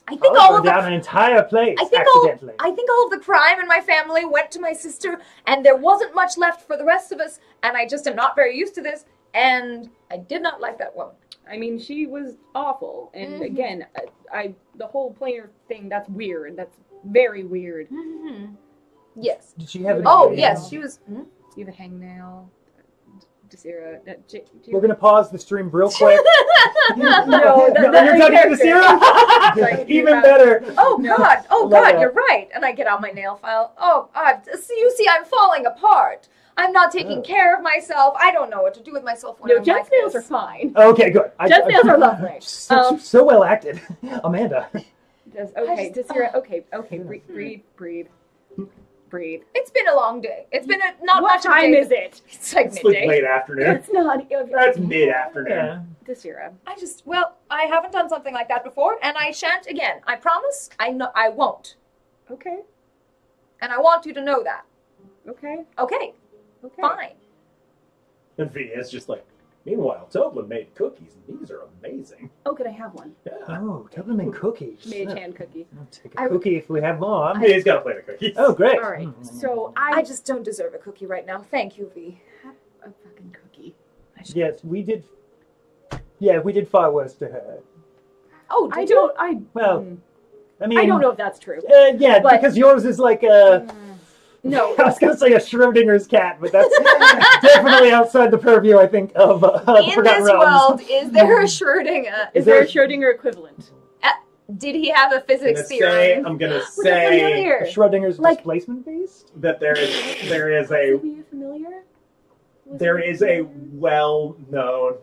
I think all burned of the down an entire place I think accidentally. all of the crime in my family went to my sister, and there wasn't much left for the rest of us, and I just am not very used to this, and I did not like that woman. I mean, she was awful, and again, the whole player thing, that's weird. That's very weird. Yes. Did she have? Oh, any- yes, she was. You have a hangnail, Desira. We're gonna pause the stream real quick. No, you're talking to Desira. Sorry, Even better. Oh No. God! Oh Love God! that. You're right. And I get out my nail file. Oh, you see, I'm falling apart. I'm not taking care of myself. I don't know what to do with myself when No, I'm Jen's like nails this. are fine. Okay, good. Jen's nails are lovely. So well acted, Amanda. Okay, just- Desira. Okay. Breathe. It's been a long day. It's been not What much of a time day. is it? It's like It's like midday. late afternoon. It's not. That's mid-afternoon. Yeah. Desira. I haven't done something like that before, and I shan't again. I promise. I won't. Okay. And I want you to know that. Okay. Okay. Fine. And V is just like, meanwhile, Toblin made cookies, and these are amazing. Oh, could I have one? Yeah. Oh, tell them in cookies. Made a tan cookie. I'll take a cookie if we have more. V's got a plate of cookies. Oh, great. All right. So I just don't deserve a cookie right now. Thank you, V. have a fucking cookie. Yes, we did. Yeah, we did far worse to her. Oh, I did you? don't. Well, I mean, I don't know if that's true. Yeah, But- because yours is like a. No. I was gonna say a Schrodinger's cat, but that's definitely outside the purview, I think, of In Forgotten this Realms. world, is there a Schrödinger? Is there a Schrödinger equivalent? Did he have a physics theorem? I'm gonna What's a say familiar? Schrodinger's Like- displacement beast? that there is Are a you familiar? well-known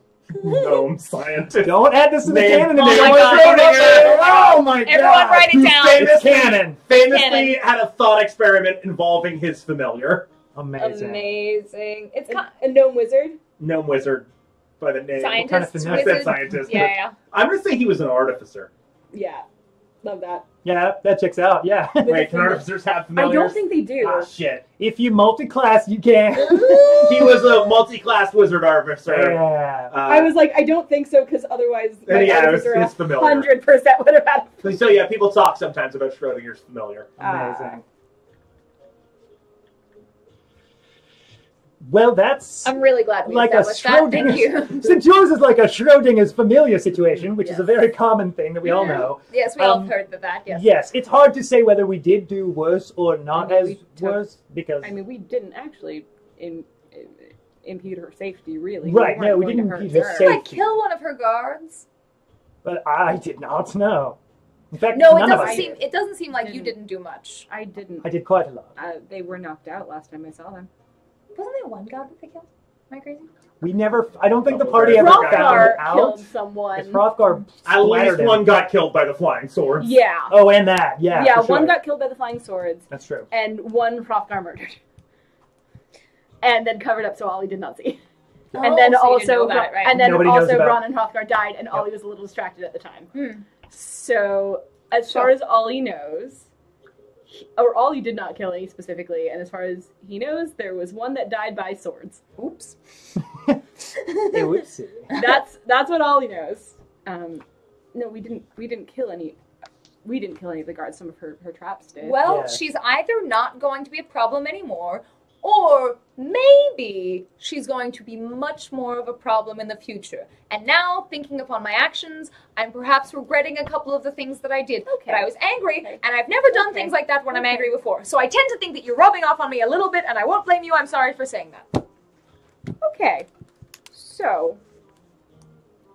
gnome scientist. Don't add this to the Name- canon Oh today. my Don't God. throw it up. Oh my god! Everyone write it down. It's canon. Famously had a thought experiment involving his familiar, Amazing. Amazing. It's kind A gnome wizard? gnome wizard by the name. scientist, kind of I said wizard. scientist. Yeah. I'm gonna say he was an artificer. Yeah. Love that. Yeah, that checks out. Yeah. Wait, can artificers have I familiars? don't think they do. Ah, shit. If you multi-class, you can. He was a multi-class wizard artificer. Yeah. I was like, I don't think so, because otherwise my yeah, it was artificer his familiar. 100% would have had. So yeah, people talk sometimes about Schrodinger's familiar. Amazing. Well, that's I'm really glad we like a established that. Thank you. Schrodinger's. Since yours is like a Schrodinger's familiar situation, which is a very common thing that we all know. Yes, we all have heard that. Yes. Yes, it's hard to say whether we did do worse or not I mean, as we took- worse because I mean, we didn't actually impede her safety, really. Right, weren't no, we going to didn't hurt impede her her. Did I safety. kill one of her guards? but I did not know. In fact, No, it none of doesn't us seem. did. It doesn't seem like you Didn't. didn't do much. I didn't. I did quite a lot. They were knocked out last time I saw them. Wasn't there one guard that they killed? Am I crazy? We never. I don't think the Couple party very- ever found Hrothgar it out. killed If someone. Hrothgar At least splattered him. one got killed by the flying swords. Yeah. Oh, and that. Yeah. Yeah, for sure. one got killed by the flying swords, That's true. and one Hrothgar murdered. And then covered up so Ollie did not see. And then so you didn't know also, about it, right? and then Nobody knows also about- Bronn and Hrothgar died, and Ollie was a little distracted at the time. Hmm. So, as far as Ollie knows, or Ollie did not kill any specifically, and as far as he knows, there was one that died by swords. Oops. Whoopsie. That's what Ollie knows. No, we didn't kill any. We didn't kill any of the guards. Some of her traps did. Well, Yeah. she's either not going to be a problem anymore, or maybe she's going to be much more of a problem in the future. And now, thinking upon my actions, I'm perhaps regretting a couple of the things that I did. Okay. But I was angry, Okay. and I've never done Okay. things like that when I'm Okay. angry before. So I tend to think that you're rubbing off on me a little bit, and I won't blame you. I'm sorry for saying that. Okay. So,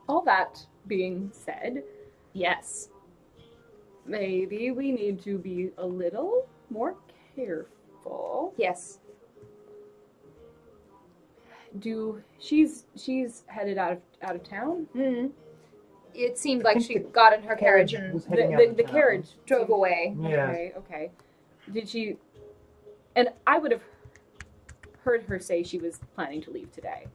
all that being said, Yes. maybe we need to be a little more careful. Yes. She's headed out of town? Mm-hmm. It seemed I like think she the got in her carriage and was heading out of The town. carriage drove away. Yeah. Okay. Did she? And I would have heard her say she was planning to leave today.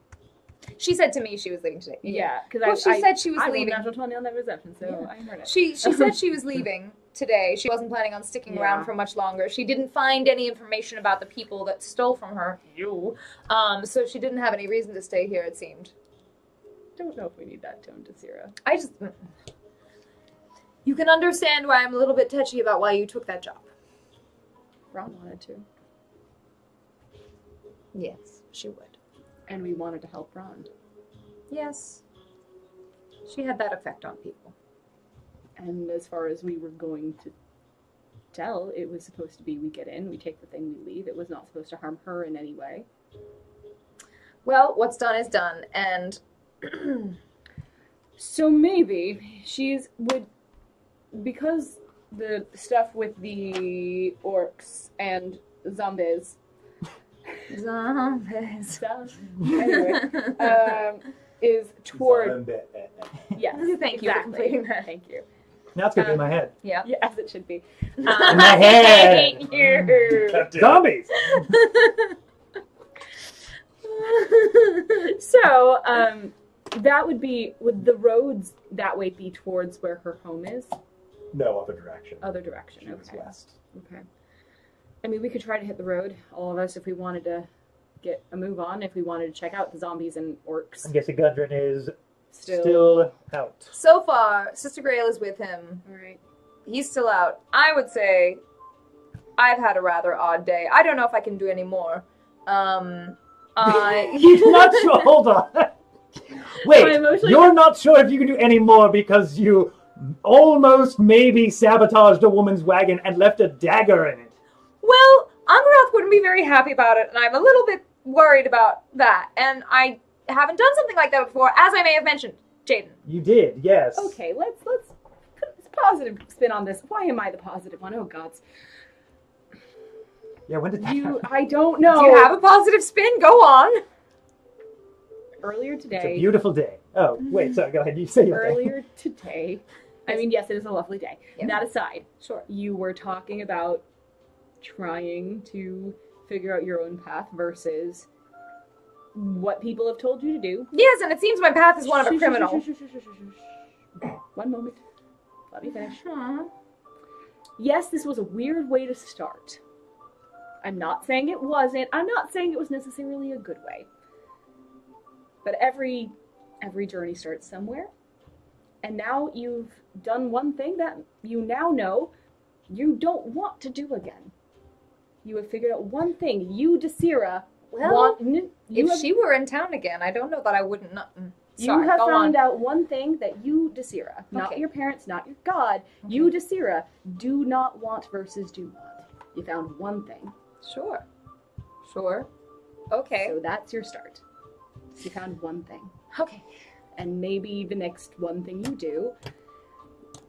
She said to me she was leaving today. Yeah, because Well, she said she was I leaving. rolled natural 20 on that reception, so Yeah. I heard it. She said she was leaving today. She wasn't planning on sticking around Yeah. for much longer. She didn't find any information about the people that stole from her. So she didn't have any reason to stay here, it seemed. Don't know if we need that tone to Sierra. I just... You can understand why I'm a little bit touchy about why you took that job. Ron wanted to, Yes, she would. and we wanted to help Ron. Yes. She had that effect on people. And as far as we were going to tell, it was supposed to be we get in, we take the thing, we leave. It was not supposed to harm her in any way. Well, what's done is done, and... So maybe because the stuff with the orcs and zombies Zombies. stuff anyway, is toward yes. Thank you for completing that. Thank you. Now it's gonna be in my head. Yeah. Yeah, as it should be. In my head. Thank you. Zombies. So, that would the roads that way be towards where her home is? No other direction. Other direction, She was okay. west. Okay. I mean, we could try to hit the road, all of us, if we wanted to get a move on, if we wanted to check out the zombies and orcs. I'm guessing Gundren is Still. still out. So far, Sister Grail is with him. Alright. He's still out. I would say I've had a rather odd day. I don't know if I can do any more. Not sure. Hold on. Wait, I'm emotionally- you're not sure if you can do any more because you almost maybe sabotaged a woman's wagon and left a dagger in it. Well, Angaroth wouldn't be very happy about it, and I'm a little bit worried about that. And I haven't done something like that before, as I may have mentioned, Jaden. You did, yes. Okay, let's put this positive spin on this. Why am I the positive one? Oh, gods. Yeah, when did that happen? I don't know. Do you have a positive spin? Go on. Earlier It's a today. beautiful day. Oh, wait, sorry, go ahead. You say your thing. Earlier today. I mean, yes, it is a lovely day. Yeah. That aside, Sure. you were talking about trying to figure out your own path versus what people have told you to do. Yes, and it seems my path is one of a criminal. One moment. Let me finish. Aw. Yes, this was a weird way to start. I'm not saying it wasn't. I'm not saying it was necessarily a good way. But every journey starts somewhere. And now you've done one thing that you now know you don't want to do again. You have figured out one thing. You, Desira, Well, want... if she were in town again, I don't know that I wouldn't. Sorry, you have go found on. out one thing that you, Desira, not Okay. your parents, not your god, you, Desira, do not want versus do want. You found one thing. Sure. Sure. Okay. So that's your start. You found one thing. Okay. And maybe the next one thing you do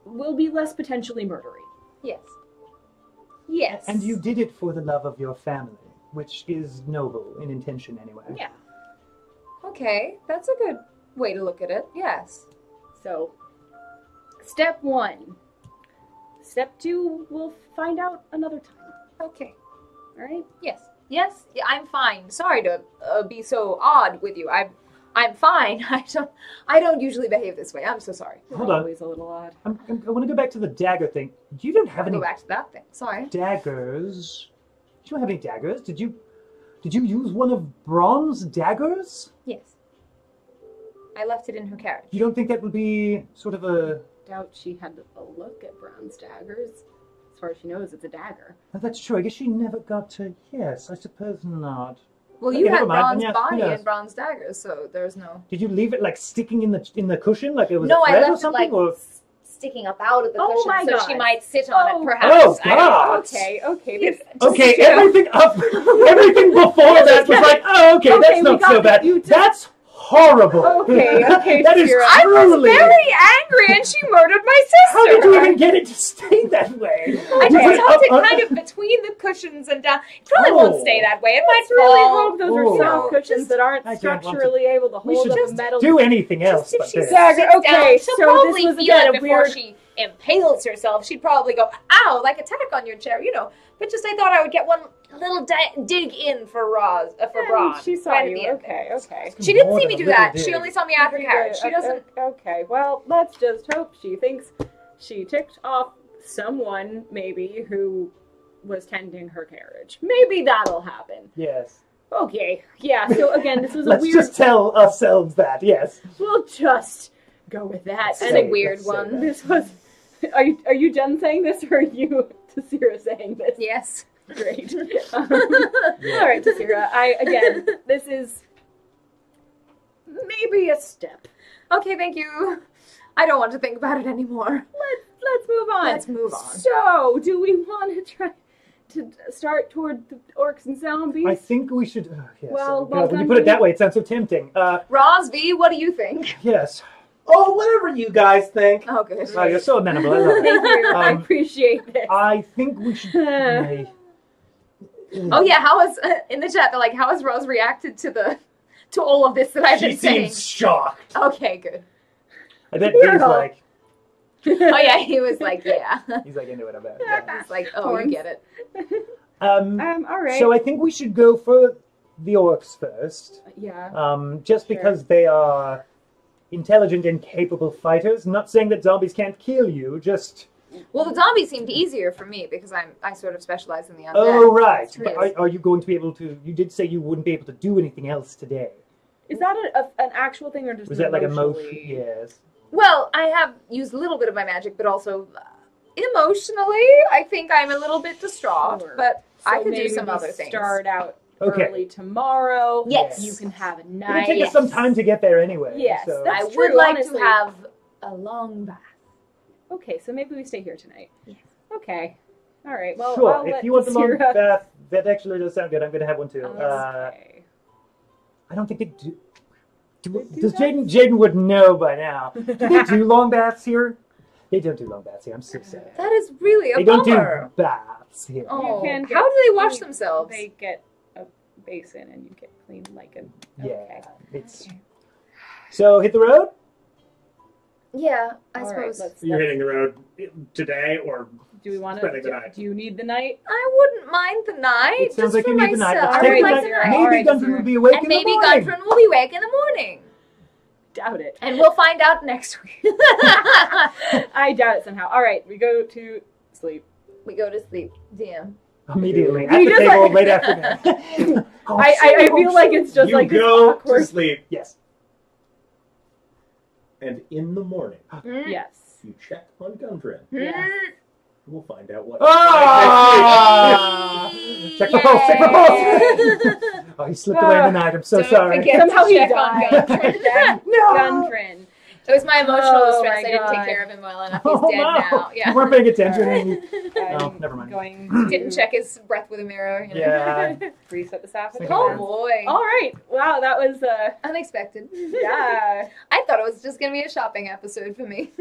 will be less potentially murdery. Yes. Yes. And you did it for the love of your family, which is noble in intention anyway. Yeah. Okay, that's a good way to look at it. Yes. So, step 1. Step 2, we'll find out another time. Okay. Alright? Yes. Yes. Yeah, I'm fine. Sorry to be so odd with you. I'm fine. I don't usually behave this way. I'm so sorry. Hold on. Always a little odd. I want to go back to the dagger thing. You don't have any Go back to that thing. Sorry. daggers. You don't have any daggers. Did you use one of Braun's daggers? Yes. I left it in her carriage. You don't think that would be sort of a... Doubt she had a look at Brown's daggers. As far as she knows, it's a dagger. Oh, that's true. I guess she never got to... Yes, I suppose not. Well, Okay, you never had mind. Braun's Yeah, body who knows? and Braun's daggers, so there's no... Did you leave it like sticking in the cushion, like it was No, a I thread or left it something? like Or... sticking up out of the Oh cushion my so God. she might sit on Oh. it, perhaps. Oh, I don't God. Okay. Yes. Okay, You know. everything before that was like, oh, okay, Okay, that's we not got so it. bad. You did- That's horrible. Okay, That is Sierra. I was truly... very angry and she murdered my sister. How did you even get it to stay that way? I You put just tucked it up- kind of between the cushions and down. It probably Oh. won't stay that way. It might Let's really fall. hope those Oh. are soft cushions that aren't I don't want to- structurally able to We hold should up a metal. do anything else If but she this. sits Dagger, down, okay, she'll so probably this was feel again it a before weird- she impales herself. She'd probably go, ow, like attack on your chair, But just I thought I would get one little dig in for Braun. She saw right at you. the end. Okay. She didn't More see than me a do little that. dig. She only saw me at her carriage. She doesn't... Okay, well, let's just hope she thinks she ticked off someone, maybe, who was tending her carriage. Maybe that'll happen. Yes. Okay, yeah, so again, this was a Let's weird... just tell ourselves that, yes. We'll just go with that. This is And a it- weird let's say one. that. This was... Are you Jen saying this, or are you Tasira saying this? Yes. Great. All right, Tasira. This is maybe a step. Okay, thank you. I don't want to think about it anymore. Let's move on. Let's move on. So, do we want to try to start toward the orcs and zombies? I think we should... yes. Well, God, when you put it that way, it sounds so tempting. Roz V, what do you think? Yes. Oh, whatever you guys think. Oh, good. Oh, you're so amenable. I love it. Thank you. I appreciate this. I think we should... Oh yeah, how was in the chat? They're like, how has Rose reacted to all of this that I've She been saying? seems shocked. Okay, good. I bet Dave's like... Oh yeah, he was like, yeah. He's like into it, I bet. Yeah. He's like, oh, you get it. All right. So I think we should go for the orcs first. Yeah. Just because they are intelligent and capable fighters. Not saying that zombies can't kill you, just... Well, the zombies seemed easier for me because I sort of specialize in the undead. Oh, right. But Yes. are you going to be able to... You did say you wouldn't be able to do anything else today. Is that an actual thing, or just Was that like a motion? emotionally? Yes. Well, I have used a little bit of my magic, but also emotionally, I think I'm a little bit distraught. Sure. But I So could do maybe some we other things. Start out Okay. early tomorrow. Yes. You can have a It'll night. take us some time to get there anyway. Yes, So. that's I would true, like honestly. to have a long bath. Okay, so maybe we stay here tonight. Yes. Okay. All right. Well, Sure, I'll if let you want the long Tasira- bath, that actually does sound good. I'm going to have one too. Okay. I don't think they do. do Does that? Jaden would know by now. Do they do long baths here? They don't do long baths here. I'm so sad. That is really a They don't bummer. do baths here. Oh, You can how get- do they wash you- themselves? They get a basin and you get clean like a. Yeah, Okay. it's so hit the road. Yeah, I All right, suppose. let's. You're hitting the road today, or Do we want spending the to? night. Do you need the night? I wouldn't mind the night. It sounds just like for you need the night. myself. Let's I take would the like night. the night. Maybe Alright, Gunther Tasira. will be awake And in the maybe morning. Gunther will be awake in the morning. Doubt it. And we'll find out next week. I doubt it somehow. All right, we go to sleep. We go to sleep. Damn. Immediately We at the just, table like- late afternoon. Oh, I feel like it's just you like this go to awkward. sleep, yes. and in the morning, Yes. you check on Gundren. Yeah. We'll find out what. Ah! Check the pulse. Check the pulse. Oh, he slipped away in the night. I'm so Don't sorry. forget Somehow to he check on died. Gundren. No. Gundren. It was my emotional Oh distress. my I didn't God. take care of him well enough. He's Oh, dead wow. now. You Yeah. weren't paying attention. And you... Oh, I'm never mind. Going to Didn't check his breath with a mirror. You know? Yeah. reset the staff. Like Oh that. boy. All right. Wow, that was Unexpected. yeah. I thought it was just gonna be a shopping episode for me.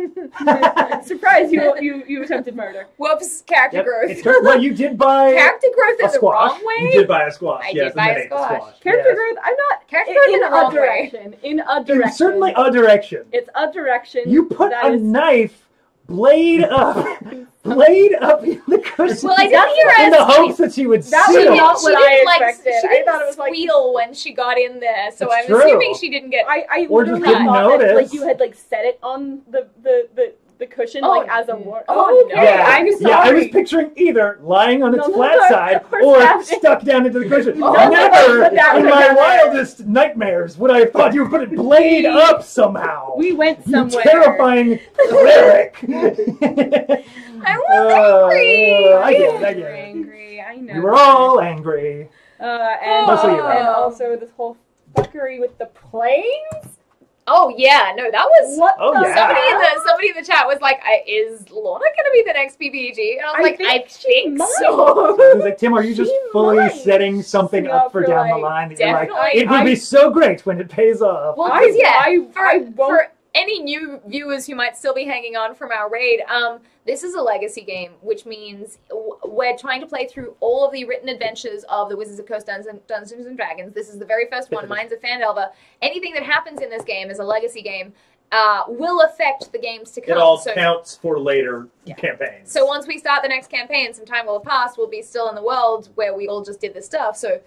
Surprise! You attempted murder. Whoops, character Yep. growth. It's well, you did buy Character growth a in the squash. wrong way. You did buy a squash. I yes, did buy a mini squash. Character Yes. growth. I'm not Character growth in in the a wrong way. direction. In a direction. Certainly a direction. It's a direction. You put that a is- knife blade up in the cushion. Well, I didn't hear in her the hopes that she would That sit was on not it. what I expected. She I didn't thought it was like squeal when she got in there, so It's I'm true. assuming she didn't get. I Or just literally didn't thought that, notice. like you had like set it on the cushion Oh, like as a war. oh, okay. no. I'm sorry. Yeah, I was picturing either lying on its No, flat no, side or or stabbed. stuck down into the cushion. No, Never put that in my together. wildest nightmares would I have thought you would put it blade up somehow. We went You somewhere. terrifying cleric. I was angry. I get We're it. angry. I know. You were all angry. And, Mostly you were. and also this whole fuckery with the planes. Oh yeah, no, that was. What? Oh, the yeah. Somebody in the chat was like, "Is Lorna gonna be the next PBG?" And I was I like, think "I she think might. so." I was like, Tim, are you just She fully might. setting something Yeah, up for for, down the like, line that you're like, definitely. it will be so great when it pays off? Well, I- 'cause, yeah, I won't. for any new viewers who might still be hanging on from our raid, this is a legacy game, which means we're trying to play through all of the written adventures of the Wizards of Coast Dungeons and Dragons. This is the very first one, Mine of Phandelver. Anything that happens in this game is a legacy game. Will affect the games to come. It all So- counts for later Yeah. campaigns. So once we start the next campaign, some time will have passed. We'll be still in the world where we all just did this stuff. So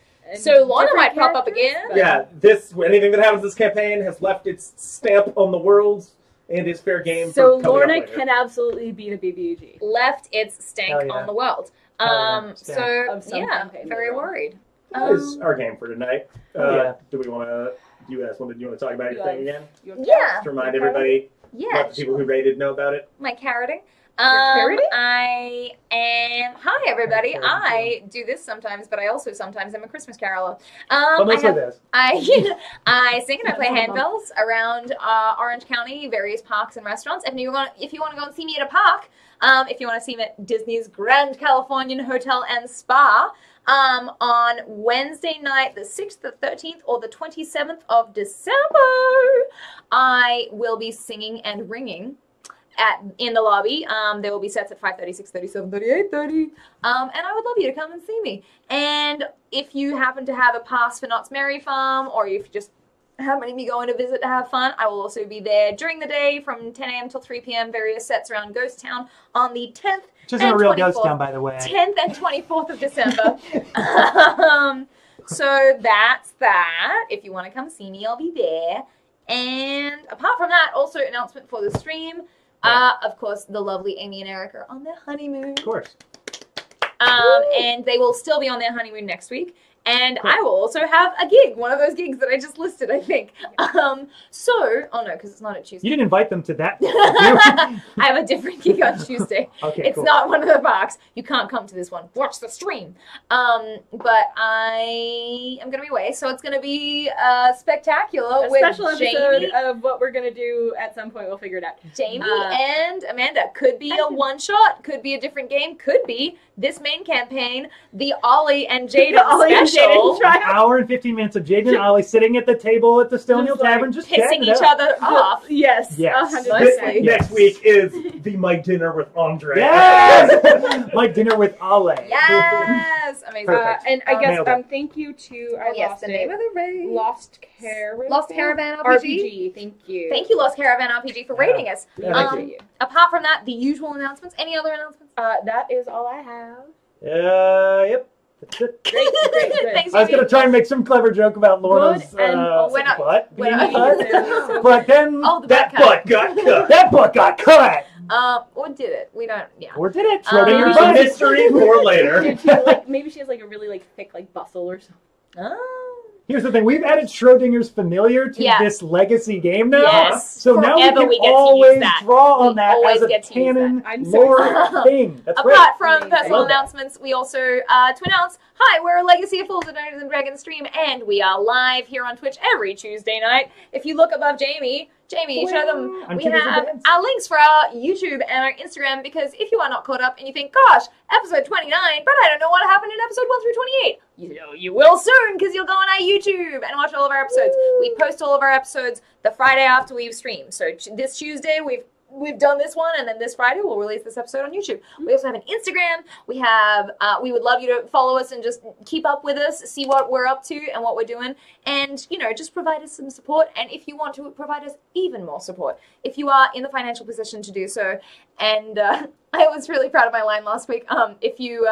Lorna might pop up again. yeah, anything that happens this campaign has left its stamp on the world and is fair game. So for coming up Lorna later. can absolutely beat a BBG. Left its stank Hell yeah. on the world. Hell yeah, So stank. Of some yeah, campaign very later on. worried. That is our game for tonight. Oh, yeah. Do we want to? You guys want to talk about your Yeah. thing again? Yeah, Just to remind everybody, yeah. let the people who raided know about it. My carroting. carroting? I am. Hi, everybody. Carroting, I do this sometimes, but I also sometimes am a Christmas caroler. But I mostly have this. I sing and I play handbells around Orange County, various parks and restaurants. If you want to go and see me at a park, if you want to see me at Disney's Grand Californian Hotel and Spa, on Wednesday night, the 6th, the 13th, or the 27th of December, I will be singing and ringing in the lobby. There will be sets at 5:30, 6:30, 7:30, 8:30. And I would love you to come and see me. And if you happen to have a pass for Knott's Merry Farm, or if you just happen to be going to visit to have fun, I will also be there during the day from 10 a.m. till 3 p.m. Various sets around Ghost Town on the 10th. Which isn't a and real 24th. ghost town, by the way. 10th and 24th of December. So that's that. If you want to come see me, I'll be there. And apart from that, also announcement for the stream. Of course, the lovely Amy and Eric are on their honeymoon. Of course. And they will still be on their honeymoon next week. And I will also have a gig, one of those gigs that I just listed, I think. Oh no, because it's not a Tuesday. You didn't invite them to that. I have a different gig on Tuesday. Okay, It's cool. not one of the parks. You can't come to this one. Watch the stream. But I am going to be away, so it's going to be spectacular A with special episode Jamie, of what we're gonna do at some point. We'll figure it out. Jamie and Amanda. Could be a one-shot, could be a different game, could be this main campaign, the Ollie and Jaden Ollie and special. Jaden An trial. hour and 15 minutes of Jaden and Ollie sitting at the table at the Stone Hill Just like Tavern, just Pissing chatting it each up. other off. Yes. Yes. 100%. Mostly. Next week is the My Dinner with Andre. Yes! Like dinner with Ollie. Yes! Amazing. Perfect. And I guess Nailed it. thank you to Oh, yes, the name of the raid. Lost Caravan. Lost Caravan RPG. Thank you. Thank you, Lost Caravan RPG, for rating us. Yeah, thank you. Apart from that, the usual announcements. Any other announcements? That is all I have. Yep. That's it. Great. Thanks, I was Jamie. going to try and make some clever joke about Lorna's Good, and also we're not- butt we're being not- cut. But then Oh, the That butt cut. butt got cut. that butt got cut. Or did it? We don't. Yeah. Or did it? Um, Schrodinger's It's a butt. mystery for later. Did she, maybe she has a really thick bustle or something. Oh. Here's the thing: we've added Schrodinger's familiar to Yeah. this legacy game now. Yes. So now we Forever can we get to use always that. draw on We that always as a get to use canon that. I'm so lore excited. thing. That's great. Apart from Amazing. personal I love that. announcements, we also to announce, hi, we're a Legacy of Fools and Dungeons and Dragons stream, and we are live here on Twitch every Tuesday night. If you look above Jamie, show them. I'm We too busy have dancing. our links for our YouTube and our Instagram, because if you are not caught up and you think, gosh, episode 29, but I don't know what happened in episode 1 through 28, you know you will soon, because you'll go on our YouTube and watch all of our episodes. We post all of our episodes the Friday after we've streamed. So this Tuesday, we've we've done this one, and then this Friday we'll release this episode on YouTube. We also have an Instagram. We have, we would love you to follow us and just keep up with us, see what we're up to and what we're doing, and, you know, just provide us some support. And if you want to provide us even more support, if you are in the financial position to do so, and I was really proud of my line last week. If you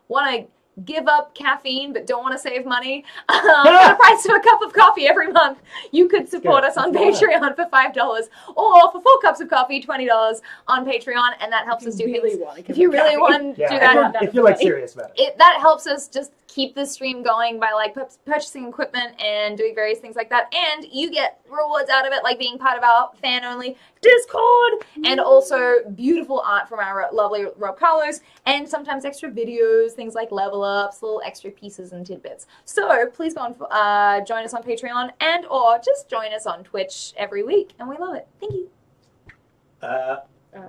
want to give up caffeine but don't want to save money for the price of a cup of coffee every month, you could support us on Patreon for $5, or for 4 cups of coffee, $20 on Patreon, and that helps us do things. If you really want to do that, if you're like serious about it. That helps us just keep the stream going by like purchasing equipment and doing various things like that, and you get rewards out of it, like being part of our fan only Discord, and also beautiful art from our lovely Rob Carlos, and sometimes extra videos, things like level ups, little extra pieces and tidbits. So please go and join us on Patreon, and or just join us on Twitch every week, and we love it. Thank you.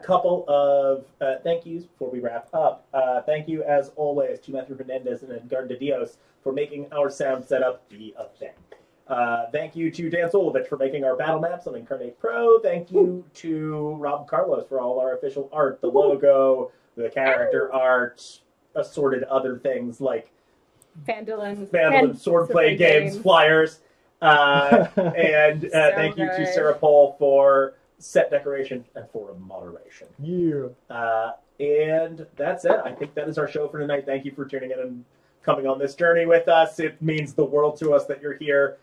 Couple of thank yous before we wrap up. Thank you, as always, to Matthew Hernandez and Edgard Dios for making our sound setup be a thing. Thank you to Dan Szolovits for making our battle maps on Incarnate Pro. Thank you to Rob Carlos for all our official art, the logo, the character art, assorted other things like Phandelver swordplay games, flyers. And thank you to Sarah Pohl for set decoration and for moderation. Yeah. And that's it. I think that is our show for tonight. Thank you for tuning in and coming on this journey with us. It means the world to us that you're here.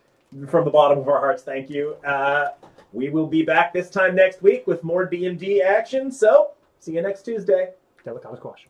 From the bottom of our hearts, thank you. We will be back this time next week with more D&D action. So, see you next Tuesday. Delicate squash.